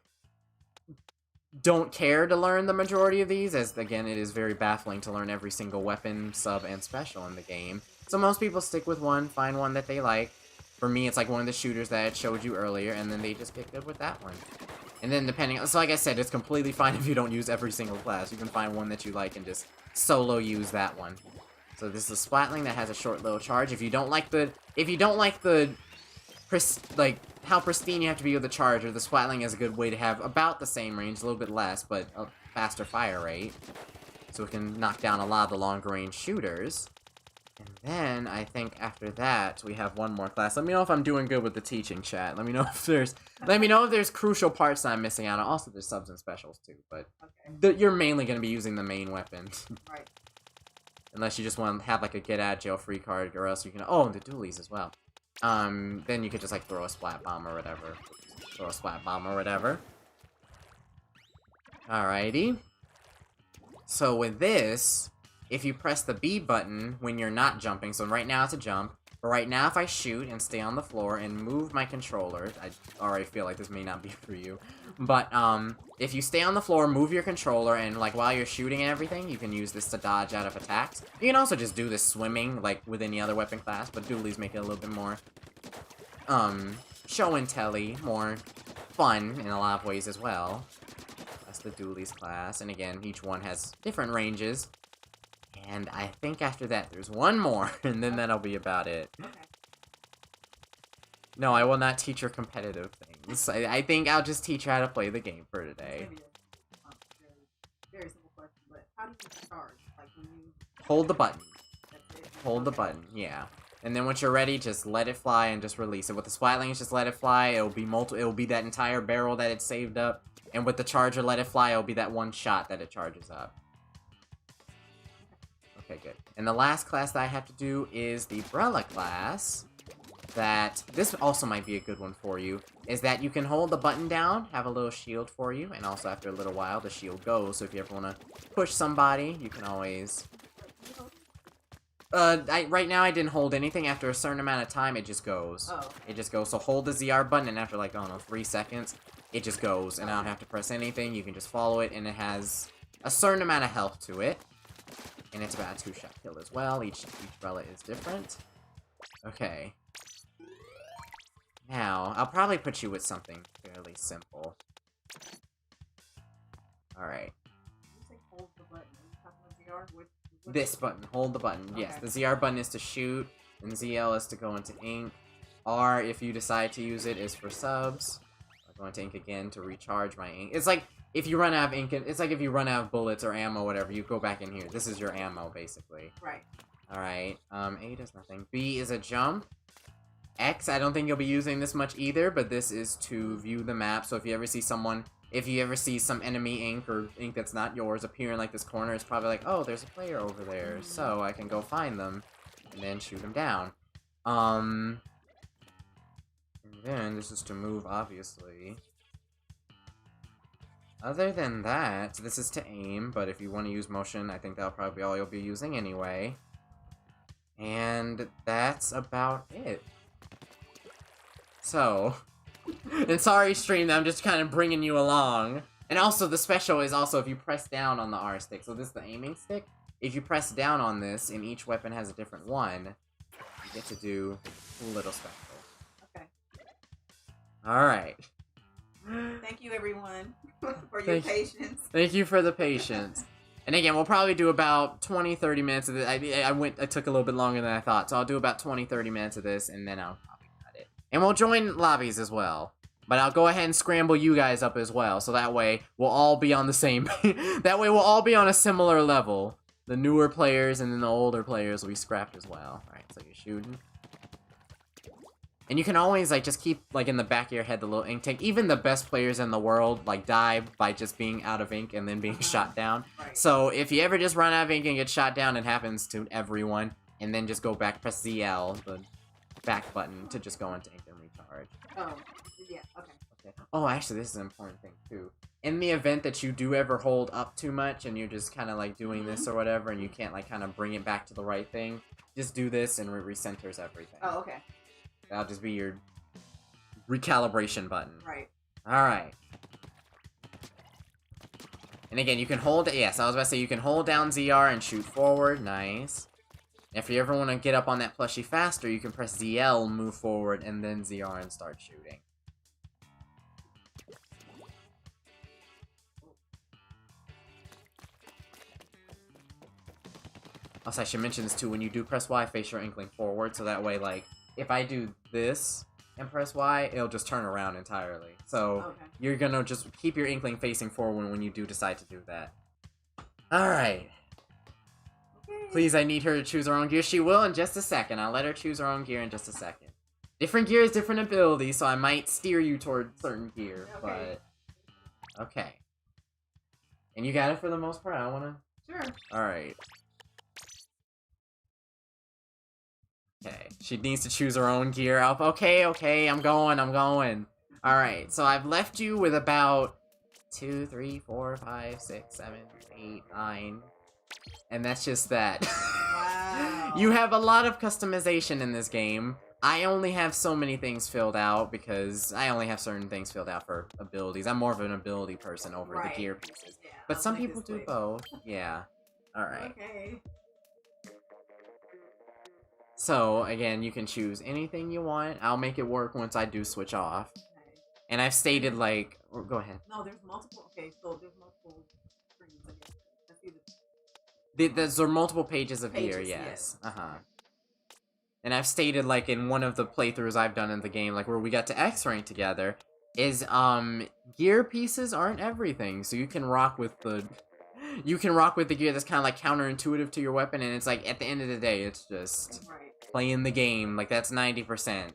don't care to learn the majority of these, as again, it is very baffling to learn every single weapon, sub, and special in the game. So most people stick with one, find one that they like. For me, it's like one of the shooters that I showed you earlier, and then they just get good with that one. And then depending, so like I said, it's completely fine if you don't use every single class. You can find one that you like and just solo use that one. So this is a Splatling that has a short little charge. If you don't like how pristine you have to be with the charger, the Splatling is a good way to have about the same range, a little bit less, but a faster fire rate. So it can knock down a lot of the longer range shooters. And then, I think after that, we have one more class. Let me know if I'm doing good with the teaching, chat. Let me know if there's crucial parts that I'm missing out on. Also, there's subs and specials, too. But you're mainly going to be using the main weapon. Right. Unless you just want to have, like, a get-out-jail-free card, or else you can... Oh, and the dualies as well. Then you could just, like, throw a splat bomb or whatever. Alrighty. So, with this... if you press the B button when you're not jumping, so right now it's a jump, but right now if I shoot and stay on the floor and move my controller, I already feel like this may not be for you, but if you stay on the floor, move your controller, and like while you're shooting and everything, you can use this to dodge out of attacks. You can also just do this swimming, like with any other weapon class, but dualies make it a little bit more show and telly, more fun in a lot of ways as well. That's the dualies class, and again, each one has different ranges. And I think after that, there's one more, and then that'll be about it. Okay. No, I will not teach her competitive things. I think I'll just teach her how to play the game for today. Maybe a very simple question, but how do you charge? Like when you Hold the button. that's it? Hold the button, yeah. And then once you're ready, just let it fly and just release it. With the splatling, just let it fly. It'll be that entire barrel that it saved up. And with the charger, let it fly. It'll be that one shot that it charges up. Okay, good. And the last class that I have to do is the umbrella class. That this also might be a good one for you. Is that you can hold the button down, have a little shield for you, and also after a little while, the shield goes. So if you ever want to push somebody, you can always. Right now I didn't hold anything. After a certain amount of time, it just goes. Oh. It just goes. So hold the ZR button, and after like, I don't know, 3 seconds, it just goes. And I don't have to press anything. You can just follow it, and it has a certain amount of health to it. And it's about a 2-shot kill as well. Each umbrella is different. Okay. Now, I'll probably put you with something fairly simple. Alright. You say hold the button. Are you talking about ZR? This button, hold the button. Okay. Yes, the ZR button is to shoot, and ZL is to go into ink. R, if you decide to use it, is for subs. I'll go into ink again to recharge my ink. It's like if you run out of ink, it's like if you run out of bullets or ammo, whatever, you go back in here. This is your ammo, basically. Right. Alright, A does nothing. B is a jump. X, I don't think you'll be using this much either, but this is to view the map. So if you ever see some enemy ink or ink that's not yours appear in like this corner, it's probably like, oh, there's a player over there, so I can go find them and then shoot them down. And then this is to move, obviously. Other than that, this is to aim, but if you want to use motion, I think that'll probably be all you'll be using anyway. And that's about it. So, and sorry stream that I'm just kind of bringing you along. And also the special is also if you press down on the R stick. So this is the aiming stick. If you press down on this and each weapon has a different one, you get to do a little special. Okay. Alright. Thank you everyone for your patience. Thank you for the patience. And again, we'll probably do about 20-30 minutes of this. I took a little bit longer than I thought, so I'll do about 20-30 minutes of this, and then I'll probably cut it. And we'll join lobbies as well. But I'll go ahead and scramble you guys up as well, so that way we'll all be on the same... that way we'll all be on a similar level. The newer players and then the older players will be scrapped as well. Alright, so you're shooting. And you can always, like, just keep, like, in the back of your head the little ink tank. Even the best players in the world, like, die by just being out of ink and then being shot down. Right. So, if you ever just run out of ink and get shot down, it happens to everyone. And then just go back, press ZL, the back button, to just go into ink and recharge. Oh, yeah, okay. Oh, actually, this is an important thing, too. In the event that you do ever hold up too much and you're just kind of, like, doing this or whatever, and you can't, like, kind of bring it back to the right thing, just do this and it recenters everything. Oh, okay. That'll just be your recalibration button. Right. Alright. And again, you can hold... Yes, I was about to say you can hold down ZR and shoot forward. Nice. If you ever want to get up on that plushie faster, you can press ZL, move forward, and then ZR and start shooting. Also, I should mention this too. When you do press Y, face your inkling forward, so that way, like, if I do this and press Y, it'll just turn around entirely. So you're gonna just keep your inkling facing forward when you do decide to do that. Alright. Okay. Please, I need her to choose her own gear. She will in just a second. I'll let her choose her own gear in just a second. Different gears, different abilities, so I might steer you toward certain gear, but... Okay. And you got it for the most part? I don't wanna... Sure. Alright. Okay, she needs to choose her own gear up. Okay, I'm going. Alright, so I've left you with about 2, 3, 4, 5, 6, 7, 8, 9. And that's just that. Wow. You have a lot of customization in this game. I only have so many things filled out because I only have certain things filled out for abilities. I'm more of an ability person over the gear pieces. Yeah, but some people do both. Yeah. Alright. Okay. So, again, you can choose anything you want. I'll make it work once I do switch off. Okay. And I've stated, like... Go ahead. No, there's multiple. Okay, so there's multiple screens. I guess. I see There are multiple pages of Pages, gear, yes. yes. Uh-huh. And I've stated, like, in one of the playthroughs I've done in the game, like, where we got to X-rank together, is, gear pieces aren't everything. So you can rock with the... You can rock with the gear that's kind of, like, counterintuitive to your weapon, and it's, like, at the end of the day, it's just... right. Playing the game, like, that's 90%.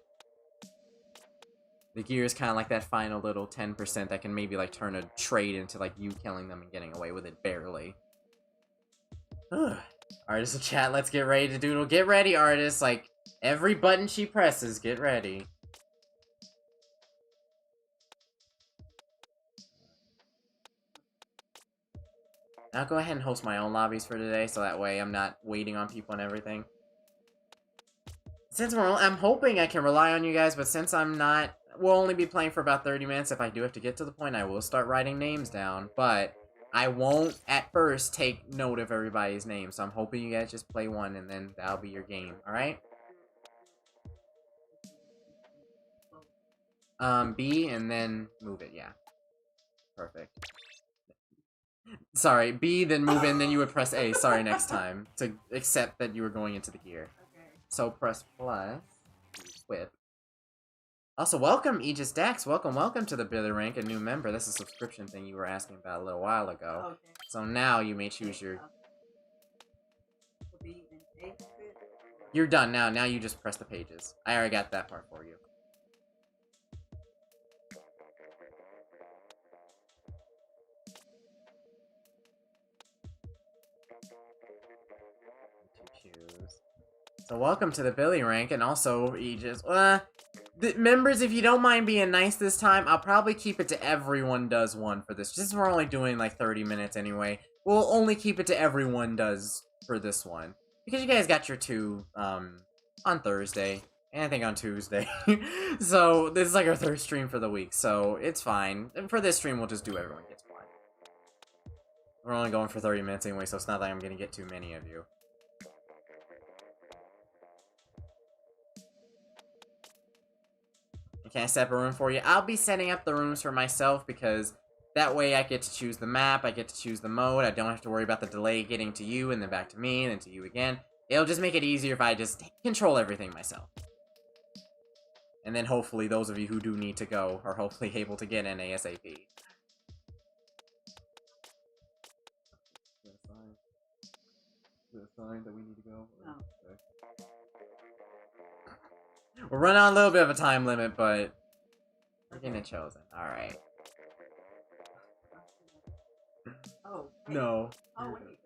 The gear is kind of like that final little 10% that can maybe, like, turn a trade into, like, you killing them and getting away with it barely. Artists of chat, let's get ready to doodle. Get ready, artists. Like, every button she presses, get ready. I'll go ahead and host my own lobbies for today, so that way I'm not waiting on people and everything. Since I'm hoping I can rely on you guys, but since I'm not, we'll only be playing for about 30 minutes. If I do have to get to the point, I will start writing names down, but I won't, at first, take note of everybody's name, so I'm hoping you guys just play one, and then that'll be your game, alright? B, and then move it, yeah. Perfect. Sorry, B, then move in, then you would press A, sorry, next time, to accept that you were going into the gear. Okay. So press plus, whip. Also, welcome, Aegis Dax. Welcome to the Billy Rank, a new member. That's a subscription thing you were asking about a little while ago. Okay. So now you may choose your... B and A. You're done now. Now you just press the pages. I already got that part for you. So welcome to the Billy Rank, and also Aegis. Members, if you don't mind being nice this time, I'll probably keep it to everyone does one for this. Since we're only doing like 30 minutes anyway, we'll only keep it to everyone does for this one. Because you guys got your two, on Thursday, and I think on Tuesday. So, this is like our third stream for the week, so it's fine. And for this stream, we'll just do everyone gets one. We're only going for 30 minutes anyway, so it's not like I'm gonna get too many of you. Can I set up a room for you? I'll be setting up the rooms for myself because that way I get to choose the map, I get to choose the mode, I don't have to worry about the delay getting to you and then back to me and then to you again. It'll just make it easier if I just control everything myself. And then hopefully those of you who do need to go are hopefully able to get in ASAP. Is it a sign that we need to go? No. We're running on a little bit of a time limit, but we're getting it chosen. Alright. Oh. Wait. No. Oh, wait.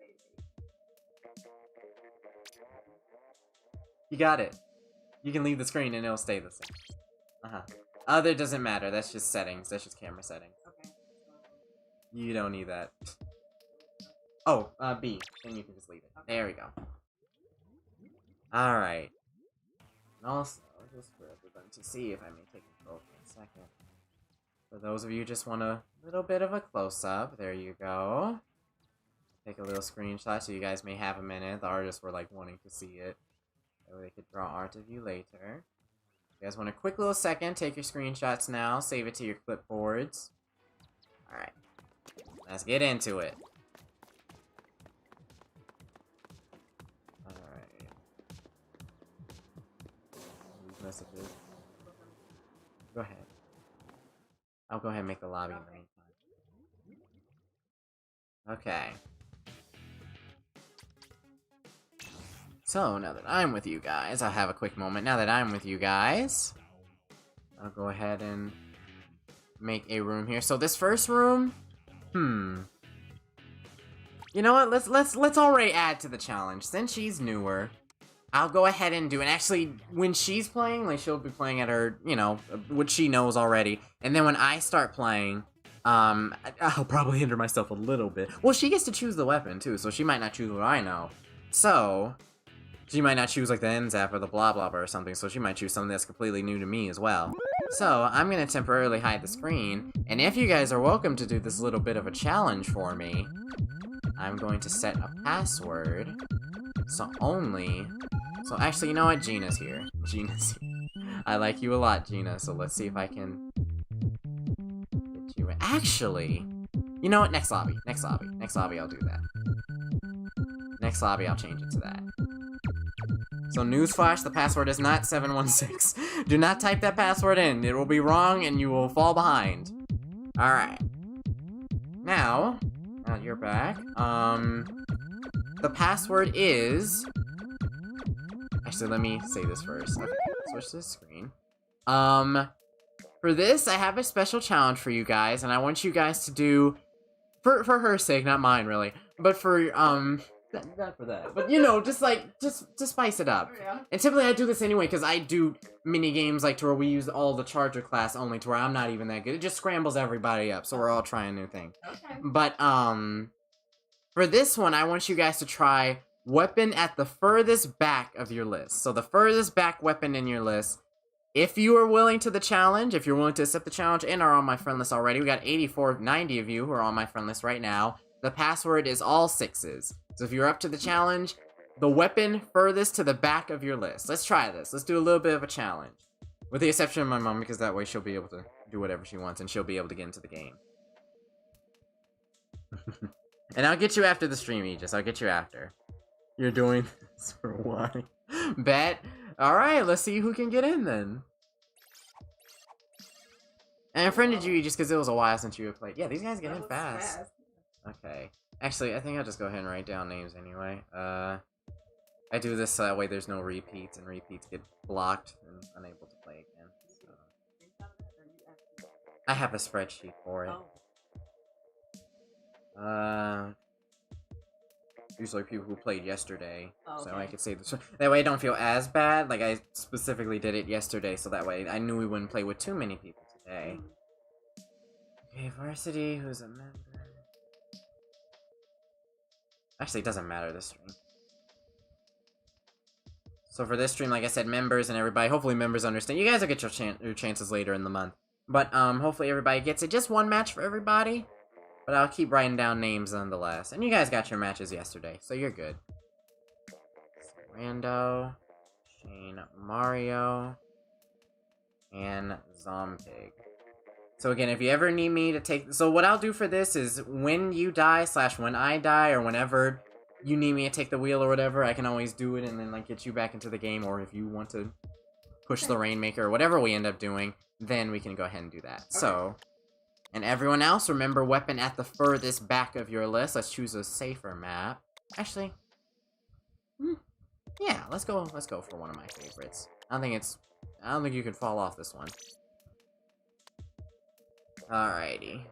You got it. You can leave the screen and it'll stay the same. Other doesn't matter. That's just settings. That's just camera settings. Okay. You don't need that. Oh, B. Then you can just leave it. There we go. Alright. And also, just for everyone to see if I may take control for a second. For those of you who just want a little bit of a close-up, there you go. Take a little screenshot so you guys may have a minute. The artists were like wanting to see it. So they could draw art of you later. You guys want a quick little second, take your screenshots now, save it to your clipboards. Alright. Let's get into it. Alright. Messages. Go ahead. I'll go ahead and make the lobby in the meantime. Okay. So, now that I'm with you guys, I'll have a quick moment. Now that I'm with you guys, I'll go ahead and make a room here. So this first room, you know what? Let's already add to the challenge. Since she's newer, I'll go ahead and do it. Actually, when she's playing, like, she'll be playing at her, you know, what she knows already. And then when I start playing, I'll probably hinder myself a little bit. Well, she gets to choose the weapon, too, so she might not choose what I know. So, she might not choose, like, the end zap or the blah blah or something, so she might choose something that's completely new to me as well. So, I'm gonna temporarily hide the screen, and if you guys are welcome to do this little bit of a challenge for me, I'm going to set a password, so only So actually, you know what? Gina's here. Gina's here. I like you a lot, Gina, so let's see if I can get you in. Actually, you know what? Next lobby. Next lobby. Next lobby, I'll do that. Next lobby, I'll change it to that. So newsflash, the password is not 716. Do not type that password in. It will be wrong and you will fall behind. Alright. Now you're back. The password is... Actually, let me say this first. Okay, switch this screen. For this, I have a special challenge for you guys, and I want you guys to do... For her sake, not mine, really. But for, not for that. But, you know, just, like, just to spice it up. Yeah. And typically I do this anyway, because I do mini games, like, to where we use all the charger class only, to where I'm not even that good. It just scrambles everybody up, so we're all trying new things. Okay. But, for this one, I want you guys to try weapon at the furthest back of your list. So the furthest back weapon in your list. If you are willing to the challenge, if you're willing to accept the challenge and are on my friend list already, we got 90 of you who are on my friend list right now. The password is all 6s. So if you're up to the challenge, the weapon furthest to the back of your list. Let's try this. Let's do a little bit of a challenge. With the exception of my mom, because that way she'll be able to do whatever she wants and she'll be able to get into the game. And I'll get you after the stream, Aegis. I'll get you after. You're doing this for why? Bet. Alright, let's see who can get in then. And I friended you just because it was a while since you had played. Yeah, these guys get in fast. Okay. Actually, I think I'll just go ahead and write down names anyway. I do this so that way there's no repeats, and repeats get blocked and unable to play again. So. I have a spreadsheet for it. Usually people who played yesterday, so I could say this. That way I don't feel as bad. Like, I specifically did it yesterday, so that way I knew we wouldn't play with too many people today. Okay, varsity, who's a member? Actually, it doesn't matter this stream. So for this stream, like I said, members and everybody, hopefully members understand. You guys will get your chances later in the month. But, hopefully everybody gets it. Just one match for everybody. But I'll keep writing down names nonetheless. And you guys got your matches yesterday, so you're good. Rando, Shane, Mario, and Zompig. So again, if you ever need me to take... So what I'll do for this is when you die / when I die, or whenever you need me to take the wheel or whatever, I can always do it and then like get you back into the game. Or if you want to push the Rainmaker or whatever we end up doing, then we can go ahead and do that. Okay. So... And everyone else, remember weapon at the furthest back of your list. Let's choose a safer map. Actually, yeah, let's go for one of my favorites. I don't think you could fall off this one. Alrighty.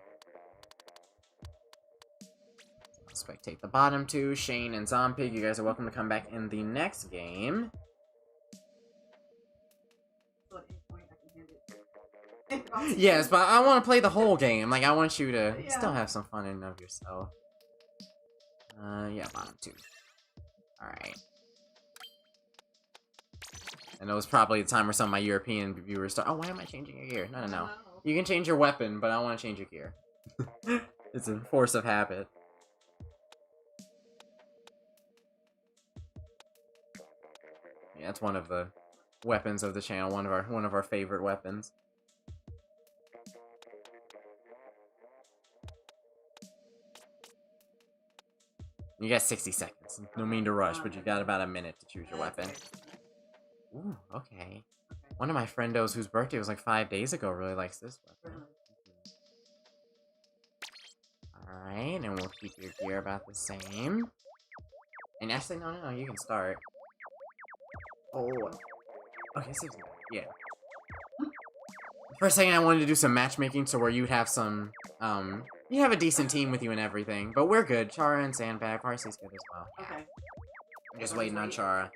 Spectate the bottom two, Shane and Zompig. You guys are welcome to come back in the next game. Yes, but I want to play the whole game. Like, I want you to still have some fun in and of yourself. Yeah, bottom two. Alright. And it was probably the time where some of my European viewers start. Oh, why am I changing your gear? No. You can change your weapon, but I want to change your gear. It's a force of habit. Yeah, it's one of the weapons of the channel. One of our favorite weapons. You got 60 seconds. No mean to rush, but you got about a minute to choose your weapon. Ooh, okay. One of my friendos whose birthday was like 5 days ago really likes this weapon. Alright, and we'll keep your gear about the same. And actually, no, you can start. Oh. Okay, yeah. For a second, I wanted to do some matchmaking, so where you'd have some, you have a decent team with you and everything, but we're good. Chara and Sandbag, Parsley's good as well. Okay. I'm just waiting on Chara.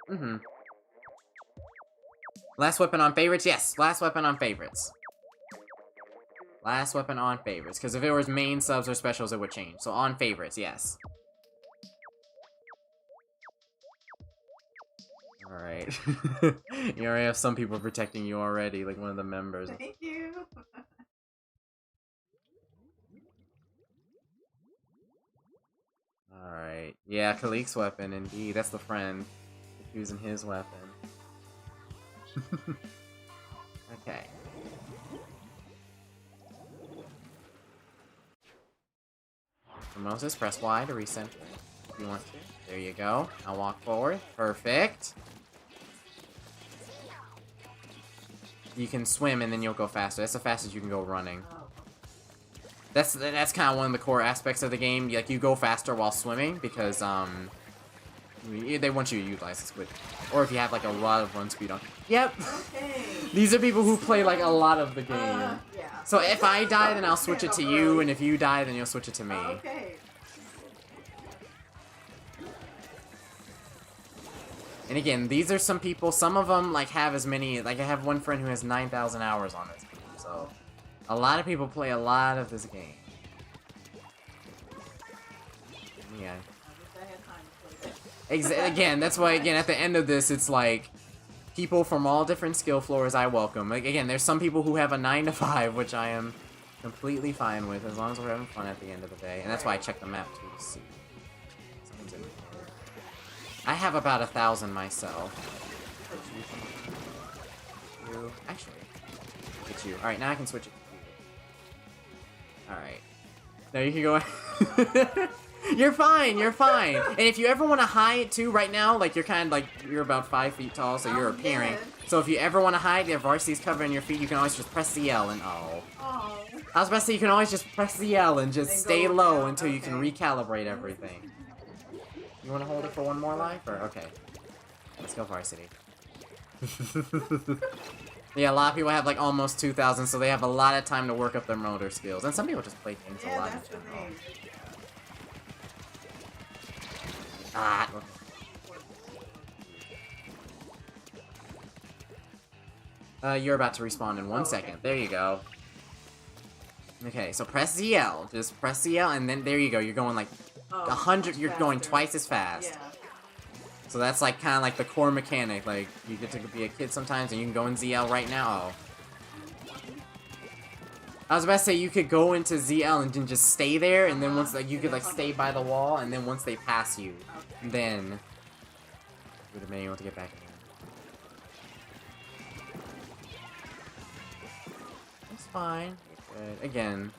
Last weapon on favorites? Yes, last weapon on favorites. Last weapon on favorites, because if it was main, subs, or specials, it would change. So on favorites, yes. Alright. You already have some people protecting you already, like one of the members. Thank you. Alright. Yeah, Kalik's weapon, indeed. That's the friend. Using his weapon. Okay. For Moses, press Y to recenter if you want to. There you go. I'll walk forward. Perfect. You can swim and then you'll go faster. That's the fastest you can go running. That's kind of one of the core aspects of the game. Like, you go faster while swimming because they want you to utilize the squid. Or if you have like a lot of run speed on. Yep. Okay. These are people who play like a lot of the game. Yeah. So if I die, then I'll switch it to you, and if you die, then you'll switch it to me. Okay. And again, these are some people, some of them like have as many, like I have one friend who has 9,000 hours on this game, so a lot of people play a lot of this game. Yeah. Again, that's why, again, at the end of this, it's like, people from all different skill floors I welcome. Like, again, there's some people who have a 9 to 5, which I am completely fine with, as long as we're having fun at the end of the day. And that's why I check the map, too, to see. I have about 1,000 myself. Actually, it's you. Alright, now I can switch it to you. Alright. Now you can go... You're fine, you're fine. And if you ever want to hide too, right now, like you're kind of like, you're about 5 feet tall, so you're appearing. So if you ever want to hide, if varsity's covering your feet, you can always just press the L and I was about to say, you can always just press the L and just stay low until you can recalibrate everything. You want to hold it for one more life, or okay? Let's go varsity. Yeah, a lot of people have like almost 2,000, so they have a lot of time to work up their motor skills. And some people just play games a lot in general. Ah. You're about to respawn in 1 second. There you go. Okay, so press ZL. Just press ZL, and then there you go. You're going like 100. You're going twice as fast. Yeah. So that's like kind of like the core mechanic. Like you get to be a kid sometimes, and you can go in ZL right now. Oh. I was about to say you could go into ZL and then just stay there, and then once like you could like stay by the wall, and then once they pass you, then you would have been able to get back in. It's fine. Good. Again,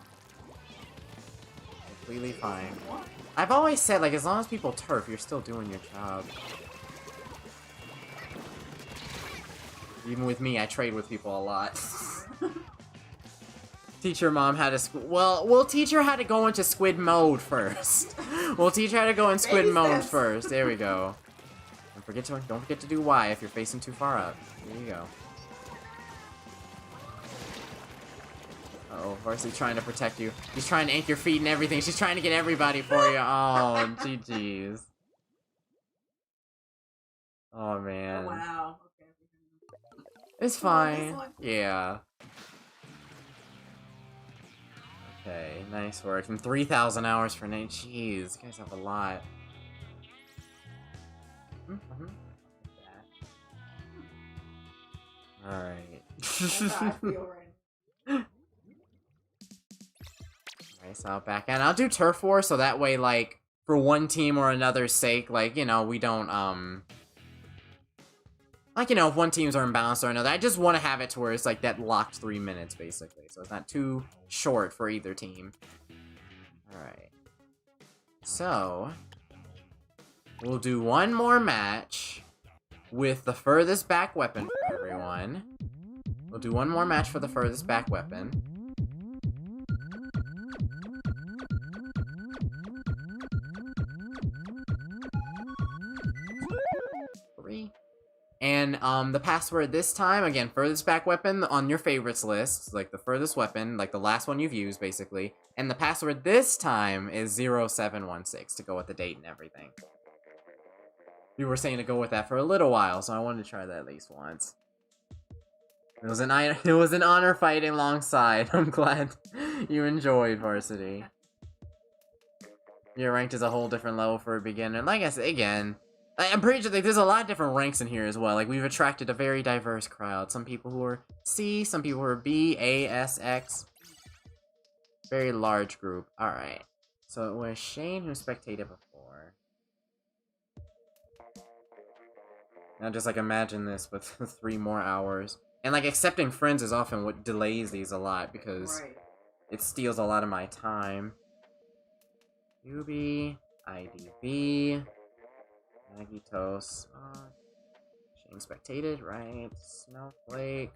completely fine. I've always said, like, as long as people turf, you're still doing your job. Even with me, I trade with people a lot. Teach your mom how to well, we'll teach her how to go into squid mode first. We'll teach her how to go in squid mode first. There we go. Don't forget to do Y if you're facing too far up. There you go. Uh-oh, Varsity trying to protect you. He's trying to ink your feet and everything. She's trying to get everybody for you. Oh, GG's. Oh, man. Oh, wow. Okay. It's fine. Yeah. Okay, nice work. And 3,000 hours for Nate. Jeez, you guys have a lot. Alright. That's how I feel right. Alright, so I'll back in. I'll do Turf War, so that way, like, for one team or another's sake, like, you know, we don't, like, you know, if one team's are imbalanced or another, I just want to have it to where it's, like, that locked 3 minutes, basically. So it's not too short for either team. Alright. So, we'll do one more match with the furthest back weapon for everyone. We'll do one more match for the furthest back weapon. And, the password this time, again, furthest back weapon on your favorites list, like the furthest weapon, like the last one you've used, basically. And the password this time is 0716 to go with the date and everything. We were saying to go with that for a little while, so I wanted to try that at least once. It was an honor fighting alongside. I'm glad you enjoyed Varsity. You're ranked as a whole different level for a beginner. Like I said, again, I'm pretty sure like, there's a lot of different ranks in here as well. Like, we've attracted a very diverse crowd. Some people who are C, some people who are B, A, S, X. Very large group. Alright. So it was Shane who spectated before. Now just like imagine this with 3 more hours. And like accepting friends is often what delays these a lot because it steals a lot of my time. UB, IDB, Maggie Toast, Shane spectated, right? Snowflake.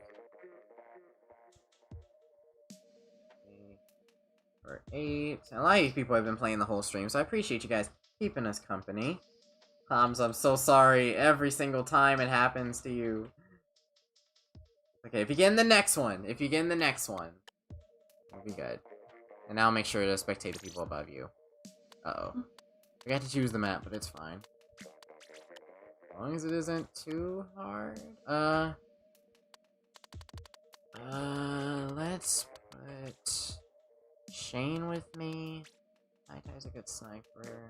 For 8. A lot of these people have been playing the whole stream, so I appreciate you guys keeping us company. I'm so sorry every single time it happens to you. Okay, if you get in the next one, it'll be good. And now make sure to spectate the people above you. Uh-oh. I got to choose the map, but it's fine. As long as it isn't too hard. Let's put Shane with me. Tai's a good sniper.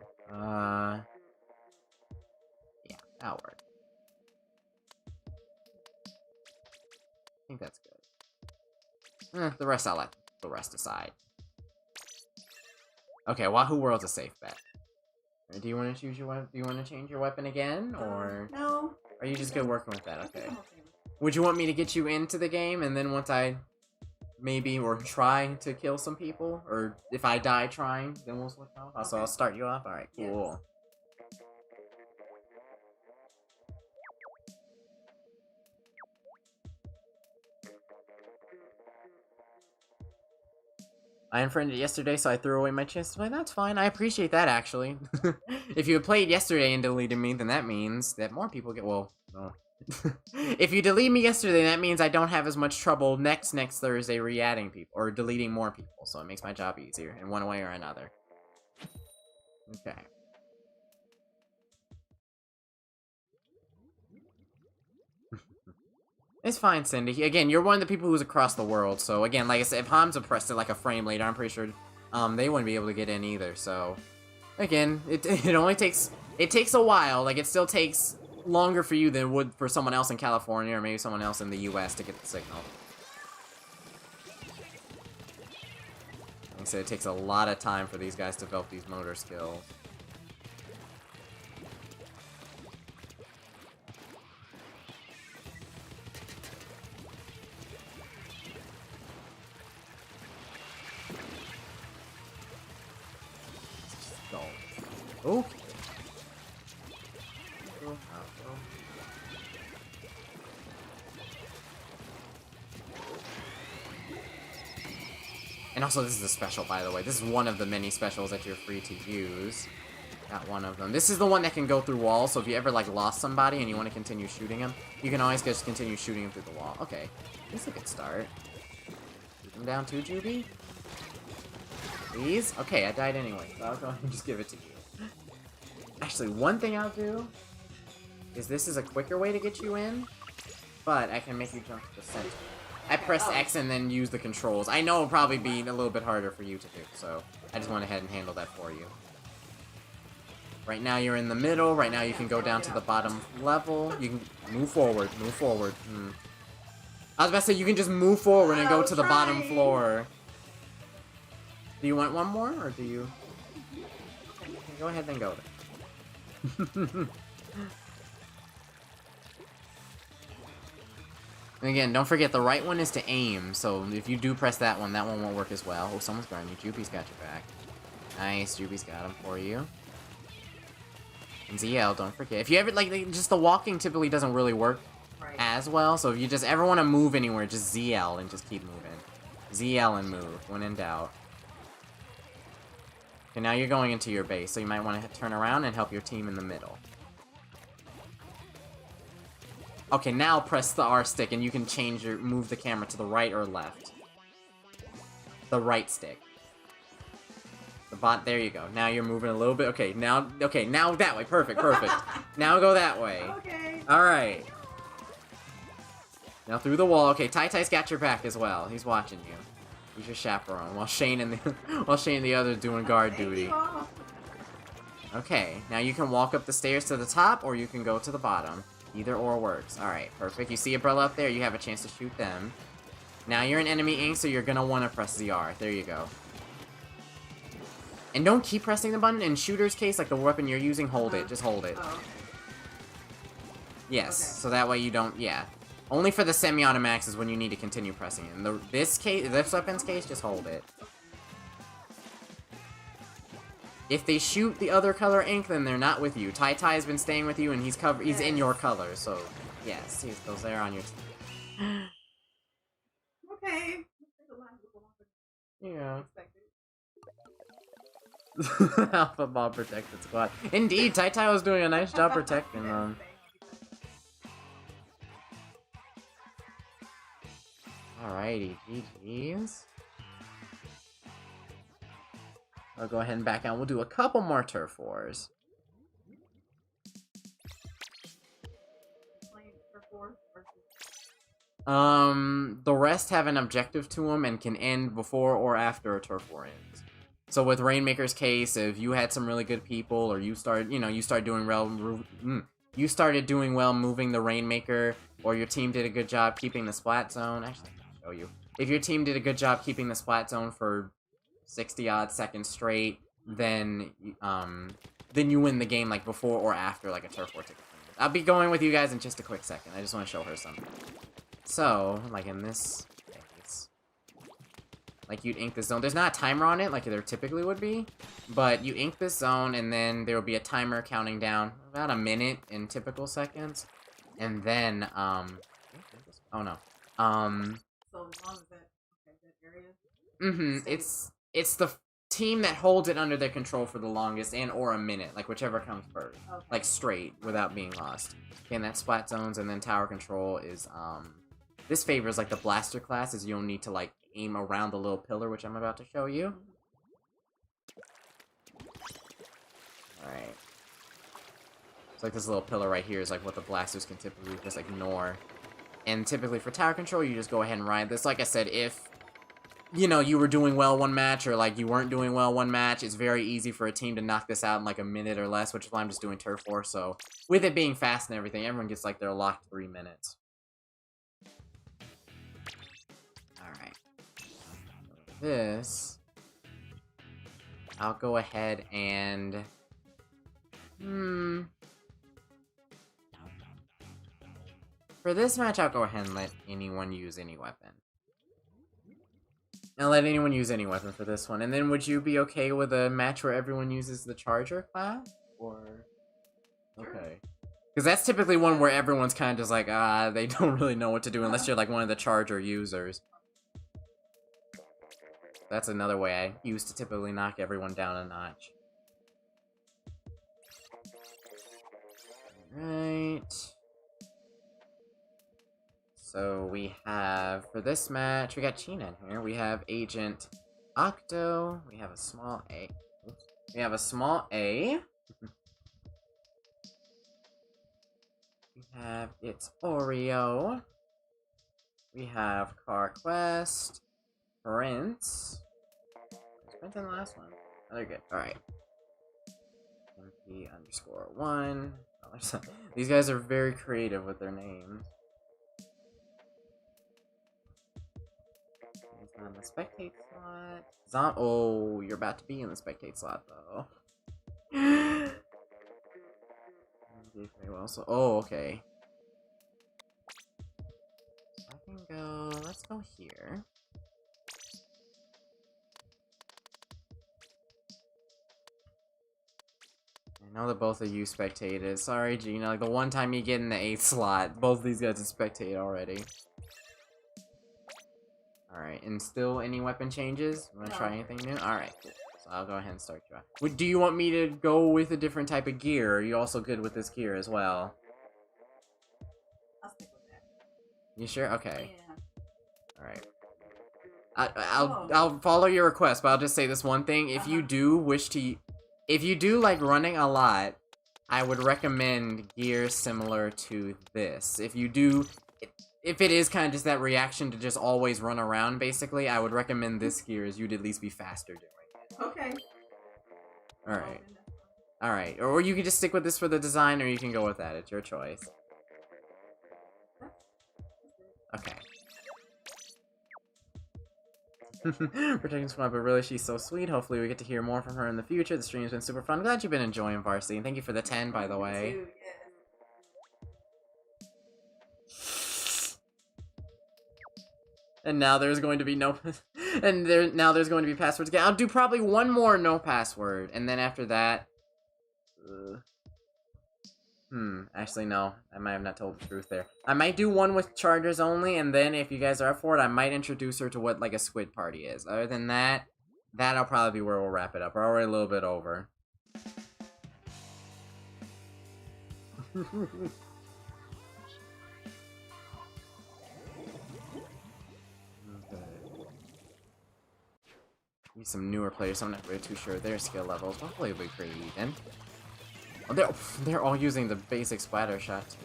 Yeah, that'll work. I think that's good. The rest I'll let the rest decide. Okay, Wahoo World's a safe bet. Do you want to choose your weapon? Do you want to change your weapon again, or no? Are you just good working with that? Okay. Would you want me to get you into the game, and then once I maybe or try to kill some people, or if I die trying, then we'll switch off. Okay. So I'll start you off. All right, cool. Yes. I unfriended yesterday, so I threw away my chance to play. That's fine. I appreciate that, actually. If you had played yesterday and deleted me, then that means that more people get... Well, no. If you delete me yesterday, that means I don't have as much trouble next Thursday re-adding people, or deleting more people, so it makes my job easier in one way or another. Okay. It's fine, Cindy. Again, you're one of the people who's across the world, so again, like I said, if Hamza pressed it like a frame later, I'm pretty sure they wouldn't be able to get in either, so... Again, it only takes... It takes a while, like it still takes longer for you than it would for someone else in California or maybe someone else in the US to get the signal. Like I said, it takes a lot of time for these guys to develop these motor skills. Okay. And also, this is a special, by the way. This is one of the many specials that you're free to use. Got one of them. This is the one that can go through walls, so if you ever, like, lost somebody and you want to continue shooting them, you can always just continue shooting them through the wall. Okay. This is a good start. Keep them down too, Juby? Please? Okay, I died anyway, so I'll go ahead and just give it to you. Actually, one thing I'll do is this is a quicker way to get you in, but I can make you jump to the center. I pressed X and then use the controls. I know it'll probably be a little bit harder for you to do, so I just went ahead and handled that for you. Right now you're in the middle. Right now you can go down to the bottom level. You can move forward. Move forward. I was about to say you can just move forward and go to the bottom floor. Do you want one more, or do you... Go ahead and go there. And again, don't forget, the right one is to aim, so if you do press that one won't work as well. Oh, someone's guarding you. Juby's got your back. Nice, Juby's got him for you. And ZL, don't forget. If you ever, like, just the walking typically doesn't really work as well, so if you just ever want to move anywhere, just ZL and just keep moving. ZL and move, when in doubt. Okay, now you're going into your base, so you might want to turn around and help your team in the middle. Okay, now press the R stick and you can move the camera to the right or left. The right stick. There you go. Now you're moving a little bit. Okay, now that way. Perfect. Now go that way. Okay. Alright. Now through the wall. Okay, Tai's got your back as well. He's watching you. He's your chaperone while Shane and the others doing guard duty. Okay, now you can walk up the stairs to the top or you can go to the bottom. Either or works. Alright, perfect. You see Umbrella up there, you have a chance to shoot them. Now you're in enemy ink, so you're gonna want to press ZR. There you go. And don't keep pressing the button. In Shooter's case, like the weapon you're using, hold it. Just hold it. Yes, Okay. so that way you don't, yeah. Only for the semi-automatics is when you need to continue pressing it. In this weapon's case, just hold it. If they shoot the other color ink, then they're not with you. Tai Tai has been staying with you, and he's in your color, so yes, he's those there on your team. Okay. Yeah. Alpha Bomb protected squad. Indeed, Tai Tai was doing a nice job protecting them. Alrighty, GG's. I'll go ahead and back out. We'll do a couple more turf wars. The rest have an objective to them and can end before or after a turf war ends. So with Rainmaker's case, if you had some really good people, or you started doing well, you started doing well moving the Rainmaker, or your team did a good job keeping the splat zone. Actually, I'll show you. If your team did a good job keeping the splat zone for 60-odd seconds straight, then you win the game like before or after like a turf war ticket. I'll be going with you guys in just a quick second. I just want to show her something. So, like in this case, like you'd ink the zone. There's not a timer on it like there typically would be, but you ink this zone and then there will be a timer counting down about a minute in typical seconds, and then oh no, So as long as that area. it's the team that holds it under their control for the longest and or a minute, like whichever comes first, like straight without being lost. Okay, and that's splat zones, and then tower control is this favors like the blaster class, is you'll need to like aim around the little pillar, which I'm about to show you. Alright. So like this little pillar right here is like what the blasters can typically just ignore. And typically for tower control, you just go ahead and ride this. Like I said, if you know, you were doing well one match, or like you weren't doing well one match, it's very easy for a team to knock this out in like a minute or less, which is why I'm just doing turf war. So with it being fast and everything, everyone gets like their locked 3 minutes. Alright. This, I'll go ahead and for this match, I'll go ahead and let anyone use any weapon. I'll let anyone use any weapon for this one. And then would you be okay with a match where everyone uses the charger class? Or... okay. Because that's typically one where everyone's kind of just like, they don't really know what to do unless you're like one of the charger users. That's another way I used to typically knock everyone down a notch. Alright. So we have, for this match, we got China in here. We have Agent Octo. We have a small A. Oops. We have a small A. We have It's Oreo. We have CarQuest. Prince. Was Prince in the last one? Oh, they're good. Alright. MP_1. These guys are very creative with their names. On the spectate slot. Oh, you're about to be in the spectate slot though. Very well. So, oh, okay. I can go. Let's go here. I know that both of you spectated. Sorry, Gina. Like the one time you get in the 8th slot, both of these guys have spectated already. Alright, and still any weapon changes? You wanna try anything new? Alright, cool. So I'll go ahead and start you out. Do you want me to go with a different type of gear? Or are you also good with this gear as well? I'll stick with that. You sure? Okay. Yeah. Alright. I'll follow your request, but I'll just say this one thing. If you do wish to... if you do like running a lot, I would recommend gear similar to this. If you do... if it is kind of just that reaction to just always run around, basically, I would recommend this gear, as you'd at least be faster doing it. Okay. Alright. Alright. Or you can just stick with this for the design, or you can go with that. It's your choice. Okay. Protecting Squad, but really, she's so sweet. Hopefully we get to hear more from her in the future. The stream's been super fun. Glad you've been enjoying Varsity, and thank you for the 10, by the way. And now there's going to be no... now there's going to be passwords again. I'll do probably one more no password. And then after that... actually no. I might have not told the truth there. I might do one with chargers only, and then if you guys are up for it, I might introduce her to what, like, a squid party is. Other than that, that'll probably be where we'll wrap it up. We're already a little bit over. Maybe some newer players, I'm not really too sure their skill levels. Hopefully it'll be pretty even. Oh, they're all using the basic splatter shot too.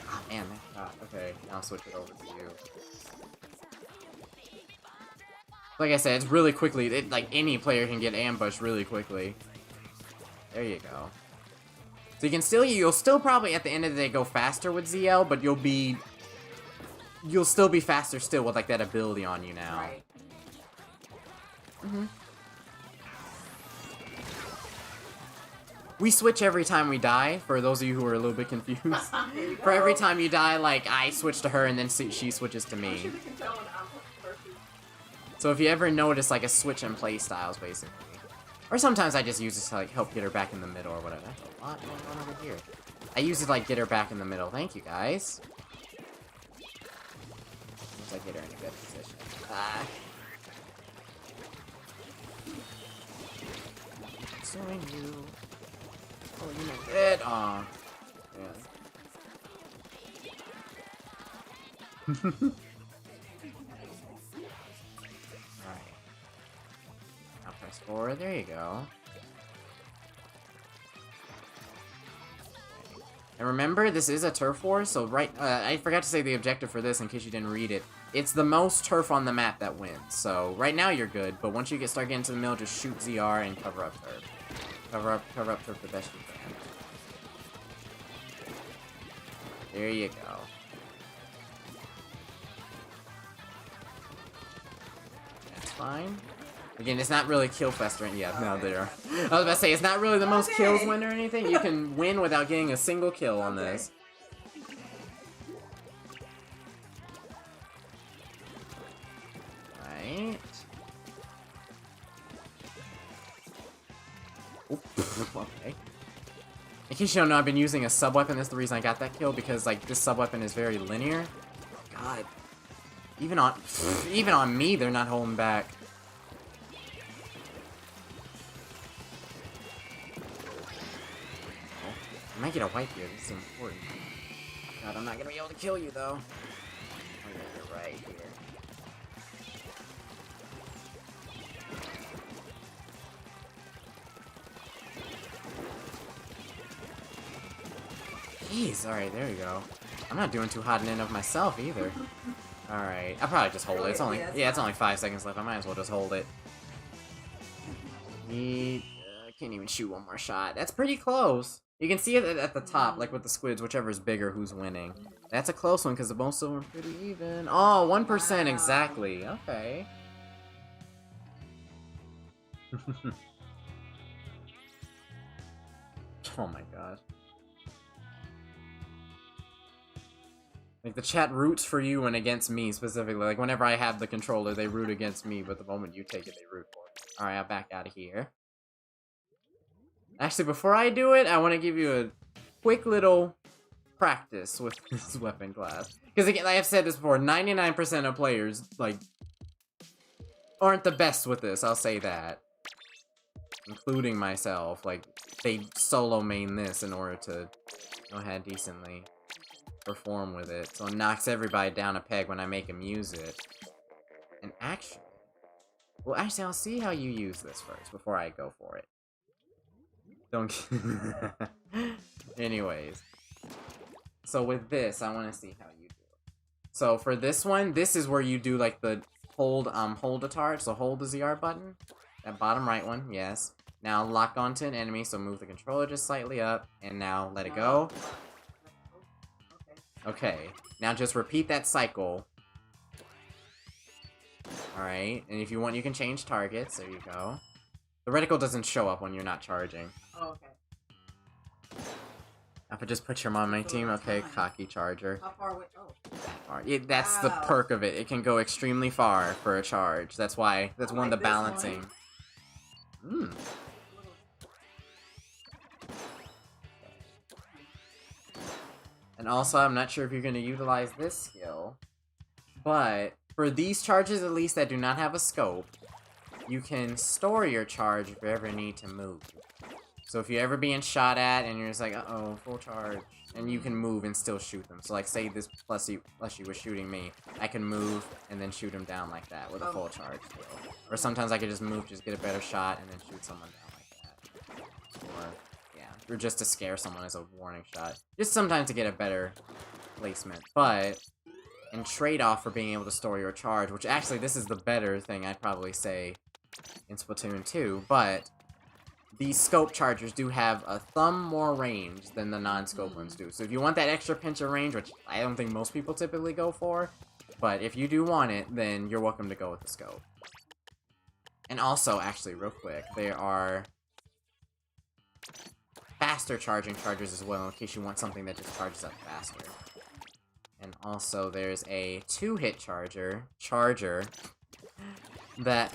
Oh man, that shot. Okay, now I'll switch it over to you. Like I said, it's really quickly. Like any player can get ambushed really quickly. There you go. So you can still, you'll still probably at the end of the day go faster with ZL, but you'll still be faster still with like that ability on you now. Right. We switch every time we die, for those of you who are a little bit confused. For every time you die, like, I switch to her and then she switches to me. So if you ever notice, like, a switch in play styles, basically. Or sometimes I just use it to, like, help get her back in the middle or whatever. That's a lot going on over here. I use it to, like, get her back in the middle. Thank you, guys. Once I get her in a good position. Pursuing you. Oh, you know it. Aw. Yeah. Alright. Now press forward. There you go. And remember, this is a turf war, so I forgot to say the objective for this in case you didn't read it. It's the most turf on the map that wins. So right now you're good, but once you start getting to the middle, just shoot ZR and cover up turf. Cover up turf the best you can. There you go. That's fine. Again, it's not really kill fest or anything. Yeah, no, there. I was about to say, it's not really the most kills win or anything. You can win without getting a single kill on this. Right. Okay. In case you don't know, I've been using a sub-weapon. That's the reason I got that kill, because, like, this sub-weapon is very linear. God. Even on me, they're not holding back. I might get a wipe here. This is important. God, I'm not gonna be able to kill you, though. Oh, yeah, you're right here. Jeez, alright, there you go. I'm not doing too hot an end of myself, either. Alright, I'll probably just hold it. It's only, yeah, it's only 5 seconds left. I might as well just hold it. Can't even shoot one more shot. That's pretty close. You can see it at the top, like with the squids, whichever is bigger, who's winning. That's a close one, because the most of them are pretty even. Oh, 1% exactly. Okay. Oh my god. Like, the chat roots for you and against me, specifically. Like, whenever I have the controller, they root against me, but the moment you take it, they root for it. Alright, I'll back out of here. Actually, before I do it, I want to give you a quick little practice with this weapon class. Because, again, I have said this before, 99% of players, like, aren't the best with this, I'll say that. Including myself. Like, they solo main this in order to go ahead decently perform with it. So it knocks everybody down a peg when I make them use it. And actually... Well, actually, I'll see how you use this first before I go for it. Don't... Anyways. So with this, I want to see how you do it. So for this one, this is where you do, like, the hold a target. So hold the ZR button. That bottom right one, yes. Now lock onto an enemy, so move the controller just slightly up. And now let it go. Okay, now just repeat that cycle. Alright, and if you want, you can change targets. There you go. The reticle doesn't show up when you're not charging. Oh, okay. I could just put your on my team. Okay, cocky charger. How far away? Oh. That far. Yeah, that's the Wow. perk of it. It can go extremely far for a charge. That's why. That's I one of the like this balancing. Hmm. And also, I'm not sure if you're going to utilize this skill, but for these charges, at least, that do not have a scope, you can store your charge if you ever need to move. So if you're ever being shot at and you're just like, uh-oh, full charge, and you can move and still shoot them. So like, say this plushie was shooting me, I can move and then shoot him down like that with a full charge skill. Or sometimes I could just move, just get a better shot, and then shoot someone down like that. Or, yeah, or just to scare someone as a warning shot. Just sometimes to get a better placement. But in trade-off for being able to store your charge, which actually this is the better thing I'd probably say in Splatoon 2, but these scope chargers do have a thumb more range than the non-scope ones do. So if you want that extra pinch of range, which I don't think most people typically go for, but if you do want it, then you're welcome to go with the scope. And also, actually, real quick, there are faster charging chargers as well, in case you want something that just charges up faster. And also, there's a 2-hit charger that,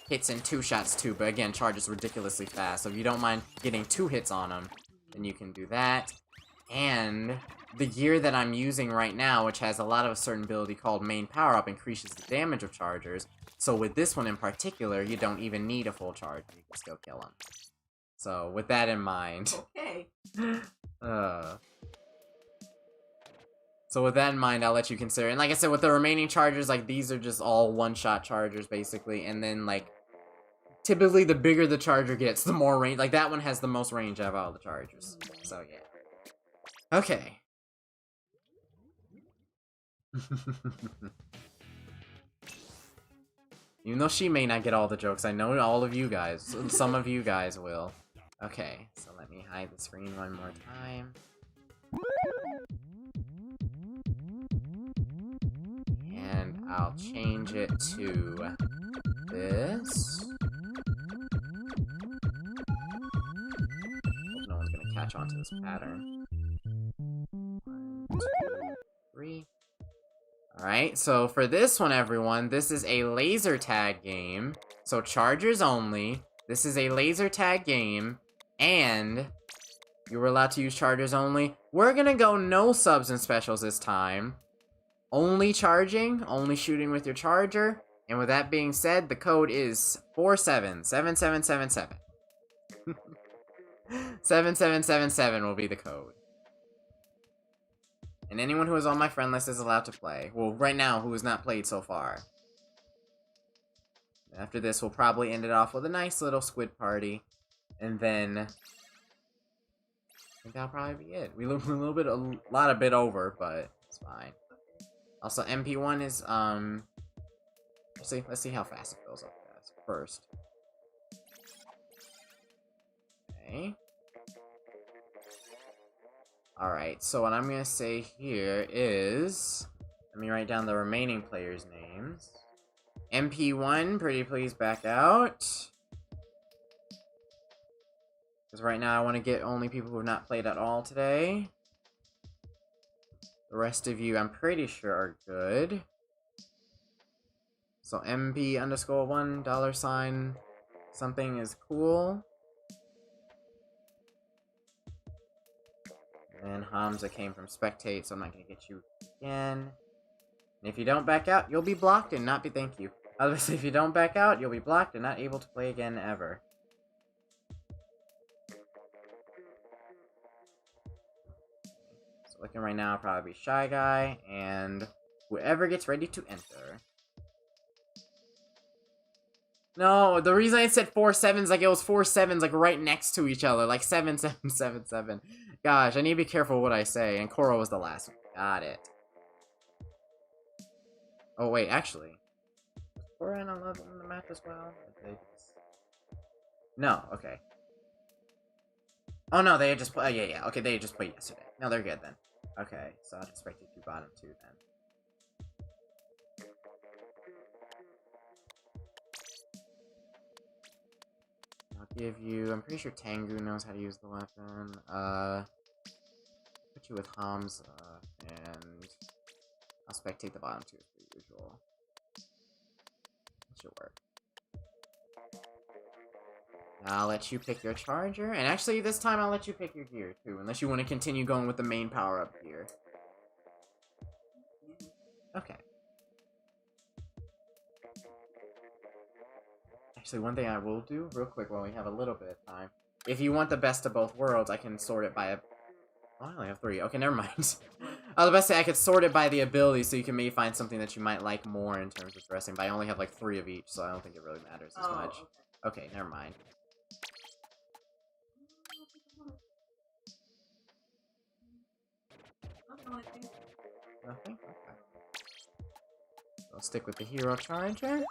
hits in 2 shots too, but again, charges ridiculously fast. So if you don't mind getting 2 hits on them, then you can do that. And the gear that I'm using right now, which has a lot of a certain ability called main power-up, increases the damage of chargers. So with this one in particular, you don't even need a full charge. You can still kill them. So with that in mind... Okay. So with that in mind, I'll let you consider. And like I said, with the remaining chargers, like, these are just all one-shot chargers, basically. And then, like, typically the bigger the charger gets, the more range. Like, that one has the most range out of all the chargers. So, yeah. Okay. Even though she may not get all the jokes, I know all of you guys. Some of you guys will. Okay, so let me hide the screen one more time. And I'll change it to this. Hope no one's gonna catch on to this pattern. 1, 2, 3. Alright, so for this one, everyone, this is a laser tag game. So chargers only. This is a laser tag game. And you were allowed to use chargers only. We're gonna go no subs and specials this time. Only charging, only shooting with your charger. And with that being said, the code is 477777. 7777 will be the code. And anyone who is on my friend list is allowed to play. Well, right now, who has not played so far. After this, we'll probably end it off with a nice little squid party. And then... I think that'll probably be it. We a lot a bit over, but it's fine. Also, MP1 is, let's see how fast it goes up first. Okay. Alright, so what I'm gonna say here is... Let me write down the remaining players' names. MP1, pretty please back out. Because right now I want to get only people who have not played at all today. The rest of you, I'm pretty sure, are good. So MP_1 $, something is cool. And Hamza came from Spectate, so I'm not going to get you again. And if you don't back out, you'll be blocked and not be thank you. Otherwise, if you don't back out, you'll be blocked and not able to play again ever. So looking right now, I'll probably be Shy Guy, and whoever gets ready to enter. No, the reason I said 4 sevens, like it was 4 sevens, like right next to each other, like 7777. Gosh, I need to be careful what I say. And Koro was the last one. Got it. Oh wait, actually, was Koro and 11 on the map as well? No, okay. Oh no, they had just played. Yeah. Okay, they had just played yesterday. No, they're good then. Okay, so I'd expect you to bottom 2 then. give you... I'm pretty sure Tengu knows how to use the weapon. Put you with Hamza, and... I'll spectate the bottom two as per usual. That should work. I'll let you pick your charger, and actually this time I'll let you pick your gear too, unless you want to continue going with the main power-up gear. Okay. Actually, one thing I will do real quick while we have a little bit of time, if you want the best of both worlds, I can sort it by a... Oh, I only have 3. Okay, never mind. I was about to say I could sort it by the ability, so you can maybe find something that you might like more in terms of dressing, but I only have like 3 of each, so I don't think it really matters as much. Okay, never mind. Nothing? Okay. I'll stick with the hero charger.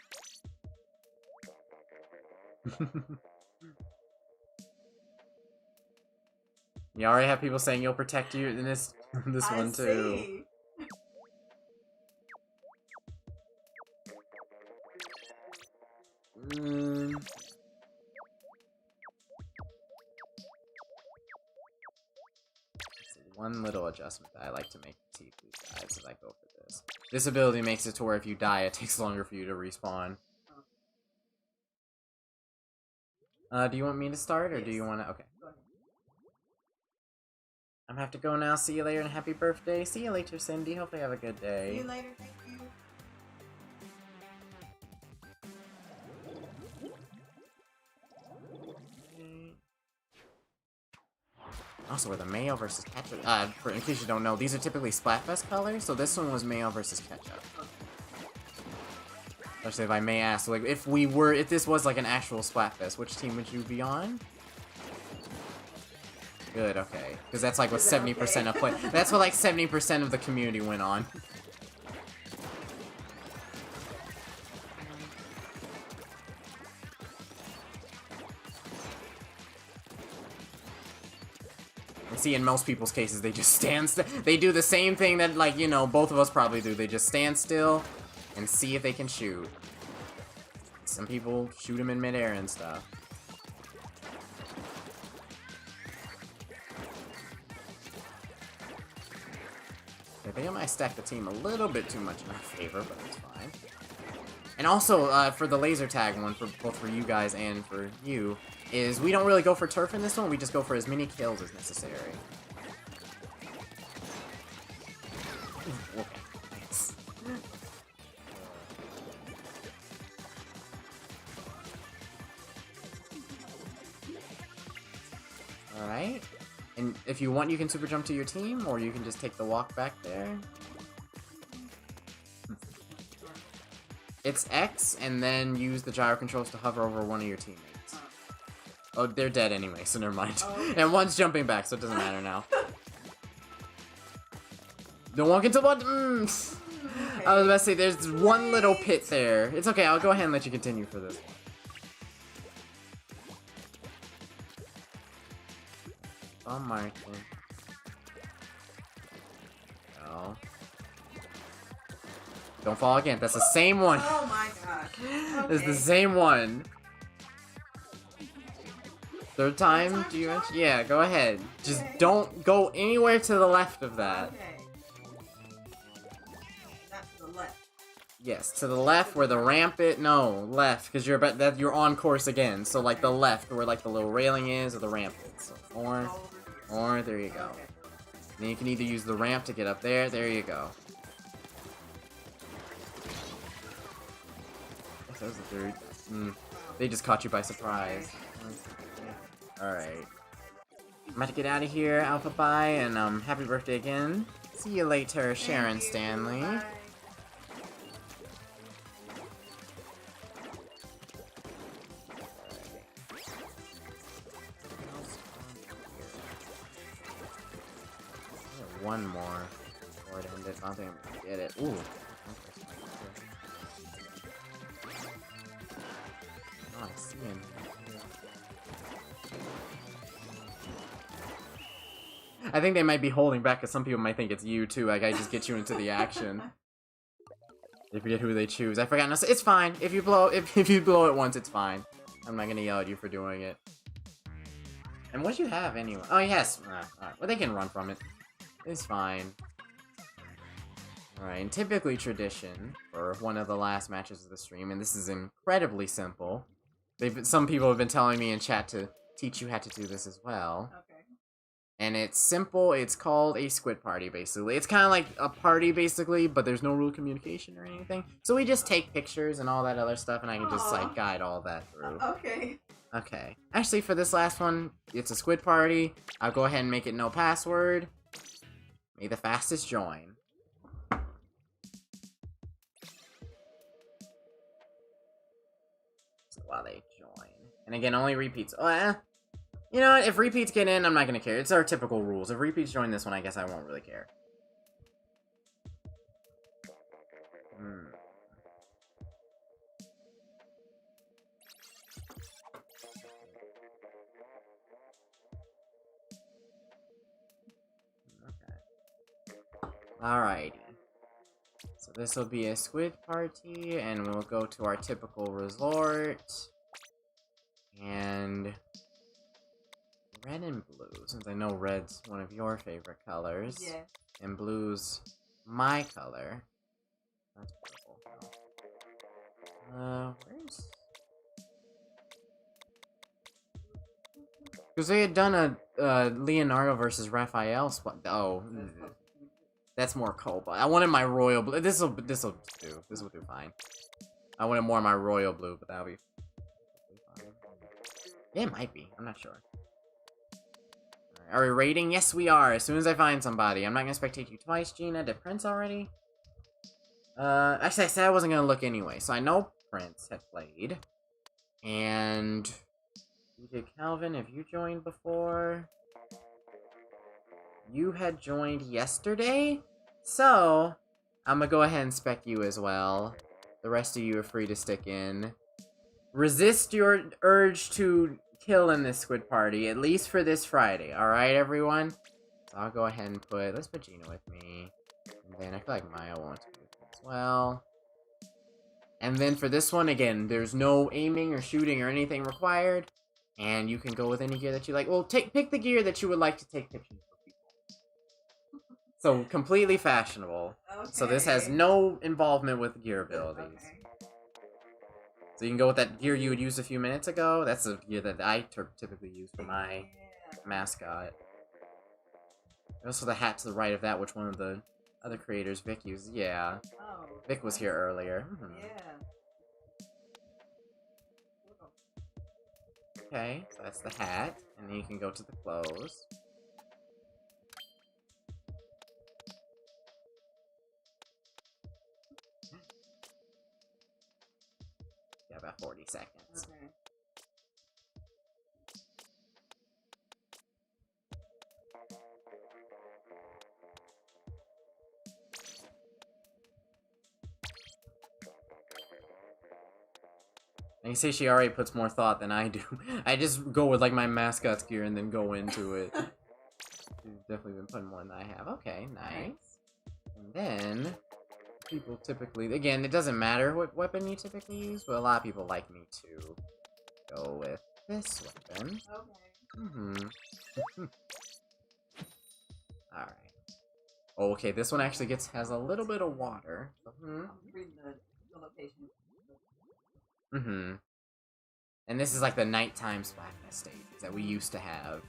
You already have people saying you'll protect you in this one too. See. One little adjustment that I like to make to these guys as I go for this. This ability makes it to where if you die, it takes longer for you to respawn. Do you want me to start, or do you want to? Okay. I'm gonna have to go now. See you later, and happy birthday. See you later, Cindy. Hope you have a good day. See you later. Thank you. Also, we're the Mayo versus Ketchup. In case you don't know, these are typically Splatfest colors, so this one was Mayo versus Ketchup. Especially if I may ask, like, if this was like an actual Splatfest, which team would you be on? Good, okay. Because that's like what 70% of play. That's what like 70% of the community went on. See, in most people's cases, they just stand they do the same thing that, like, you know, both of us probably do. They just stand still and see if they can shoot. Some people shoot them in midair and stuff. I think I might stack the team a little bit too much in my favor, but it's fine. And also, for the laser tag one, for both for you guys and for you, is we don't really go for turf in this one, we just go for as many kills as necessary. Okay, thanks. Alright. And if you want, you can super jump to your team, or you can just take the walk back there. It's X, and then use the gyro controls to hover over one of your teammates. Oh, they're dead anyway, so never mind. Oh, okay. And one's jumping back, so it doesn't matter now. Don't walk into one. Okay. I was about to say, there's one little pit there. It's okay, I'll go ahead and let you continue for this. Oh, Martin. No. Don't fall again. That's the same one. Oh my gosh. Okay. It's the same one. Third time? Do you mention? Yeah, go ahead. Just don't go anywhere to the left of that. Okay. Not to the left. Yes, to the left where the ramp is. No, left, because you're on course again. So like the left where like the little railing is or the ramp is. So, or there you go. Then you can either use the ramp to get up there. There you go. That was the third. They just caught you by surprise. Alright. I'm about to get out of here, Alpha Pie, and happy birthday again. See you later, Sharon Stanley. Bye. One more before it ended. I don't think I'm gonna get it. Ooh. Oh, I see him. I think they might be holding back because some people might think it's you too. Like I just get you into the action. They forget who they choose. I forgot. No, it's fine. If you blow it once, it's fine. I'm not gonna yell at you for doing it. And what do you have anyway? Oh, yes. Alright. Well, they can run from it. It's fine. Alright, and typically tradition for one of the last matches of the stream, and this is incredibly simple. Some people have been telling me in chat to teach you how to do this as well. Okay. And it's simple. It's called a squid party, basically. It's kind of like a party, basically, but there's no real communication or anything. So we just take pictures and all that other stuff, and I can just, like, guide all that through. Okay. Okay. Actually, for this last one, it's a squid party. I'll go ahead and make it no password. May the fastest join. So while they join. And again, only repeats. You know what? If repeats get in, I'm not gonna care. It's our typical rules. If repeats join this one, I guess I won't really care. Alrighty. So this will be a squid party, and we'll go to our typical resort. And red and blue, since I know red's one of your favorite colors. Yeah. And blue's my color. That's purple. Where's... Because they had done a Leonardo versus Raphael spot. Oh, that's more cobalt. I wanted my royal blue. This'll do. This will do fine. I wanted more of my royal blue, but that'll be fine. Yeah, it might be. I'm not sure. Alright, are we raiding? Yes, we are. As soon as I find somebody. I'm not gonna spectate you twice, Gina. Did Prince already? Actually, I said I wasn't gonna look anyway. So I know Prince had played. And... DJ Calvin, have you joined before? You had joined yesterday? So, I'm gonna go ahead and spec you as well. The rest of you are free to stick in. Resist your urge to kill in this squid party, at least for this Friday. Alright, everyone? So I'll go ahead and let's put Gina with me. And then I feel like Maya wants to be with me as well. And then for this one, again, there's no aiming or shooting or anything required. And you can go with any gear that you like. Well, pick the gear that you would like to take pictures of people. So, completely fashionable. Okay. So this has no involvement with gear abilities. Okay. So you can go with that gear you would use a few minutes ago. That's the gear that I typically use for my mascot. Also the hat to the right of that, which one of the other creators, Vic, used. Yeah. Oh. Vic was here earlier. Yeah. Okay, so that's the hat, and then you can go to the clothes. Yeah, about 40 seconds. Okay. I can see she already puts more thought than I do. I just go with, like, my mascot's gear and then go into it. She's definitely been putting more than I have. Okay, nice. And then, people typically... Again, it doesn't matter what weapon you typically use, but a lot of people like me to go with this weapon. Okay. Alright. Oh, okay, this one actually has a little bit of water. I'm reading the location. And this is like the nighttime Splatfest stages that we used to have.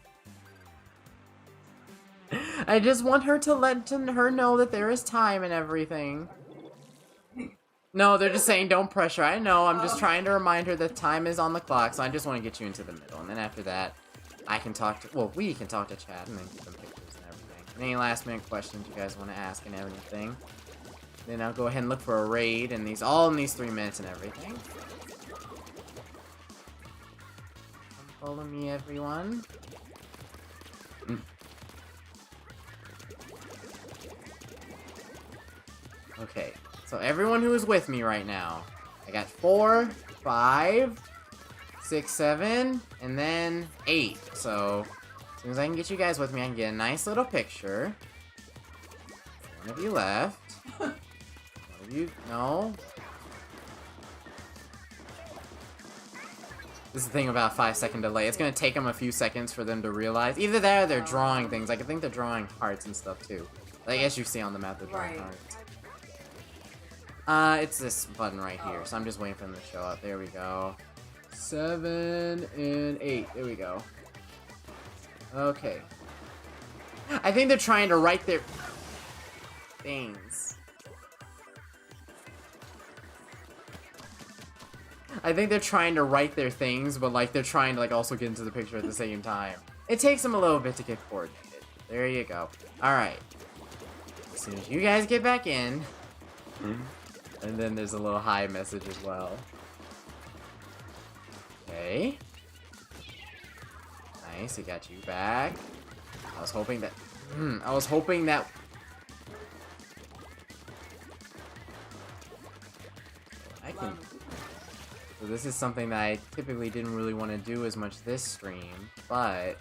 I just want her to let her know that there is time and everything. No, they're just saying don't pressure. I know, I'm just trying to remind her that time is on the clock, so I just want to get you into the middle. And then after that, I can talk to, well, we can talk to chat and then get some pictures and everything. And any last minute questions you guys want to ask and everything. Then I'll go ahead and look for a raid and all in these 3 minutes and everything. Follow me, everyone. Okay, so everyone who is with me right now, I got 4, 5, 6, 7, and then 8. So, as soon as I can get you guys with me, I can get a nice little picture. One of you left. One of you, no. This is the thing about 5-second delay. It's gonna take them a few seconds for them to realize. Either that or they're drawing things. Like, I think they're drawing hearts and stuff, too. I guess you see on the map they're drawing hearts. It's this button right here, so I'm just waiting for them to show up. There we go. 7 and 8. There we go. Okay. I think they're trying to write their things. I think they're trying to write their things, but like they're trying to like also get into the picture at the same time. It takes them a little bit to get coordinated. There you go. Alright. As soon as you guys get back in. And then there's a little hi message as well. Okay. Nice, he got you back. I was hoping that... I was hoping that... I can... So this is something that I typically didn't really want to do as much this stream, but...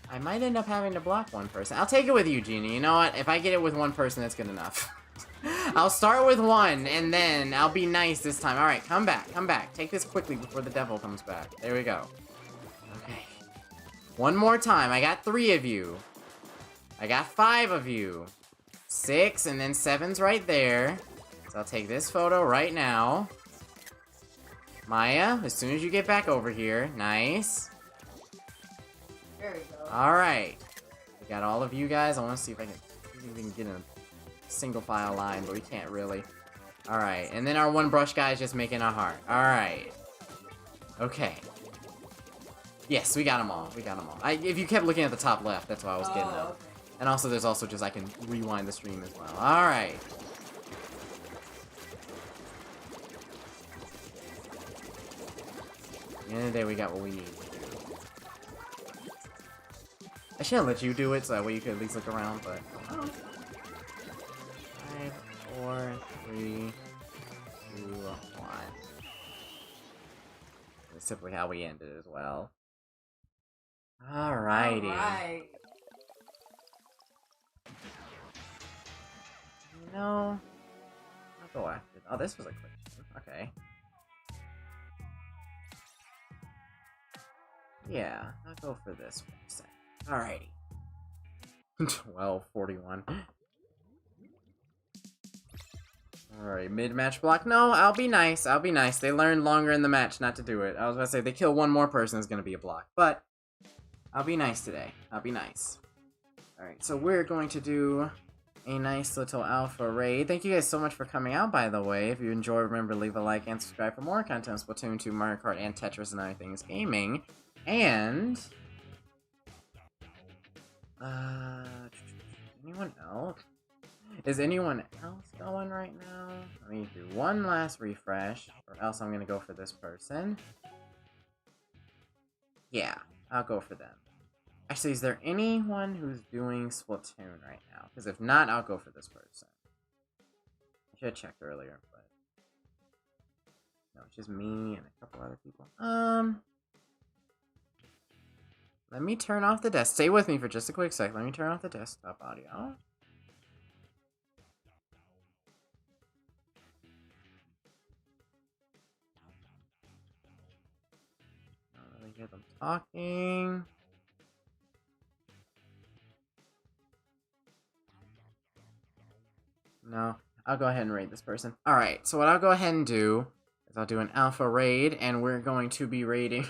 I might end up having to block one person. I'll take it with you, Genie. You know what? If I get it with one person, that's good enough. I'll start with one, and then I'll be nice this time. Alright, come back, come back. Take this quickly before the devil comes back. There we go. Okay. One more time. I got 3 of you. I got 5 of you. 6, and then 7's right there. So I'll take this photo right now. Maya, as soon as you get back over here. Nice. There we go. Alright. We got all of you guys. I want to see if I can get in a single file line, but we can't really. Alright, and then our one brush guy is just making a heart. Alright. Okay. Yes, we got them all. We got them all. If you kept looking at the top left, that's why I was getting them. Okay. And also, there's also just, I can rewind the stream as well. Alright. At the end of the day, we got what we need. I should have let you do it, so that way you could at least look around, but... 5, 4, 3, 2, 1. That's simply how we ended as well. Alrighty. Alright. No. I'll go after... Oh, this was a quick one. Okay. Yeah, I'll go for this one a second. Alrighty. 12:41. Alright, mid-match block. No, I'll be nice. I'll be nice. They learned longer in the match not to do it. I was about to say, they kill one more person, it's gonna be a block. But, I'll be nice today. I'll be nice. Alright, so we're going to do a nice little alpha raid. Thank you guys so much for coming out, by the way. If you enjoy, remember to leave a like and subscribe for more content on Splatoon 2, Mario Kart, and Tetris and other things gaming. And... anyone else? Is anyone else going right now? Let me do one last refresh, or else I'm gonna go for this person. Yeah, I'll go for them. Actually, is there anyone who's doing Splatoon right now? Because if not, I'll go for this person. I should have checked earlier, but... No, it's just me and a couple other people. Let me turn off the desk. Stay with me for just a quick sec. Let me turn off the desktop audio. I don't really hear them talking. No, I'll go ahead and raid this person. Alright, so what I'll go ahead and do is I'll do an alpha raid, and we're going to be raiding...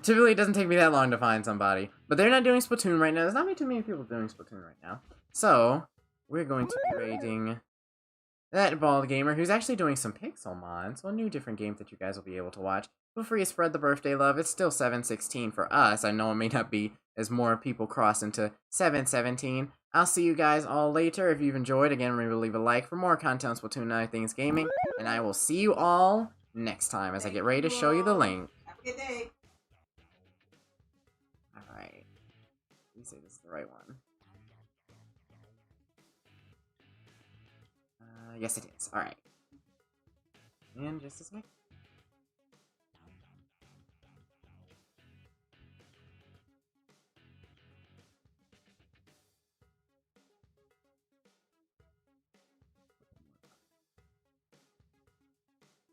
Typically, it doesn't take me that long to find somebody. But they're not doing Splatoon right now. There's not too many people doing Splatoon right now. So, we're going to be raiding that bald gamer who's actually doing some pixel mods. So, new different games that you guys will be able to watch. Feel free to spread the birthday love. It's still 716 for us. I know it may not be as more people cross into 717. I'll see you guys all later. If you've enjoyed, again, remember to leave a like for more content on Splatoon and other things gaming. And I will see you all next time as I get ready to show you the link. Have a good day. Alright. Let me say this is the right one. Yes it is. Alright. And just a sec.